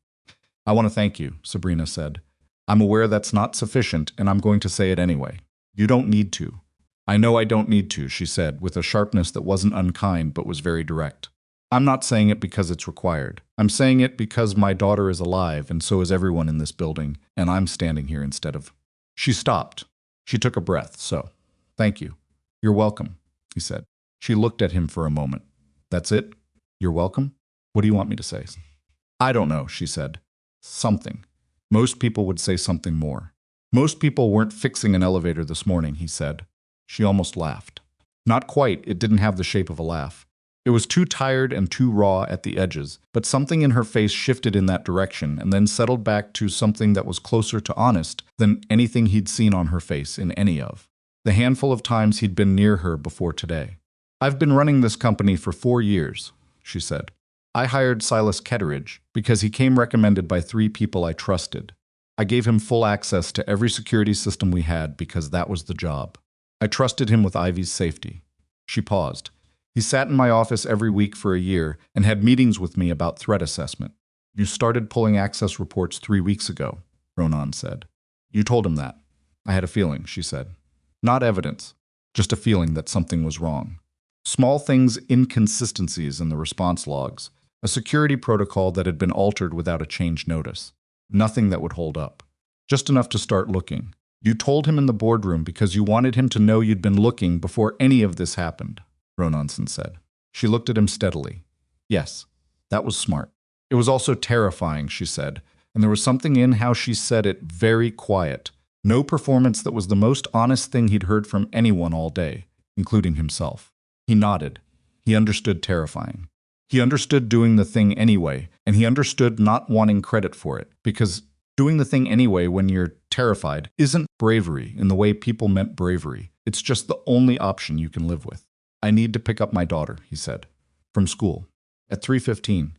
"I want to thank you," Sabrina said. "I'm aware that's not sufficient, and I'm going to say it anyway. You don't need to." "I know I don't need to," she said, with a sharpness that wasn't unkind but was very direct. "I'm not saying it because it's required. I'm saying it because my daughter is alive, and so is everyone in this building, and I'm standing here instead of—" She stopped. She took a breath. "So, thank you." "You're welcome," he said. She looked at him for a moment. "That's it? You're welcome? What do you want me to say?" "I don't know," she said. "Something. Most people would say something more." "Most people weren't fixing an elevator this morning," he said. She almost laughed. Not quite. It didn't have the shape of a laugh. It was too tired and too raw at the edges, but something in her face shifted in that direction and then settled back to something that was closer to honest than anything he'd seen on her face in any of the handful of times he'd been near her before today. "I've been running this company for 4 years, she said. "I hired Silas Ketteridge because he came recommended by 3 people I trusted. I gave him full access to every security system we had because that was the job. I trusted him with Ivy's safety." She paused. "He sat in my office every week for a year and had meetings with me about threat assessment." "You started pulling access reports 3 weeks ago," Ronan said. "You told him that." "I had a feeling," she said. "Not evidence, just a feeling that something was wrong. Small things, inconsistencies in the response logs, a security protocol that had been altered without a change notice. Nothing that would hold up. Just enough to start looking. You told him in the boardroom because you wanted him to know you'd been looking before any of this happened," Ronanson said. She looked at him steadily. "Yes, that was smart. It was also terrifying," she said, and there was something in how she said it very quiet. No performance that was the most honest thing he'd heard from anyone all day, including himself. He nodded. He understood terrifying. He understood doing the thing anyway, and he understood not wanting credit for it, because doing the thing anyway when you're terrified isn't bravery in the way people meant bravery. It's just the only option you can live with. "I need to pick up my daughter," he said, "from school. At 3:15.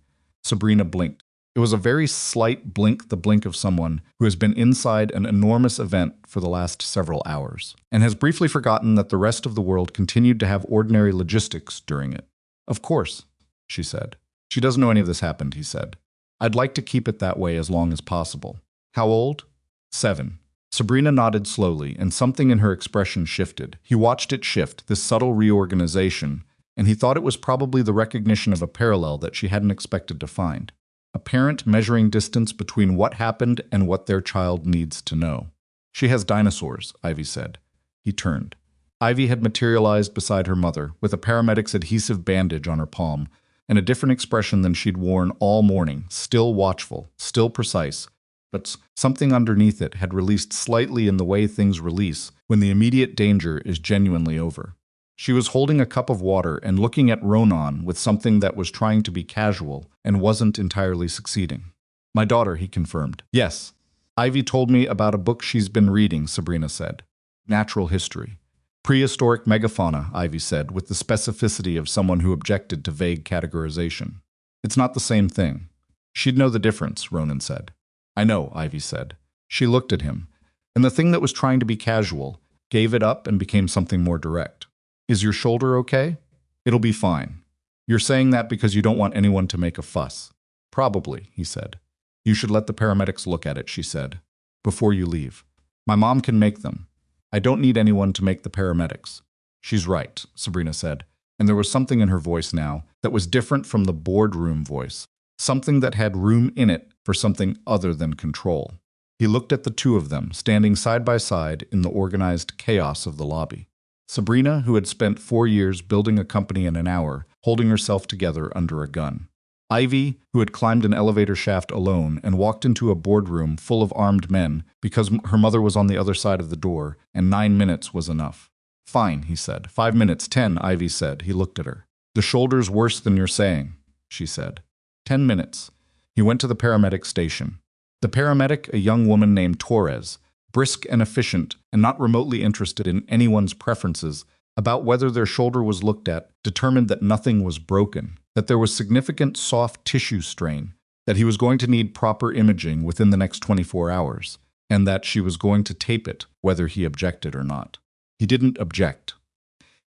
Sabrina blinked. It was a very slight blink, the blink of someone who has been inside an enormous event for the last several hours, and has briefly forgotten that the rest of the world continued to have ordinary logistics during it. Of course, she said. She doesn't know any of this happened, he said. I'd like to keep it that way as long as possible. How old? 7. Sabrina nodded slowly, and something in her expression shifted. He watched it shift, this subtle reorganization, and he thought it was probably the recognition of a parallel that she hadn't expected to find. A parent measuring distance between what happened and what their child needs to know. She has dinosaurs, Ivy said. He turned. Ivy had materialized beside her mother, with a paramedic's adhesive bandage on her palm, and a different expression than she'd worn all morning, still watchful, still precise, but something underneath it had released slightly in the way things release when the immediate danger is genuinely over. She was holding a cup of water and looking at Ronan with something that was trying to be casual and wasn't entirely succeeding. My daughter, he confirmed. Yes. Ivy told me about a book she's been reading, Sabrina said. Natural history. Prehistoric megafauna, Ivy said, with the specificity of someone who objected to vague categorization. It's not the same thing. She'd know the difference, Ronan said. I know, Ivy said. She looked at him, and the thing that was trying to be casual gave it up and became something more direct. Is your shoulder okay? It'll be fine. You're saying that because you don't want anyone to make a fuss. Probably, he said. You should let the paramedics look at it, she said, before you leave. My mom can make them. I don't need anyone to make the paramedics. She's right, Sabrina said, and there was something in her voice now that was different from the boardroom voice, something that had room in it for something other than control. He looked at the two of them, standing side by side in the organized chaos of the lobby. Sabrina, who had spent 4 years building a company in an hour, holding herself together under a gun. Ivy, who had climbed an elevator shaft alone and walked into a boardroom full of armed men because her mother was on the other side of the door, and 9 minutes was enough. Fine, he said. 5 minutes, 10, Ivy said. He looked at her. The shoulder's worse than you're saying, she said. 10 minutes. He went to the paramedic station. The paramedic, a young woman named Torres, brisk and efficient and not remotely interested in anyone's preferences about whether their shoulder was looked at, determined that nothing was broken, that there was significant soft tissue strain, that he was going to need proper imaging within the next 24 hours, and that she was going to tape it whether he objected or not. He didn't object.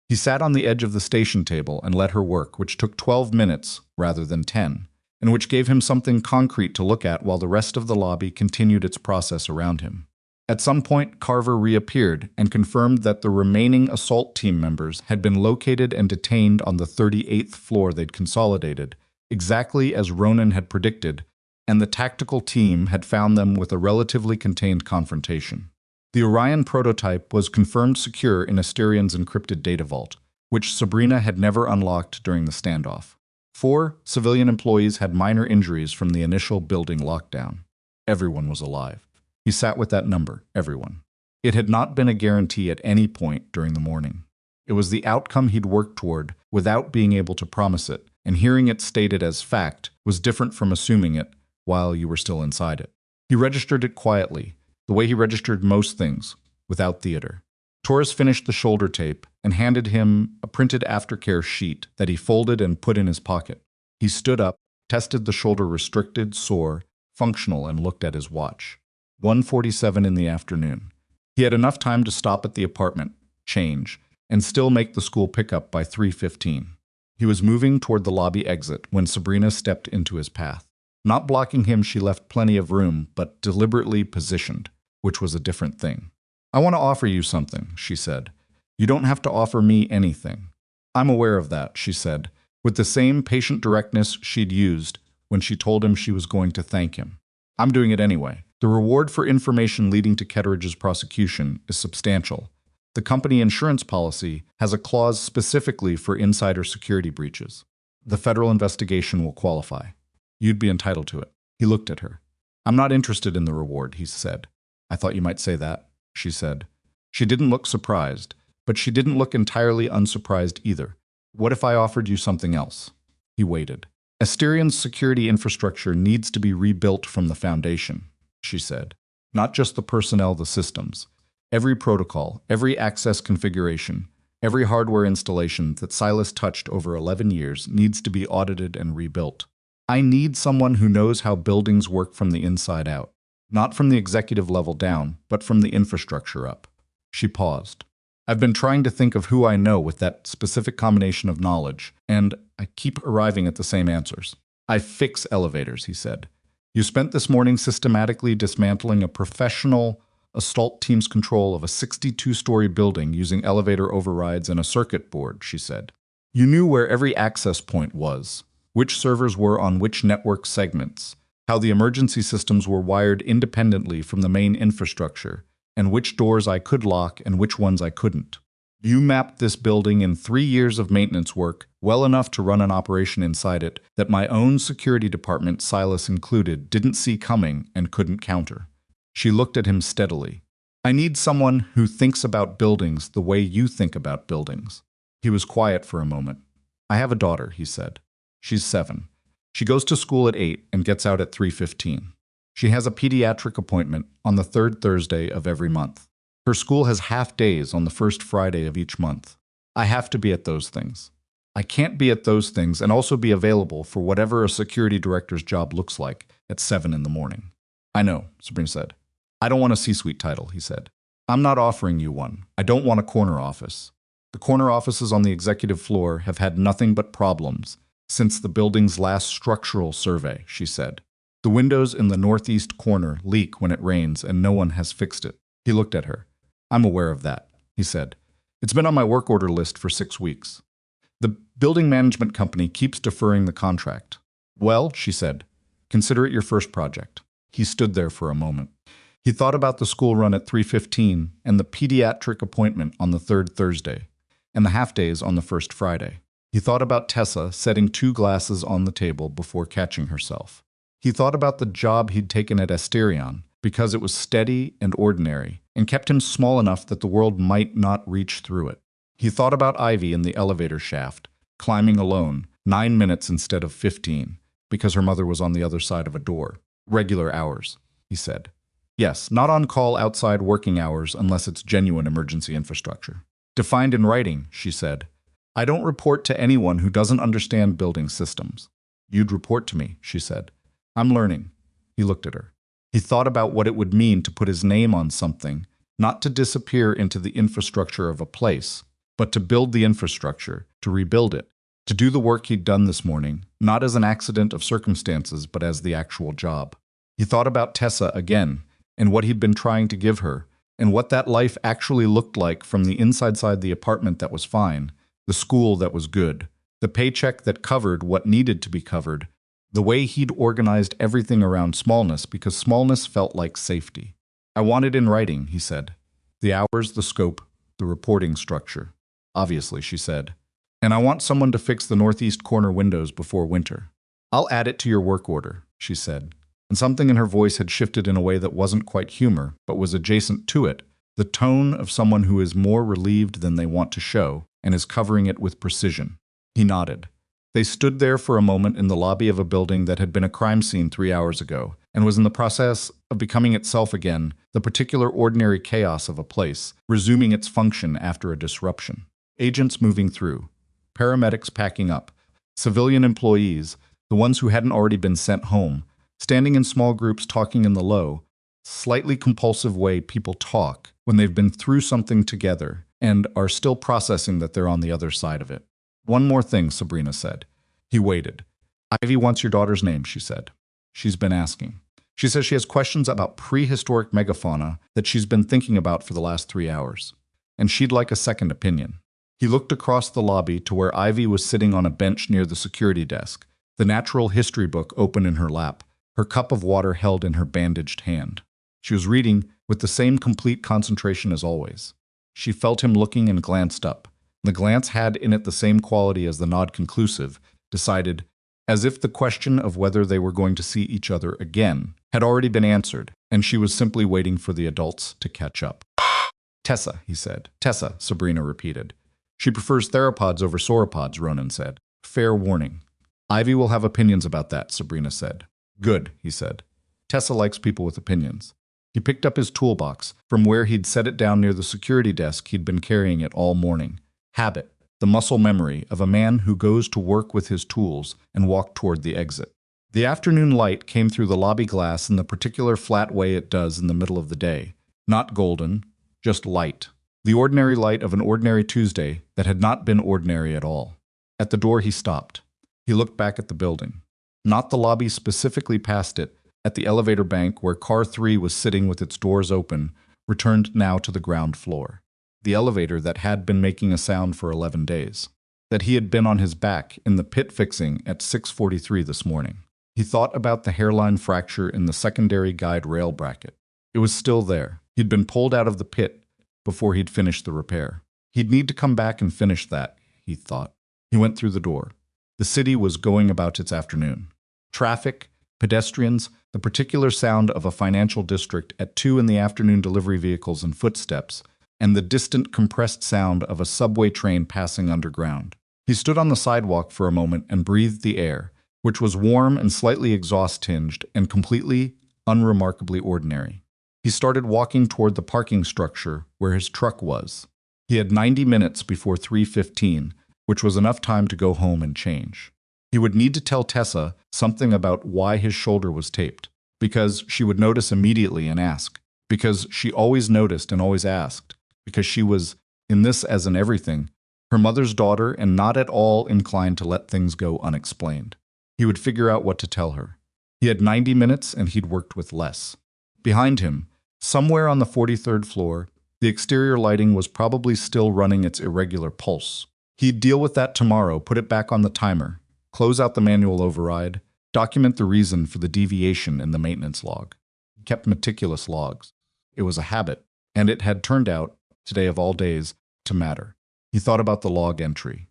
He sat on the edge of the station table and let her work, which took 12 minutes rather than 10, and which gave him something concrete to look at while the rest of the lobby continued its process around him. At some point, Carver reappeared and confirmed that the remaining assault team members had been located and detained on the 38th floor they'd consolidated, exactly as Ronan had predicted, and the tactical team had found them with a relatively contained confrontation. The Orion prototype was confirmed secure in Asterian's encrypted data vault, which Sabrina had never unlocked during the standoff. 4 civilian employees had minor injuries from the initial building lockdown. Everyone was alive. He sat with that number, everyone. It had not been a guarantee at any point during the morning. It was the outcome he'd worked toward without being able to promise it, and hearing it stated as fact was different from assuming it while you were still inside it. He registered it quietly, the way he registered most things, without theater. Torres finished the shoulder tape and handed him a printed aftercare sheet that he folded and put in his pocket. He stood up, tested the shoulder restricted, sore, functional, and looked at his watch. 1:47 in the afternoon. He had enough time to stop at the apartment, change, and still make the school pickup by 3:15. He was moving toward the lobby exit when Sabrina stepped into his path. Not blocking him, she left plenty of room, but deliberately positioned, which was a different thing. I want to offer you something, she said. You don't have to offer me anything. I'm aware of that, she said, with the same patient directness she'd used when she told him she was going to thank him. I'm doing it anyway. The reward for information leading to Ketteridge's prosecution is substantial. The company insurance policy has a clause specifically for insider security breaches. The federal investigation will qualify. You'd be entitled to it. He looked at her. I'm not interested in the reward, he said. I thought you might say that, she said. She didn't look surprised, but she didn't look entirely unsurprised either. What if I offered you something else? He waited. Asterian's security infrastructure needs to be rebuilt from the foundation, she said. Not just the personnel, the systems. Every protocol, every access configuration, every hardware installation that Silas touched over 11 years needs to be audited and rebuilt. I need someone who knows how buildings work from the inside out. Not from the executive level down, but from the infrastructure up. She paused. I've been trying to think of who I know with that specific combination of knowledge, and I keep arriving at the same answers. I fix elevators, he said. You spent this morning systematically dismantling a professional assault team's control of a 62-story building using elevator overrides and a circuit board, she said. You knew where every access point was, which servers were on which network segments, how the emergency systems were wired independently from the main infrastructure, and which doors I could lock and which ones I couldn't. You mapped this building in 3 years of maintenance work well enough to run an operation inside it that my own security department, Silas included, didn't see coming and couldn't counter. She looked at him steadily. I need someone who thinks about buildings the way you think about buildings. He was quiet for a moment. I have a daughter, he said. She's 7. She goes to school at 8 and gets out at 3:15. She has a pediatric appointment on the 3rd Thursday of every month. Her school has half days on the 1st Friday of each month. I have to be at those things. I can't be at those things and also be available for whatever a security director's job looks like at 7 in the morning. I know, Sabrina said. I don't want a C-suite title, he said. I'm not offering you one. I don't want a corner office. The corner offices on the executive floor have had nothing but problems since the building's last structural survey, she said. The windows in the northeast corner leak when it rains and no one has fixed it. He looked at her. I'm aware of that, he said. It's been on my work order list for 6 weeks. The building management company keeps deferring the contract. Well, she said, consider it your first project. He stood there for a moment. He thought about the school run at 3:15 and the pediatric appointment on the 3rd Thursday, and the half-days on the 1st Friday. He thought about Tessa setting 2 glasses on the table before catching herself. He thought about the job he'd taken at Asterion, because it was steady and ordinary, and kept him small enough that the world might not reach through it. He thought about Ivy in the elevator shaft, climbing alone, 9 minutes instead of 15, because her mother was on the other side of a door. Regular hours, he said. Yes, not on call outside working hours unless it's genuine emergency infrastructure. Defined in writing, she said. I don't report to anyone who doesn't understand building systems. You'd report to me, she said. I'm learning. He looked at her. He thought about what it would mean to put his name on something, not to disappear into the infrastructure of a place, but to build the infrastructure, to rebuild it, to do the work he'd done this morning, not as an accident of circumstances, but as the actual job. He thought about Tessa again, and what he'd been trying to give her, and what that life actually looked like from the inside side the apartment that was fine, the school that was good, the paycheck that covered what needed to be covered, the way he'd organized everything around smallness because smallness felt like safety. I want it in writing, he said. The hours, the scope, the reporting structure. Obviously, she said. And I want someone to fix the northeast corner windows before winter. I'll add it to your work order, she said. And something in her voice had shifted in a way that wasn't quite humor, but was adjacent to it, the tone of someone who is more relieved than they want to show and is covering it with precision. He nodded. They stood there for a moment in the lobby of a building that had been a crime scene 3 hours ago and was in the process of becoming itself again, the particular ordinary chaos of a place, resuming its function after a disruption. Agents moving through, paramedics packing up, civilian employees, the ones who hadn't already been sent home, standing in small groups talking in the low, slightly compulsive way people talk when they've been through something together and are still processing that they're on the other side of it. One more thing, Sabrina said. He waited. Ivy wants your daughter's name, she said. She's been asking. She says she has questions about prehistoric megafauna that she's been thinking about for the last 3 hours, and she'd like a second opinion. He looked across the lobby to where Ivy was sitting on a bench near the security desk, the natural history book open in her lap, her cup of water held in her bandaged hand. She was reading with the same complete concentration as always. She felt him looking and glanced up. The glance had in it the same quality as the nod conclusive, decided, as if the question of whether they were going to see each other again had already been answered, and she was simply waiting for the adults to catch up. Tessa, he said. Tessa, Sabrina repeated. She prefers theropods over sauropods, Ronan said. Fair warning. Ivy will have opinions about that, Sabrina said. Good, he said. Tessa likes people with opinions. He picked up his toolbox from where he'd set it down near the security desk he'd been carrying it all morning. Habit, the muscle memory of a man who goes to work with his tools and walk toward the exit. The afternoon light came through the lobby glass in the particular flat way it does in the middle of the day. Not golden, just light. The ordinary light of an ordinary Tuesday that had not been ordinary at all. At the door he stopped. He looked back at the building. Not the lobby specifically past it, at the elevator bank where car 3 was sitting with its doors open, returned now to the ground floor. The elevator that had been making a sound for 11 days. That he had been on his back in the pit fixing at 6:43 this morning. He thought about the hairline fracture in the secondary guide rail bracket. It was still there. He'd been pulled out of the pit before he'd finished the repair. He'd need to come back and finish that, he thought. He went through the door. The city was going about its afternoon. Traffic, pedestrians, the particular sound of a financial district at 2 in the afternoon, delivery vehicles and footsteps, and the distant compressed sound of a subway train passing underground. He stood on the sidewalk for a moment and breathed the air, which was warm and slightly exhaust-tinged and completely, unremarkably ordinary. He started walking toward the parking structure where his truck was. He had 90 minutes before 3:15, which was enough time to go home and change. He would need to tell Tessa something about why his shoulder was taped, because she would notice immediately and ask, because she always noticed and always asked, because she was, in this as in everything, her mother's daughter and not at all inclined to let things go unexplained. He would figure out what to tell her. He had 90 minutes and he'd worked with less. Behind him, somewhere on the 43rd floor, the exterior lighting was probably still running its irregular pulse. He'd deal with that tomorrow, put it back on the timer, close out the manual override, document the reason for the deviation in the maintenance log. He kept meticulous logs. It was a habit, and it had turned out, today of all days, to matter. He thought about the log entry.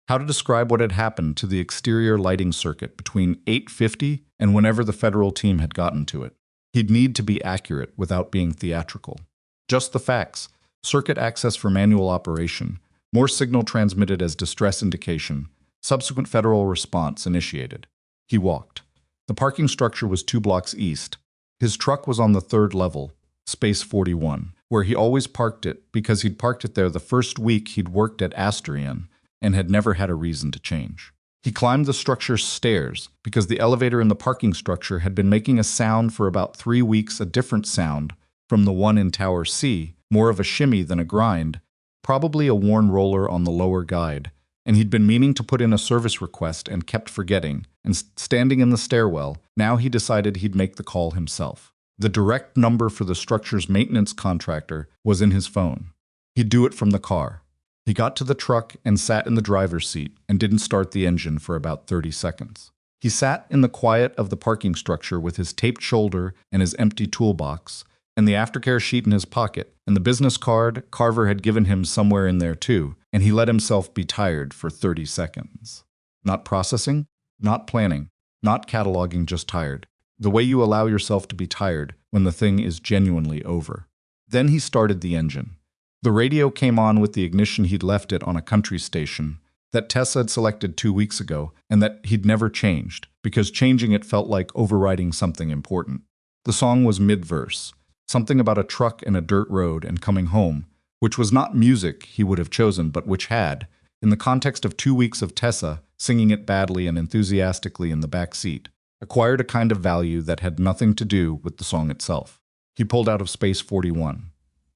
How to describe what had happened to the exterior lighting circuit between 8:50 and whenever the federal team had gotten to it. He'd need to be accurate without being theatrical. Just the facts: circuit access for manual operation, more signal transmitted as distress indication, subsequent federal response initiated. He walked. The parking structure was 2 blocks east. His truck was on the 3rd level, space 41, where he always parked it because he'd parked it there the first week he'd worked at Asterion and had never had a reason to change. He climbed the structure's stairs because the elevator in the parking structure had been making a sound for about 3 weeks, a different sound from the one in Tower C, more of a shimmy than a grind, probably a worn roller on the lower guide, and he'd been meaning to put in a service request and kept forgetting, and standing in the stairwell, now he decided he'd make the call himself. The direct number for the structure's maintenance contractor was in his phone. He'd do it from the car. He got to the truck and sat in the driver's seat and didn't start the engine for about 30 seconds. He sat in the quiet of the parking structure with his taped shoulder and his empty toolbox, and the aftercare sheet in his pocket, and the business card Carver had given him somewhere in there too, and he let himself be tired for 30 seconds. Not processing, not planning, not cataloging, just tired. The way you allow yourself to be tired when the thing is genuinely over. Then he started the engine. The radio came on with the ignition he'd left it on a country station that Tessa had selected 2 weeks ago and that he'd never changed, because changing it felt like overriding something important. The song was mid-verse, something about a truck and a dirt road and coming home, which was not music he would have chosen, but which had, in the context of 2 weeks of Tessa singing it badly and enthusiastically in the back seat, acquired a kind of value that had nothing to do with the song itself. He pulled out of space 41.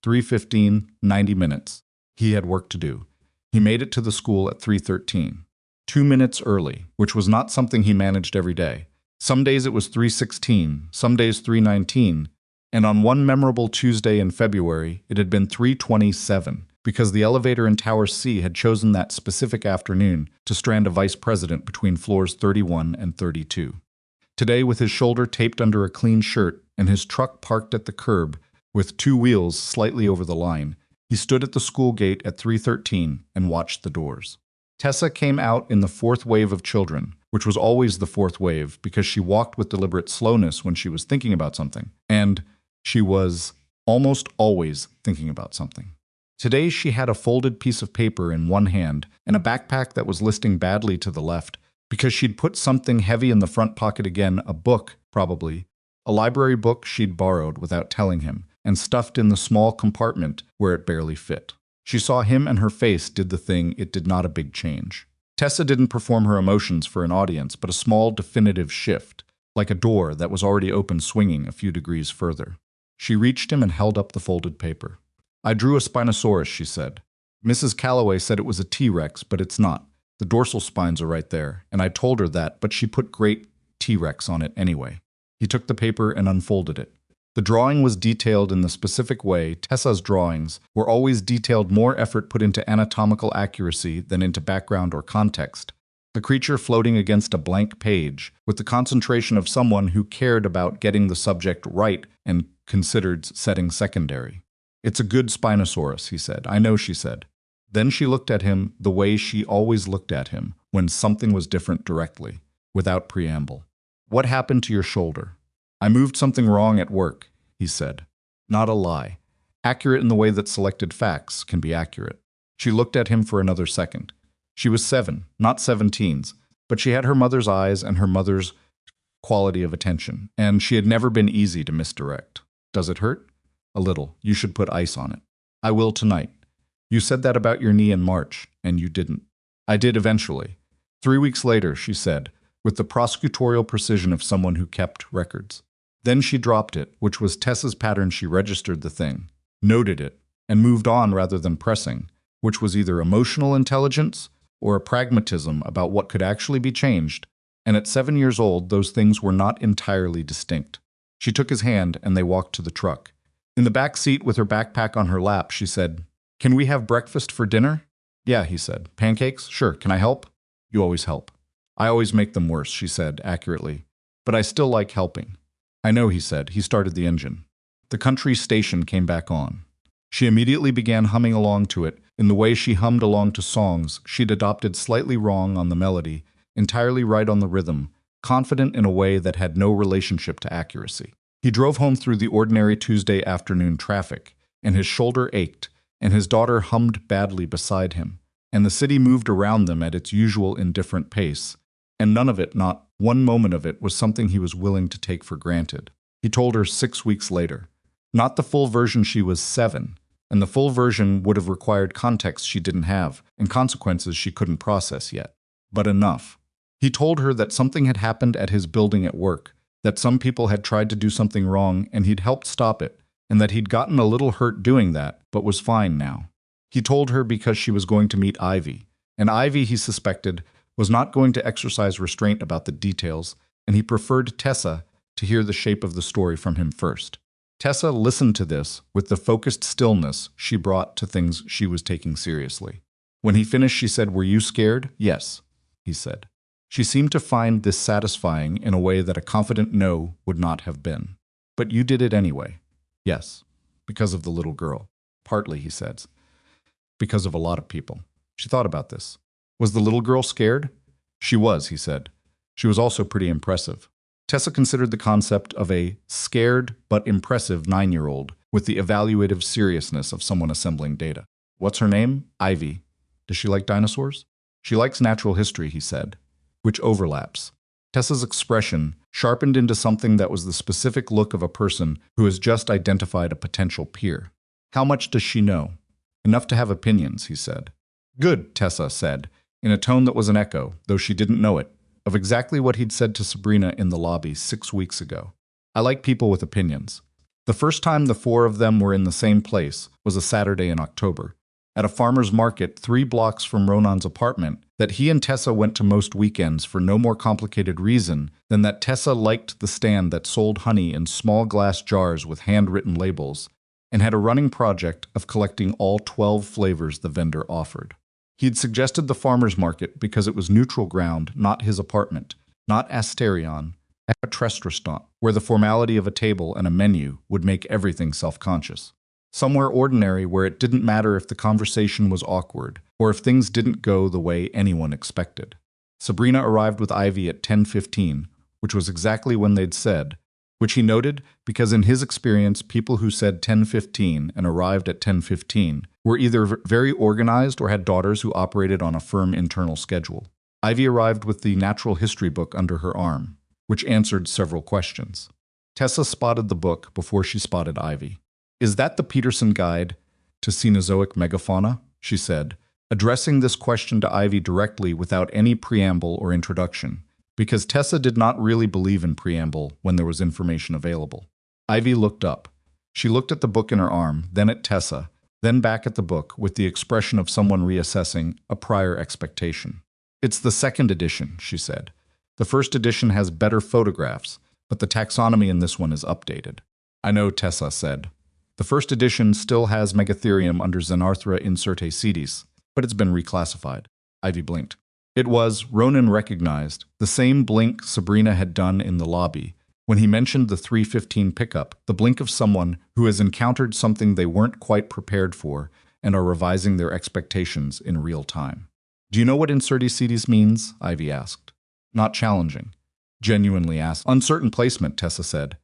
3:15, 90 minutes. He had work to do. He made it to the school at 3:13. 2 minutes early, which was not something he managed every day. Some days it was 3:16, some days 3:19, and on one memorable Tuesday in February, it had been 3:27, because the elevator in Tower C had chosen that specific afternoon to strand a vice president between floors 31 and 32. Today, with his shoulder taped under a clean shirt and his truck parked at the curb with 2 wheels slightly over the line, he stood at the school gate at 3:13 and watched the doors. Tessa came out in the 4th wave of children, which was always the 4th wave because she walked with deliberate slowness when she was thinking about something, and she was almost always thinking about something. Today she had a folded piece of paper in one hand and a backpack that was listing badly to the left, because she'd put something heavy in the front pocket again, a book, probably, a library book she'd borrowed without telling him, and stuffed in the small compartment where it barely fit. She saw him and her face did the thing it did not a big change. Tessa didn't perform her emotions for an audience, but a small, definitive shift, like a door that was already open swinging a few degrees further. She reached him and held up the folded paper. "I drew a Spinosaurus," she said. "Mrs. Calloway said it was a T-Rex, but it's not. The dorsal spines are right there, and I told her that, but she put great T-Rex on it anyway." He took the paper and unfolded it. The drawing was detailed in the specific way. Tessa's drawings were always detailed, more effort put into anatomical accuracy than into background or context. The creature floating against a blank page, with the concentration of someone who cared about getting the subject right and considered setting secondary. "It's a good Spinosaurus," he said. "I know," she said. Then she looked at him the way she always looked at him when something was different, directly, without preamble. "What happened to your shoulder?" "I moved something wrong at work," he said. Not a lie. Accurate in the way that selected facts can be accurate. She looked at him for another second. She was 7, not 17's, but she had her mother's eyes and her mother's quality of attention, and she had never been easy to misdirect. "Does it hurt?" "A little. You should put ice on it." "I will tonight." "You said that about your knee in March, and you didn't." "I did eventually." 3 weeks later, she said, with the prosecutorial precision of someone who kept records. Then she dropped it, which was Tessa's pattern. She registered the thing, noted it, and moved on rather than pressing, which was either emotional intelligence or a pragmatism about what could actually be changed, and at 7 years old, those things were not entirely distinct. She took his hand, and they walked to the truck. In the back seat with her backpack on her lap, she said, "Can we have breakfast for dinner?" "Yeah," he said. "Pancakes? Sure. Can I help?" "You always help." "I always make them worse," she said, accurately. "But I still like helping." "I know," he said. He started the engine. The country station came back on. She immediately began humming along to it, in the way she hummed along to songs she'd adopted, slightly wrong on the melody, entirely right on the rhythm, confident in a way that had no relationship to accuracy. He drove home through the ordinary Tuesday afternoon traffic, and his shoulder ached, and his daughter hummed badly beside him, and the city moved around them at its usual indifferent pace, and none of it, not one moment of it, was something he was willing to take for granted. He told her 6 weeks later. Not the full version. She was 7, and the full version would have required context she didn't have, and consequences she couldn't process yet. But enough. He told her that something had happened at his building at work, that some people had tried to do something wrong, and he'd helped stop it, and that he'd gotten a little hurt doing that, but was fine now. He told her because she was going to meet Ivy, and Ivy, he suspected, was not going to exercise restraint about the details, and he preferred Tessa to hear the shape of the story from him first. Tessa listened to this with the focused stillness she brought to things she was taking seriously. When he finished, she said, "Were you scared?" "Yes," he said. She seemed to find this satisfying in a way that a confident no would not have been. "But you did it anyway." "Yes." "Because of the little girl." "Partly," he said. "Because of a lot of people." She thought about this. "Was the little girl scared?" "She was," he said. "She was also pretty impressive." Tessa considered the concept of a scared but impressive 9-year-old with the evaluative seriousness of someone assembling data. "What's her name?" "Ivy." "Does she like dinosaurs?" "She likes natural history," he said, which overlaps. Tessa's expression sharpened into something that was the specific look of a person who has just identified a potential peer. "How much does she know?" "Enough to have opinions," he said. "Good," Tessa said, in a tone that was an echo, though she didn't know it, of exactly what he'd said to Sabrina in the lobby 6 weeks ago. "I like people with opinions." The first time the 4 of them were in the same place was a Saturday in October, at a farmer's market 3 blocks from Ronan's apartment that he and Tessa went to most weekends for no more complicated reason than that Tessa liked the stand that sold honey in small glass jars with handwritten labels and had a running project of collecting all 12 flavors the vendor offered. He'd suggested the farmer's market because it was neutral ground, not his apartment, not Asterion, a trust restaurant, where the formality of a table and a menu would make everything self-conscious. Somewhere ordinary where it didn't matter if the conversation was awkward or if things didn't go the way anyone expected. Sabrina arrived with Ivy at 10:15, which was exactly when they'd said, which he noted because in his experience, people who said 10:15 and arrived at 10:15 were either very organized or had daughters who operated on a firm internal schedule. Ivy arrived with the natural history book under her arm, which answered several questions. Tessa spotted the book before she spotted Ivy. "Is that the Peterson Guide to Cenozoic Megafauna?" she said, addressing this question to Ivy directly without any preamble or introduction, because Tessa did not really believe in preamble when there was information available. Ivy looked up. She looked at the book in her arm, then at Tessa, then back at the book with the expression of someone reassessing a prior expectation. "It's the second edition," she said. "The first edition has better photographs, but the taxonomy in this one is updated." "I know," Tessa said. "The first edition still has Megatherium under Xenarthra inserte sedis, but it's been reclassified." Ivy blinked. It was, Ronan recognized, the same blink Sabrina had done in the lobby, when he mentioned the 315 pickup, the blink of someone who has encountered something they weren't quite prepared for and are revising their expectations in real time. "Do you know what inserte sedis means?" Ivy asked. Not challenging. Genuinely asked. "Uncertain placement," Tessa said.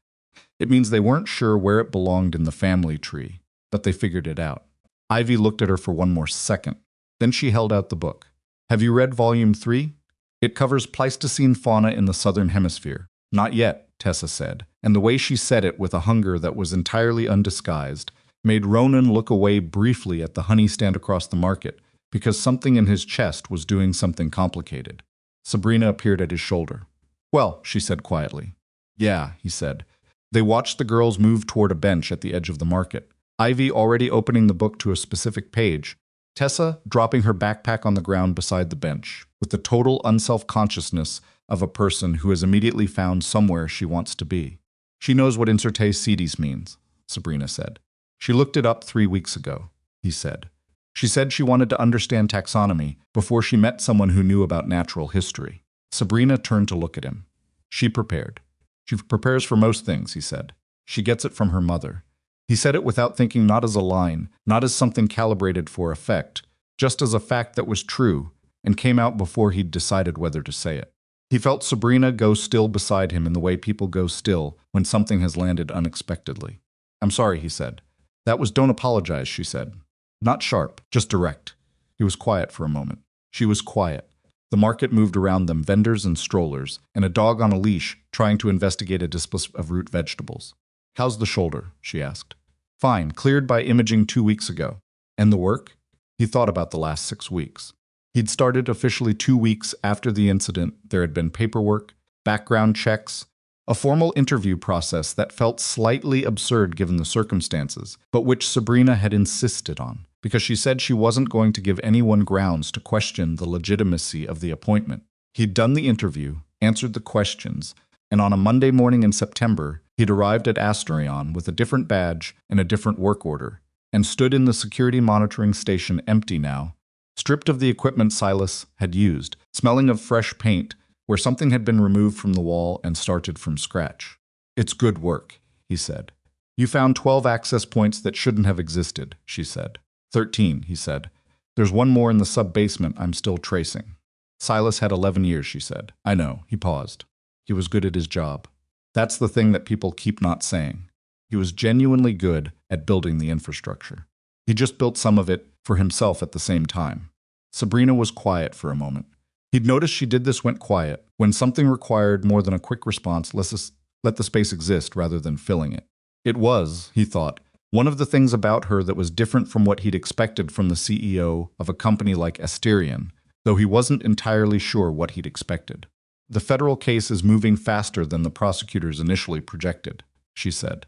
"It means they weren't sure where it belonged in the family tree, but they figured it out." Ivy looked at her for one more second. Then she held out the book. "Have you read Volume 3? It covers Pleistocene fauna in the Southern Hemisphere." "Not yet," Tessa said, and the way she said it with a hunger that was entirely undisguised made Ronan look away briefly at the honey stand across the market, because something in his chest was doing something complicated. Sabrina appeared at his shoulder. "Well," she said quietly. "Yeah," he said. They watched the girls move toward a bench at the edge of the market, Ivy already opening the book to a specific page, Tessa dropping her backpack on the ground beside the bench, with the total unself-consciousness of a person who has immediately found somewhere she wants to be. "She knows what inserte sedis means," Sabrina said. "She looked it up 3 weeks ago," he said. "She said she wanted to understand taxonomy before she met someone who knew about natural history." Sabrina turned to look at him. "She prepared. She prepares for most things," he said. "She gets it from her mother." He said it without thinking, not as a line, not as something calibrated for effect, just as a fact that was true and came out before he'd decided whether to say it. He felt Sabrina go still beside him in the way people go still when something has landed unexpectedly. "I'm sorry," he said. "That was don't apologize," she said. Not sharp, just direct. He was quiet for a moment. She was quiet. The market moved around them, vendors and strollers, and a dog on a leash trying to investigate a display of root vegetables. "How's the shoulder?" she asked. "Fine, cleared by imaging 2 weeks ago." "And the work?" He thought about the last 6 weeks. He'd started officially 2 weeks after the incident. There had been paperwork, background checks, a formal interview process that felt slightly absurd given the circumstances, but which Sabrina had insisted on, because she said she wasn't going to give anyone grounds to question the legitimacy of the appointment. He'd done the interview, answered the questions, and on a Monday morning in September, he'd arrived at Asterion with a different badge and a different work order, and stood in the security monitoring station empty now, stripped of the equipment Silas had used, smelling of fresh paint, where something had been removed from the wall and started from scratch. "It's good work," he said. "You found 12 access points that shouldn't have existed," she said. 13, he said. "There's one more in the sub-basement I'm still tracing." "Silas had 11 years, she said. "I know," he paused. "He was good at his job. That's the thing that people keep not saying. He was genuinely good at building the infrastructure. He just built some of it for himself at the same time." Sabrina was quiet for a moment. He'd noticed she did this went quiet when something required more than a quick response, let the space exist rather than filling it. It was, he thought, one of the things about her that was different from what he'd expected from the CEO of a company like Asterion, though he wasn't entirely sure what he'd expected. "The federal case is moving faster than the prosecutors initially projected," she said.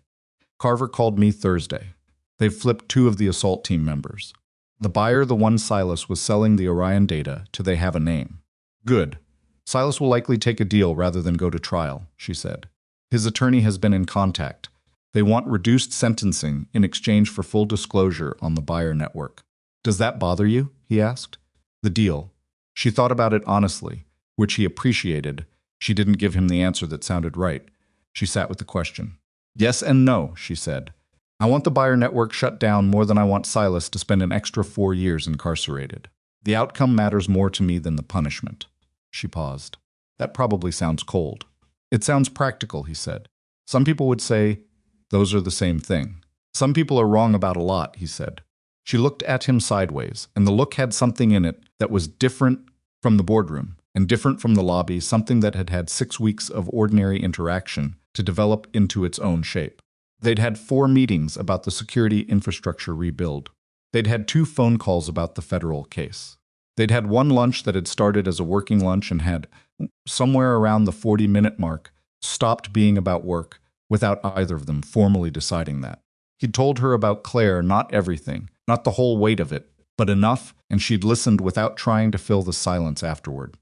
"Carver called me Thursday. They've flipped 2 of the assault team members. The buyer, the one Silas, was selling the Orion data till they have a name." "Good. Silas will likely take a deal rather than go to trial," she said. "His attorney has been in contact. They want reduced sentencing in exchange for full disclosure on the buyer network." "Does that bother you?" he asked. "The deal." She thought about it honestly, which he appreciated. She didn't give him the answer that sounded right. She sat with the question. "Yes and no," she said. "I want the buyer network shut down more than I want Silas to spend an extra 4 years incarcerated. The outcome matters more to me than the punishment." She paused. "That probably sounds cold." "It sounds practical," he said. "Some people would say those are the same thing." "Some people are wrong about a lot," he said. She looked at him sideways, and the look had something in it that was different from the boardroom and different from the lobby, something that had had 6 weeks of ordinary interaction to develop into its own shape. They'd had 4 meetings about the security infrastructure rebuild. They'd had 2 phone calls about the federal case. They'd had one lunch that had started as a working lunch and had, somewhere around the 40-minute mark, stopped being about work without either of them formally deciding that. He'd told her about Claire, not everything, not the whole weight of it, but enough, and she'd listened without trying to fill the silence afterward,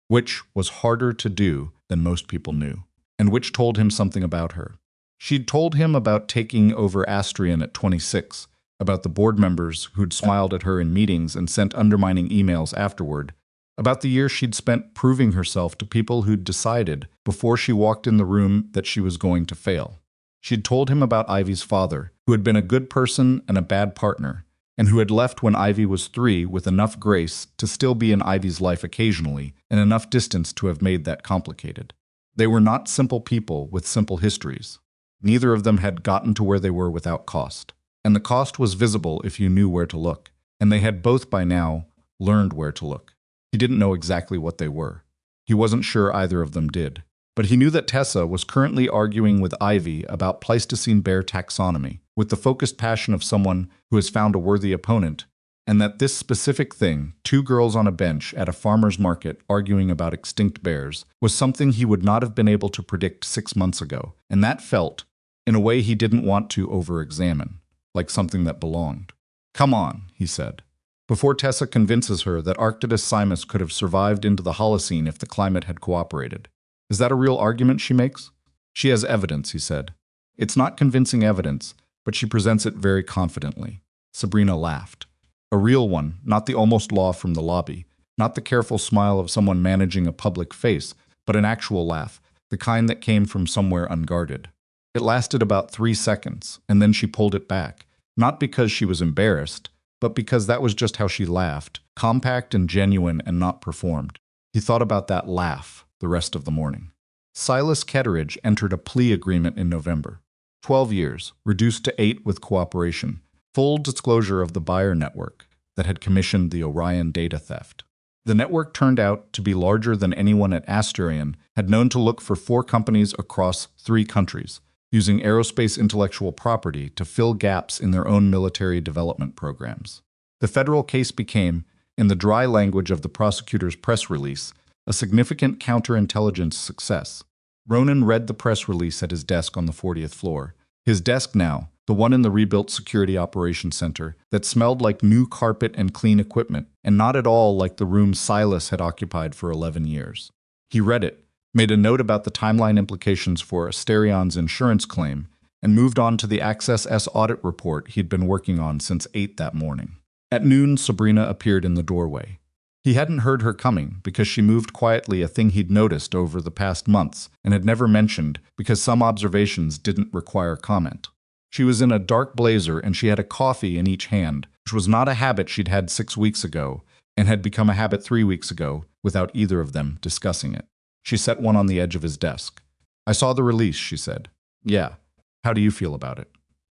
which was harder to do than most people knew, and which told him something about her. She'd told him about taking over Astrian at 26, about the board members who'd smiled at her in meetings and sent undermining emails afterward, about the year she'd spent proving herself to people who'd decided before she walked in the room that she was going to fail. She'd told him about Ivy's father, who had been a good person and a bad partner, and who had left when Ivy was 3 with enough grace to still be in Ivy's life occasionally and enough distance to have made that complicated. They were not simple people with simple histories. Neither of them had gotten to where they were without cost. And the cost was visible if you knew where to look, and they had both by now learned where to look. He didn't know exactly what they were. He wasn't sure either of them did. But he knew that Tessa was currently arguing with Ivy about Pleistocene bear taxonomy, with the focused passion of someone who has found a worthy opponent, and that this specific thing, 2 girls on a bench at a farmer's market arguing about extinct bears, was something he would not have been able to predict 6 months ago, and that felt, in a way he didn't want to over-examine, like something that belonged. "Come on," he said, before Tessa convinces her that Arctidus Simus could have survived into the Holocene if the climate had cooperated. "Is that a real argument she makes?" "She has evidence," he said. "It's not convincing evidence, but she presents it very confidently." Sabrina laughed. A real one, not the almost law from the lobby, not the careful smile of someone managing a public face, but an actual laugh, the kind that came from somewhere unguarded. It lasted about 3 seconds, and then she pulled it back, not because she was embarrassed, but because that was just how she laughed, compact and genuine and not performed. He thought about that laugh the rest of the morning. Silas Ketteridge entered a plea agreement in November. 12 years, reduced to 8 with cooperation, full disclosure of the buyer network that had commissioned the Orion data theft. The network turned out to be larger than anyone at Astrian had known to look for 4 companies across 3 countries, using aerospace intellectual property to fill gaps in their own military development programs. The federal case became, in the dry language of the prosecutor's press release, a significant counterintelligence success. Ronan read the press release at his desk on the 40th floor. His desk now, the one in the rebuilt Security Operations Center, that smelled like new carpet and clean equipment, and not at all like the room Silas had occupied for 11 years. He read it, made a note about the timeline implications for Asterion's insurance claim, and moved on to the Access S audit report he'd been working on since 8 that morning. At noon, Sabrina appeared in the doorway. He hadn't heard her coming because she moved quietly, a thing he'd noticed over the past months and had never mentioned because some observations didn't require comment. She was in a dark blazer and she had a coffee in each hand, which was not a habit she'd had 6 weeks ago and had become a habit 3 weeks ago without either of them discussing it. She set one on the edge of his desk. "I saw the release," she said. "Yeah. How do you feel about it?"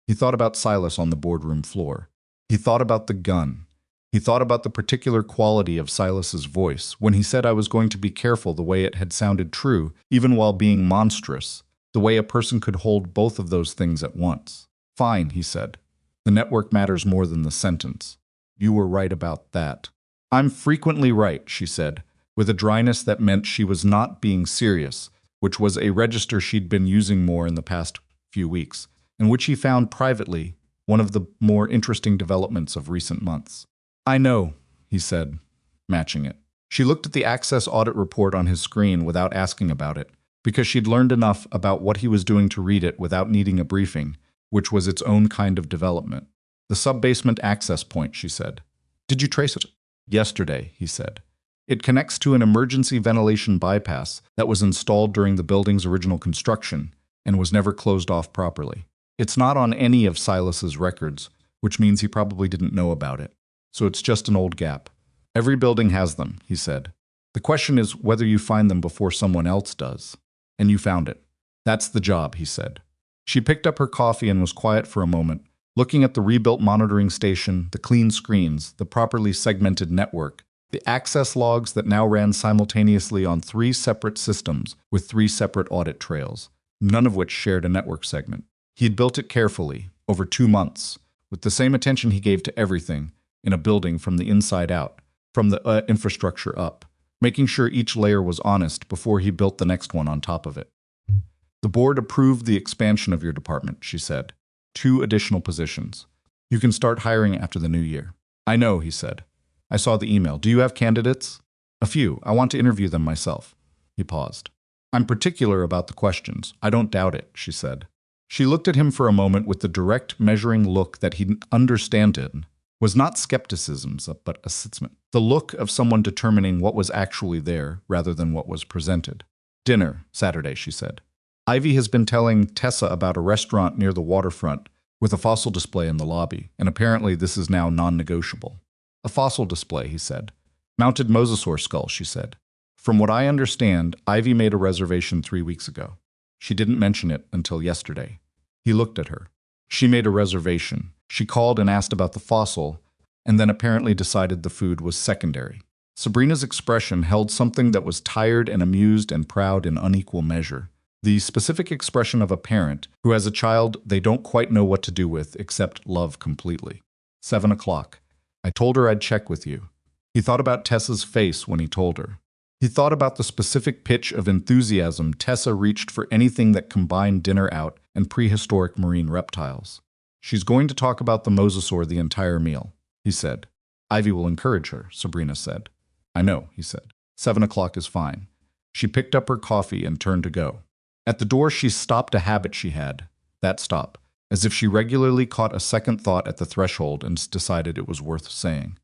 He thought about Silas on the boardroom floor. He thought about the gun. He thought about the particular quality of Silas's voice when he said I was going to be careful, the way it had sounded true, even while being monstrous, the way a person could hold both of those things at once. "Fine," he said. "The network matters more than the sentence. You were right about that." "I'm frequently right," she said, with a dryness that meant she was not being serious, which was a register she'd been using more in the past few weeks, and which he found privately one of the more interesting developments of recent months. "I know," he said, matching it. She looked at the Access audit report on his screen without asking about it, because she'd learned enough about what he was doing to read it without needing a briefing, which was its own kind of development. "The sub-basement access point," she said. "Did you trace it?" "Yesterday," he said. "It connects to an emergency ventilation bypass that was installed during the building's original construction and was never closed off properly. It's not on any of Silas's records, which means he probably didn't know about it. So it's just an old gap. Every building has them," he said. "The question is whether you find them before someone else does. And you found it. That's the job," he said. She picked up her coffee and was quiet for a moment, looking at the rebuilt monitoring station, the clean screens, the properly segmented network, the access logs that now ran simultaneously on 3 separate systems with 3 separate audit trails, none of which shared a network segment. He'd built it carefully, over 2 months, with the same attention he gave to everything in a building from the inside out, from the infrastructure up, making sure each layer was honest before he built the next one on top of it. The board approved the expansion of your department, she said. 2 additional positions. You can start hiring after the new year. I know, he said. I saw the email. Do you have candidates? A few. I want to interview them myself. He paused. I'm particular about the questions. I don't doubt it, she said. She looked at him for a moment with the direct, measuring look that he'd understand in. Was not skepticism, but assessment. The look of someone determining what was actually there rather than what was presented. Dinner, Saturday, she said. Ivy has been telling Tessa about a restaurant near the waterfront with a fossil display in the lobby, and apparently this is now non-negotiable. A fossil display, he said. Mounted mosasaur skull, she said. From what I understand, Ivy made a reservation 3 weeks ago. She didn't mention it until yesterday. He looked at her. She made a reservation. She called and asked about the fossil, and then apparently decided the food was secondary. Sabrina's expression held something that was tired and amused and proud in unequal measure. The specific expression of a parent who has a child they don't quite know what to do with except love completely. 7 o'clock. I told her I'd check with you. He thought about Tessa's face when he told her. He thought about the specific pitch of enthusiasm Tessa reached for anything that combined dinner out and prehistoric marine reptiles. She's going to talk about the mosasaur the entire meal, he said. Ivy will encourage her, Sabrina said. I know, he said. 7 o'clock is fine. She picked up her coffee and turned to go. At the door, she stopped a habit she had, that stop, as if she regularly caught a second thought at the threshold and decided it was worth saying.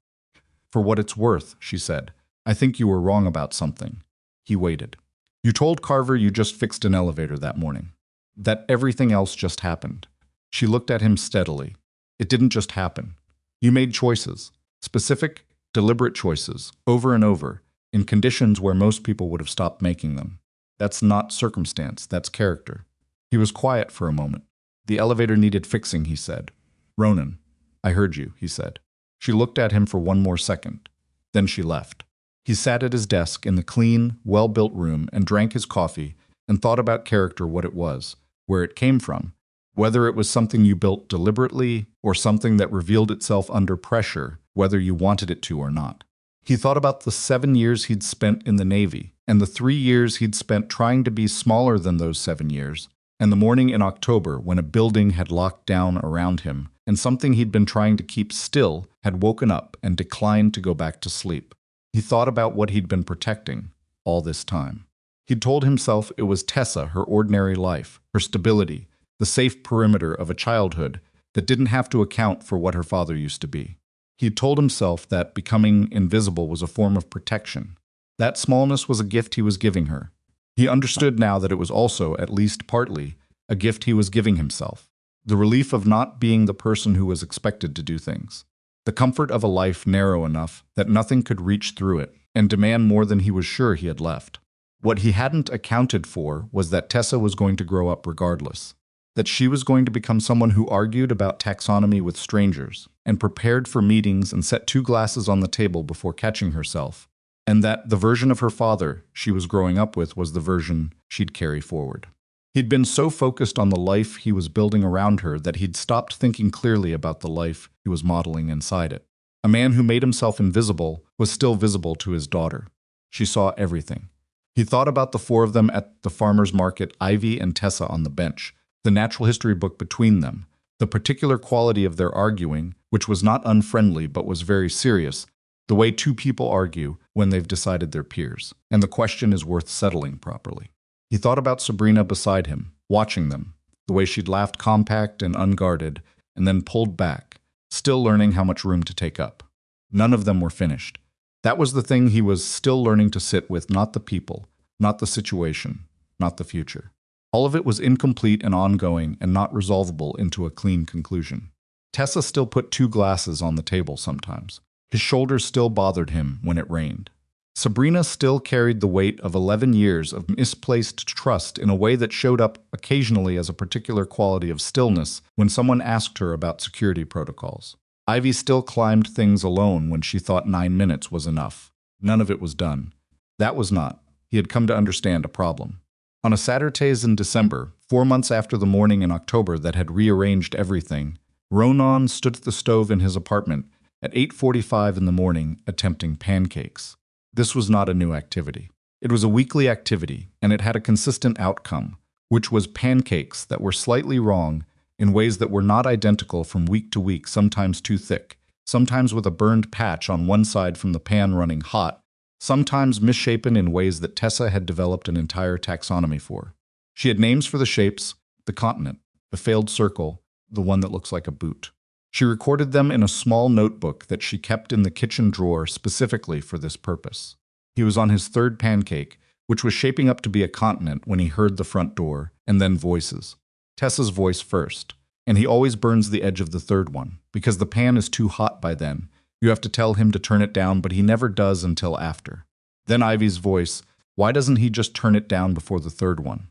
For what it's worth, she said, I think you were wrong about something. He waited. You told Carver you just fixed an elevator that morning. That everything else just happened. She looked at him steadily. It didn't just happen. You made choices, specific, deliberate choices, over and over, in conditions where most people would have stopped making them. That's not circumstance, that's character. He was quiet for a moment. The elevator needed fixing, he said. Ronan, I heard you, he said. She looked at him for one more second. Then she left. He sat at his desk in the clean, well-built room and drank his coffee and thought about character, what it was, where it came from, whether it was something you built deliberately or something that revealed itself under pressure, whether you wanted it to or not. He thought about the 7 years he'd spent in the Navy and the 3 years he'd spent trying to be smaller than those 7 years, and the morning in October when a building had locked down around him and something he'd been trying to keep still had woken up and declined to go back to sleep. He thought about what he'd been protecting all this time. He'd told himself it was Tessa, her ordinary life, her stability, the safe perimeter of a childhood that didn't have to account for what her father used to be. He'd told himself that becoming invisible was a form of protection. That smallness was a gift he was giving her. He understood now that it was also, at least partly, a gift he was giving himself. The relief of not being the person who was expected to do things. The comfort of a life narrow enough that nothing could reach through it and demand more than he was sure he had left. What he hadn't accounted for was that Tessa was going to grow up regardless. That she was going to become someone who argued about taxonomy with strangers and prepared for meetings and set 2 glasses on the table before catching herself, and that the version of her father she was growing up with was the version she'd carry forward. He'd been so focused on the life he was building around her that he'd stopped thinking clearly about the life he was modeling inside it. A man who made himself invisible was still visible to his daughter. She saw everything. He thought about the 4 of them at the farmer's market, Ivy and Tessa on the bench, the natural history book between them, the particular quality of their arguing, which was not unfriendly but was very serious, the way 2 people argue when they've decided they're peers, and the question is worth settling properly. He thought about Sabrina beside him, watching them, the way she'd laughed compact and unguarded, and then pulled back, still learning how much room to take up. None of them were finished. That was the thing he was still learning to sit with, not the people, not the situation, not the future. All of it was incomplete and ongoing and not resolvable into a clean conclusion. Tessa still put 2 glasses on the table sometimes. His shoulders still bothered him when it rained. Sabrina still carried the weight of 11 years of misplaced trust in a way that showed up occasionally as a particular quality of stillness when someone asked her about security protocols. Ivy still climbed things alone when she thought 9 minutes was enough. None of it was done. That was not. He had come to understand a problem. On a Saturday in December, 4 months after the morning in October that had rearranged everything, Ronan stood at the stove in his apartment at 8:45 in the morning attempting pancakes. This was not a new activity. It was a weekly activity, and it had a consistent outcome, which was pancakes that were slightly wrong in ways that were not identical from week to week, sometimes too thick, sometimes with a burned patch on one side from the pan running hot, sometimes misshapen in ways that Tessa had developed an entire taxonomy for. She had names for the shapes, the continent, the failed circle, the one that looks like a boot. She recorded them in a small notebook that she kept in the kitchen drawer specifically for this purpose. He was on his third pancake, which was shaping up to be a continent when he heard the front door, and then voices. Tessa's voice first, and he always burns the edge of the third one, because the pan is too hot by then. You have to tell him to turn it down, but he never does until after. Then Ivy's voice, why doesn't he just turn it down before the third one?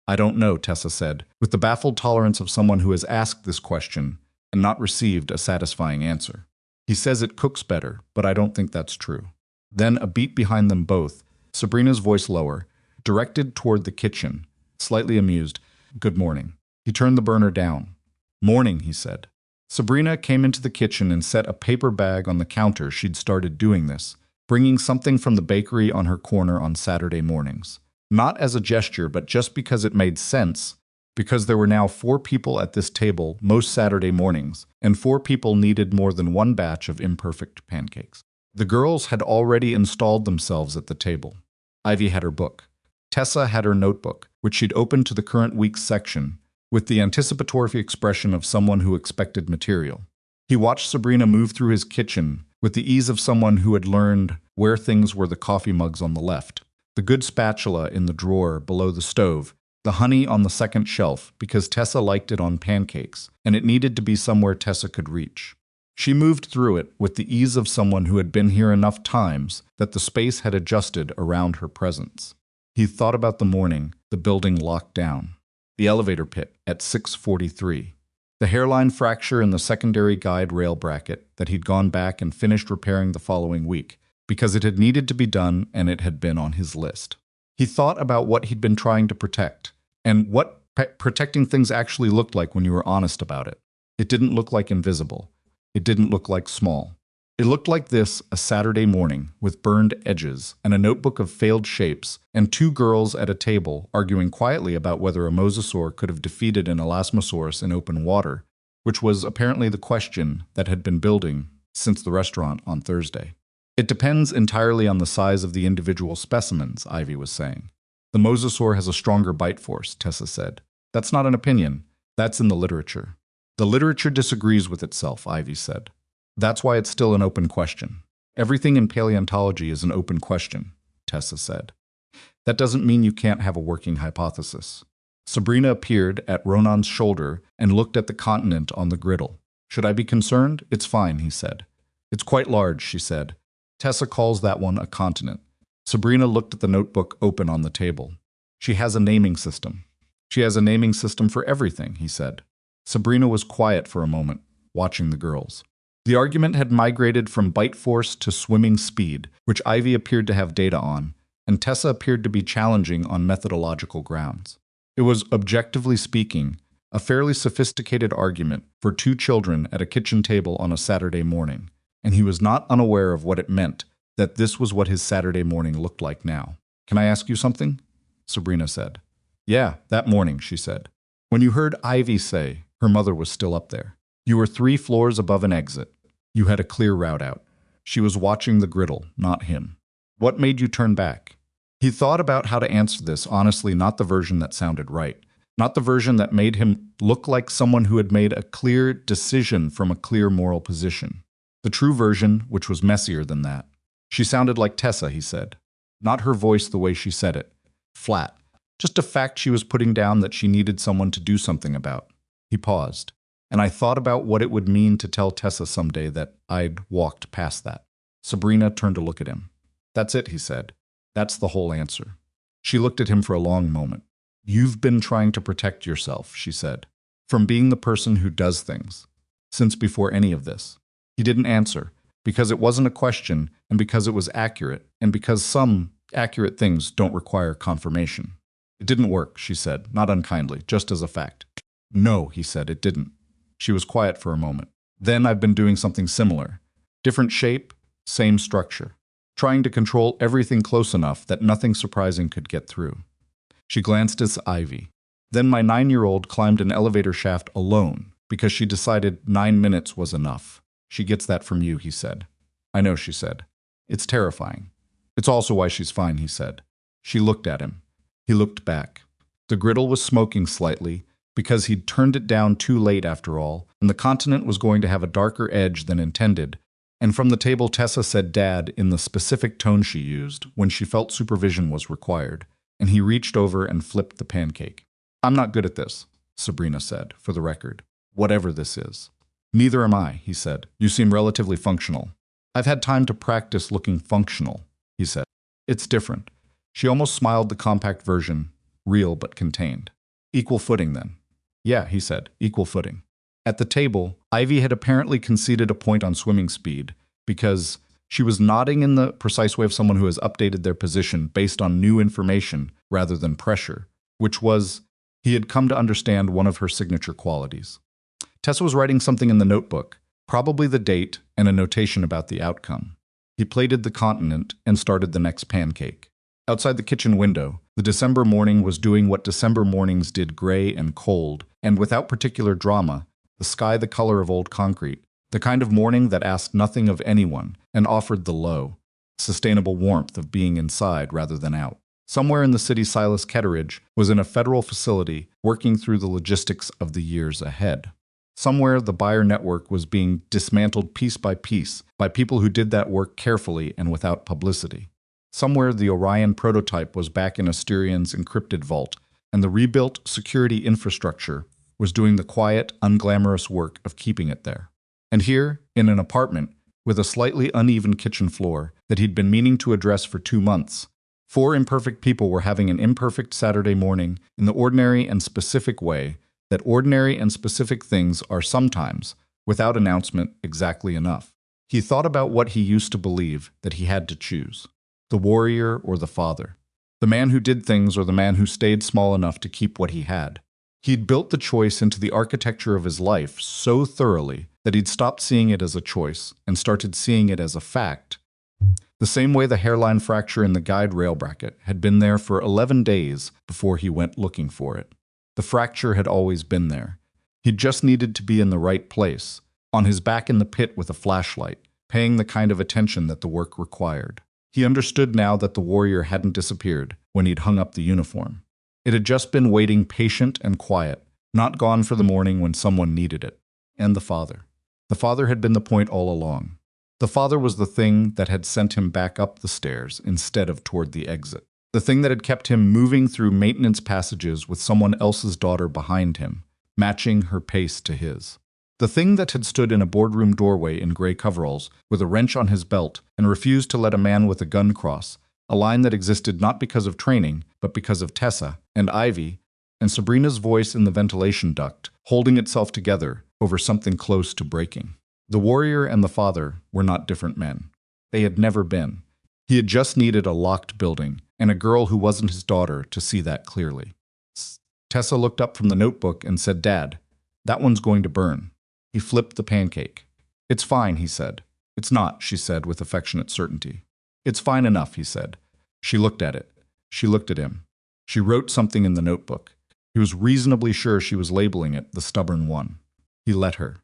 I don't know, Tessa said, with the baffled tolerance of someone who has asked this question and not received a satisfying answer. He says it cooks better, but I don't think that's true. Then, a beat behind them both, Sabrina's voice lower, directed toward the kitchen, slightly amused, good morning. He turned the burner down. Morning, he said. Sabrina came into the kitchen and set a paper bag on the counter. She'd started doing this, bringing something from the bakery on her corner on Saturday mornings. Not as a gesture, but just because it made sense, because there were now 4 people at this table most Saturday mornings, and 4 people needed more than one batch of imperfect pancakes. The girls had already installed themselves at the table. Ivy had her book. Tessa had her notebook, which she'd opened to the current week's section, with the anticipatory expression of someone who expected material. He watched Sabrina move through his kitchen with the ease of someone who had learned where things were: the coffee mugs on the left, the good spatula in the drawer below the stove, the honey on the second shelf because Tessa liked it on pancakes, and it needed to be somewhere Tessa could reach. She moved through it with the ease of someone who had been here enough times that the space had adjusted around her presence. He thought about the morning the building locked down, the elevator pit at 6:43, the hairline fracture in the secondary guide rail bracket that he'd gone back and finished repairing the following week, because it had needed to be done and it had been on his list. He thought about what he'd been trying to protect, and what protecting things actually looked like when you were honest about it. It didn't look like invisible. It didn't look like small. It looked like this: a Saturday morning with burned edges and a notebook of failed shapes and 2 girls at a table arguing quietly about whether a mosasaur could have defeated an elasmosaurus in open water, which was apparently the question that had been building since the restaurant on Thursday. It depends entirely on the size of the individual specimens, Ivy was saying. The mosasaur has a stronger bite force, Tessa said. That's not an opinion. That's in the literature. The literature disagrees with itself, Ivy said. That's why it's still an open question. Everything in paleontology is an open question, Tessa said. That doesn't mean you can't have a working hypothesis. Sabrina appeared at Ronan's shoulder and looked at the continent on the griddle. Should I be concerned? It's fine, he said. It's quite large, she said. Tessa calls that one a continent. Sabrina looked at the notebook open on the table. She has a naming system. She has a naming system for everything, he said. Sabrina was quiet for a moment, watching the girls. The argument had migrated from bite force to swimming speed, which Ivy appeared to have data on, and Tessa appeared to be challenging on methodological grounds. It was, objectively speaking, a fairly sophisticated argument for 2 children at a kitchen table on a Saturday morning, and he was not unaware of what it meant that this was what his Saturday morning looked like now. Can I ask you something? Sabrina said. Yeah, that morning, she said. When you heard Ivy say her mother was still up there, you were 3 floors above an exit. You had a clear route out. She was watching the griddle, not him. What made you turn back? He thought about how to answer this honestly, not the version that sounded right, not the version that made him look like someone who had made a clear decision from a clear moral position. The true version, which was messier than that. She sounded like Tessa, he said. Not her voice the way she said it. Flat. Just a fact she was putting down that she needed someone to do something about. He paused. And I thought about what it would mean to tell Tessa someday that I'd walked past that. Sabrina turned to look at him. That's it, he said. That's the whole answer. She looked at him for a long moment. You've been trying to protect yourself, she said, from being the person who does things, since before any of this. He didn't answer, because it wasn't a question, and because it was accurate, and because some accurate things don't require confirmation. It didn't work, she said, not unkindly, just as a fact. No, he said, it didn't. She was quiet for a moment. Then I've been doing something similar. Different shape, same structure. Trying to control everything close enough that nothing surprising could get through. She glanced at Ivy. Then my 9-year-old climbed an elevator shaft alone because she decided 9 minutes was enough. She gets that from you, he said. I know, she said. It's terrifying. It's also why she's fine, he said. She looked at him. He looked back. The griddle was smoking slightly because he'd turned it down too late after all, and the continent was going to have a darker edge than intended. And from the table, Tessa said Dad in the specific tone she used when she felt supervision was required, and he reached over and flipped the pancake. I'm not good at this, Sabrina said, for the record. Whatever this is. Neither am I, he said. You seem relatively functional. I've had time to practice looking functional, he said. It's different. She almost smiled the compact version, real but contained. Equal footing, then. Yeah, he said, equal footing. At the table, Ivy had apparently conceded a point on swimming speed because she was nodding in the precise way of someone who has updated their position based on new information rather than pressure, which was, he had come to understand, one of her signature qualities. Tessa was writing something in the notebook, probably the date and a notation about the outcome. He plated the continent and started the next pancake. Outside the kitchen window, the December morning was doing what December mornings did, gray and cold, and without particular drama, the sky the color of old concrete, the kind of morning that asked nothing of anyone and offered the low, sustainable warmth of being inside rather than out. Somewhere in the city, Silas Ketteridge was in a federal facility working through the logistics of the years ahead. Somewhere, the buyer network was being dismantled piece by piece by people who did that work carefully and without publicity. Somewhere, the Orion prototype was back in Asterian's encrypted vault, and the rebuilt security infrastructure was doing the quiet, unglamorous work of keeping it there. And here, in an apartment with a slightly uneven kitchen floor that he'd been meaning to address for 2 months, 4 imperfect people were having an imperfect Saturday morning in the ordinary and specific way that ordinary and specific things are sometimes, without announcement, exactly enough. He thought about what he used to believe that he had to choose. The warrior or the father. The man who did things or the man who stayed small enough to keep what he had. He'd built the choice into the architecture of his life so thoroughly that he'd stopped seeing it as a choice and started seeing it as a fact. The same way the hairline fracture in the guide rail bracket had been there for 11 days before he went looking for it. The fracture had always been there. He'd just needed to be in the right place, on his back in the pit with a flashlight, paying the kind of attention that the work required. He understood now that the warrior hadn't disappeared when he'd hung up the uniform. It had just been waiting patient and quiet, not gone for the morning when someone needed it. And the father. The father had been the point all along. The father was the thing that had sent him back up the stairs instead of toward the exit. The thing that had kept him moving through maintenance passages with someone else's daughter behind him, matching her pace to his. The thing that had stood in a boardroom doorway in gray coveralls with a wrench on his belt and refused to let a man with a gun cross, a line that existed not because of training, but because of Tessa and Ivy and Sabrina's voice in the ventilation duct, holding itself together over something close to breaking. The warrior and the father were not different men. They had never been. He had just needed a locked building and a girl who wasn't his daughter to see that clearly. Tessa looked up from the notebook and said, "Dad, that one's going to burn." He flipped the pancake. "It's fine," he said. "It's not," she said with affectionate certainty. "It's fine enough," he said. She looked at it. She looked at him. She wrote something in the notebook. He was reasonably sure she was labeling it the stubborn one. He let her.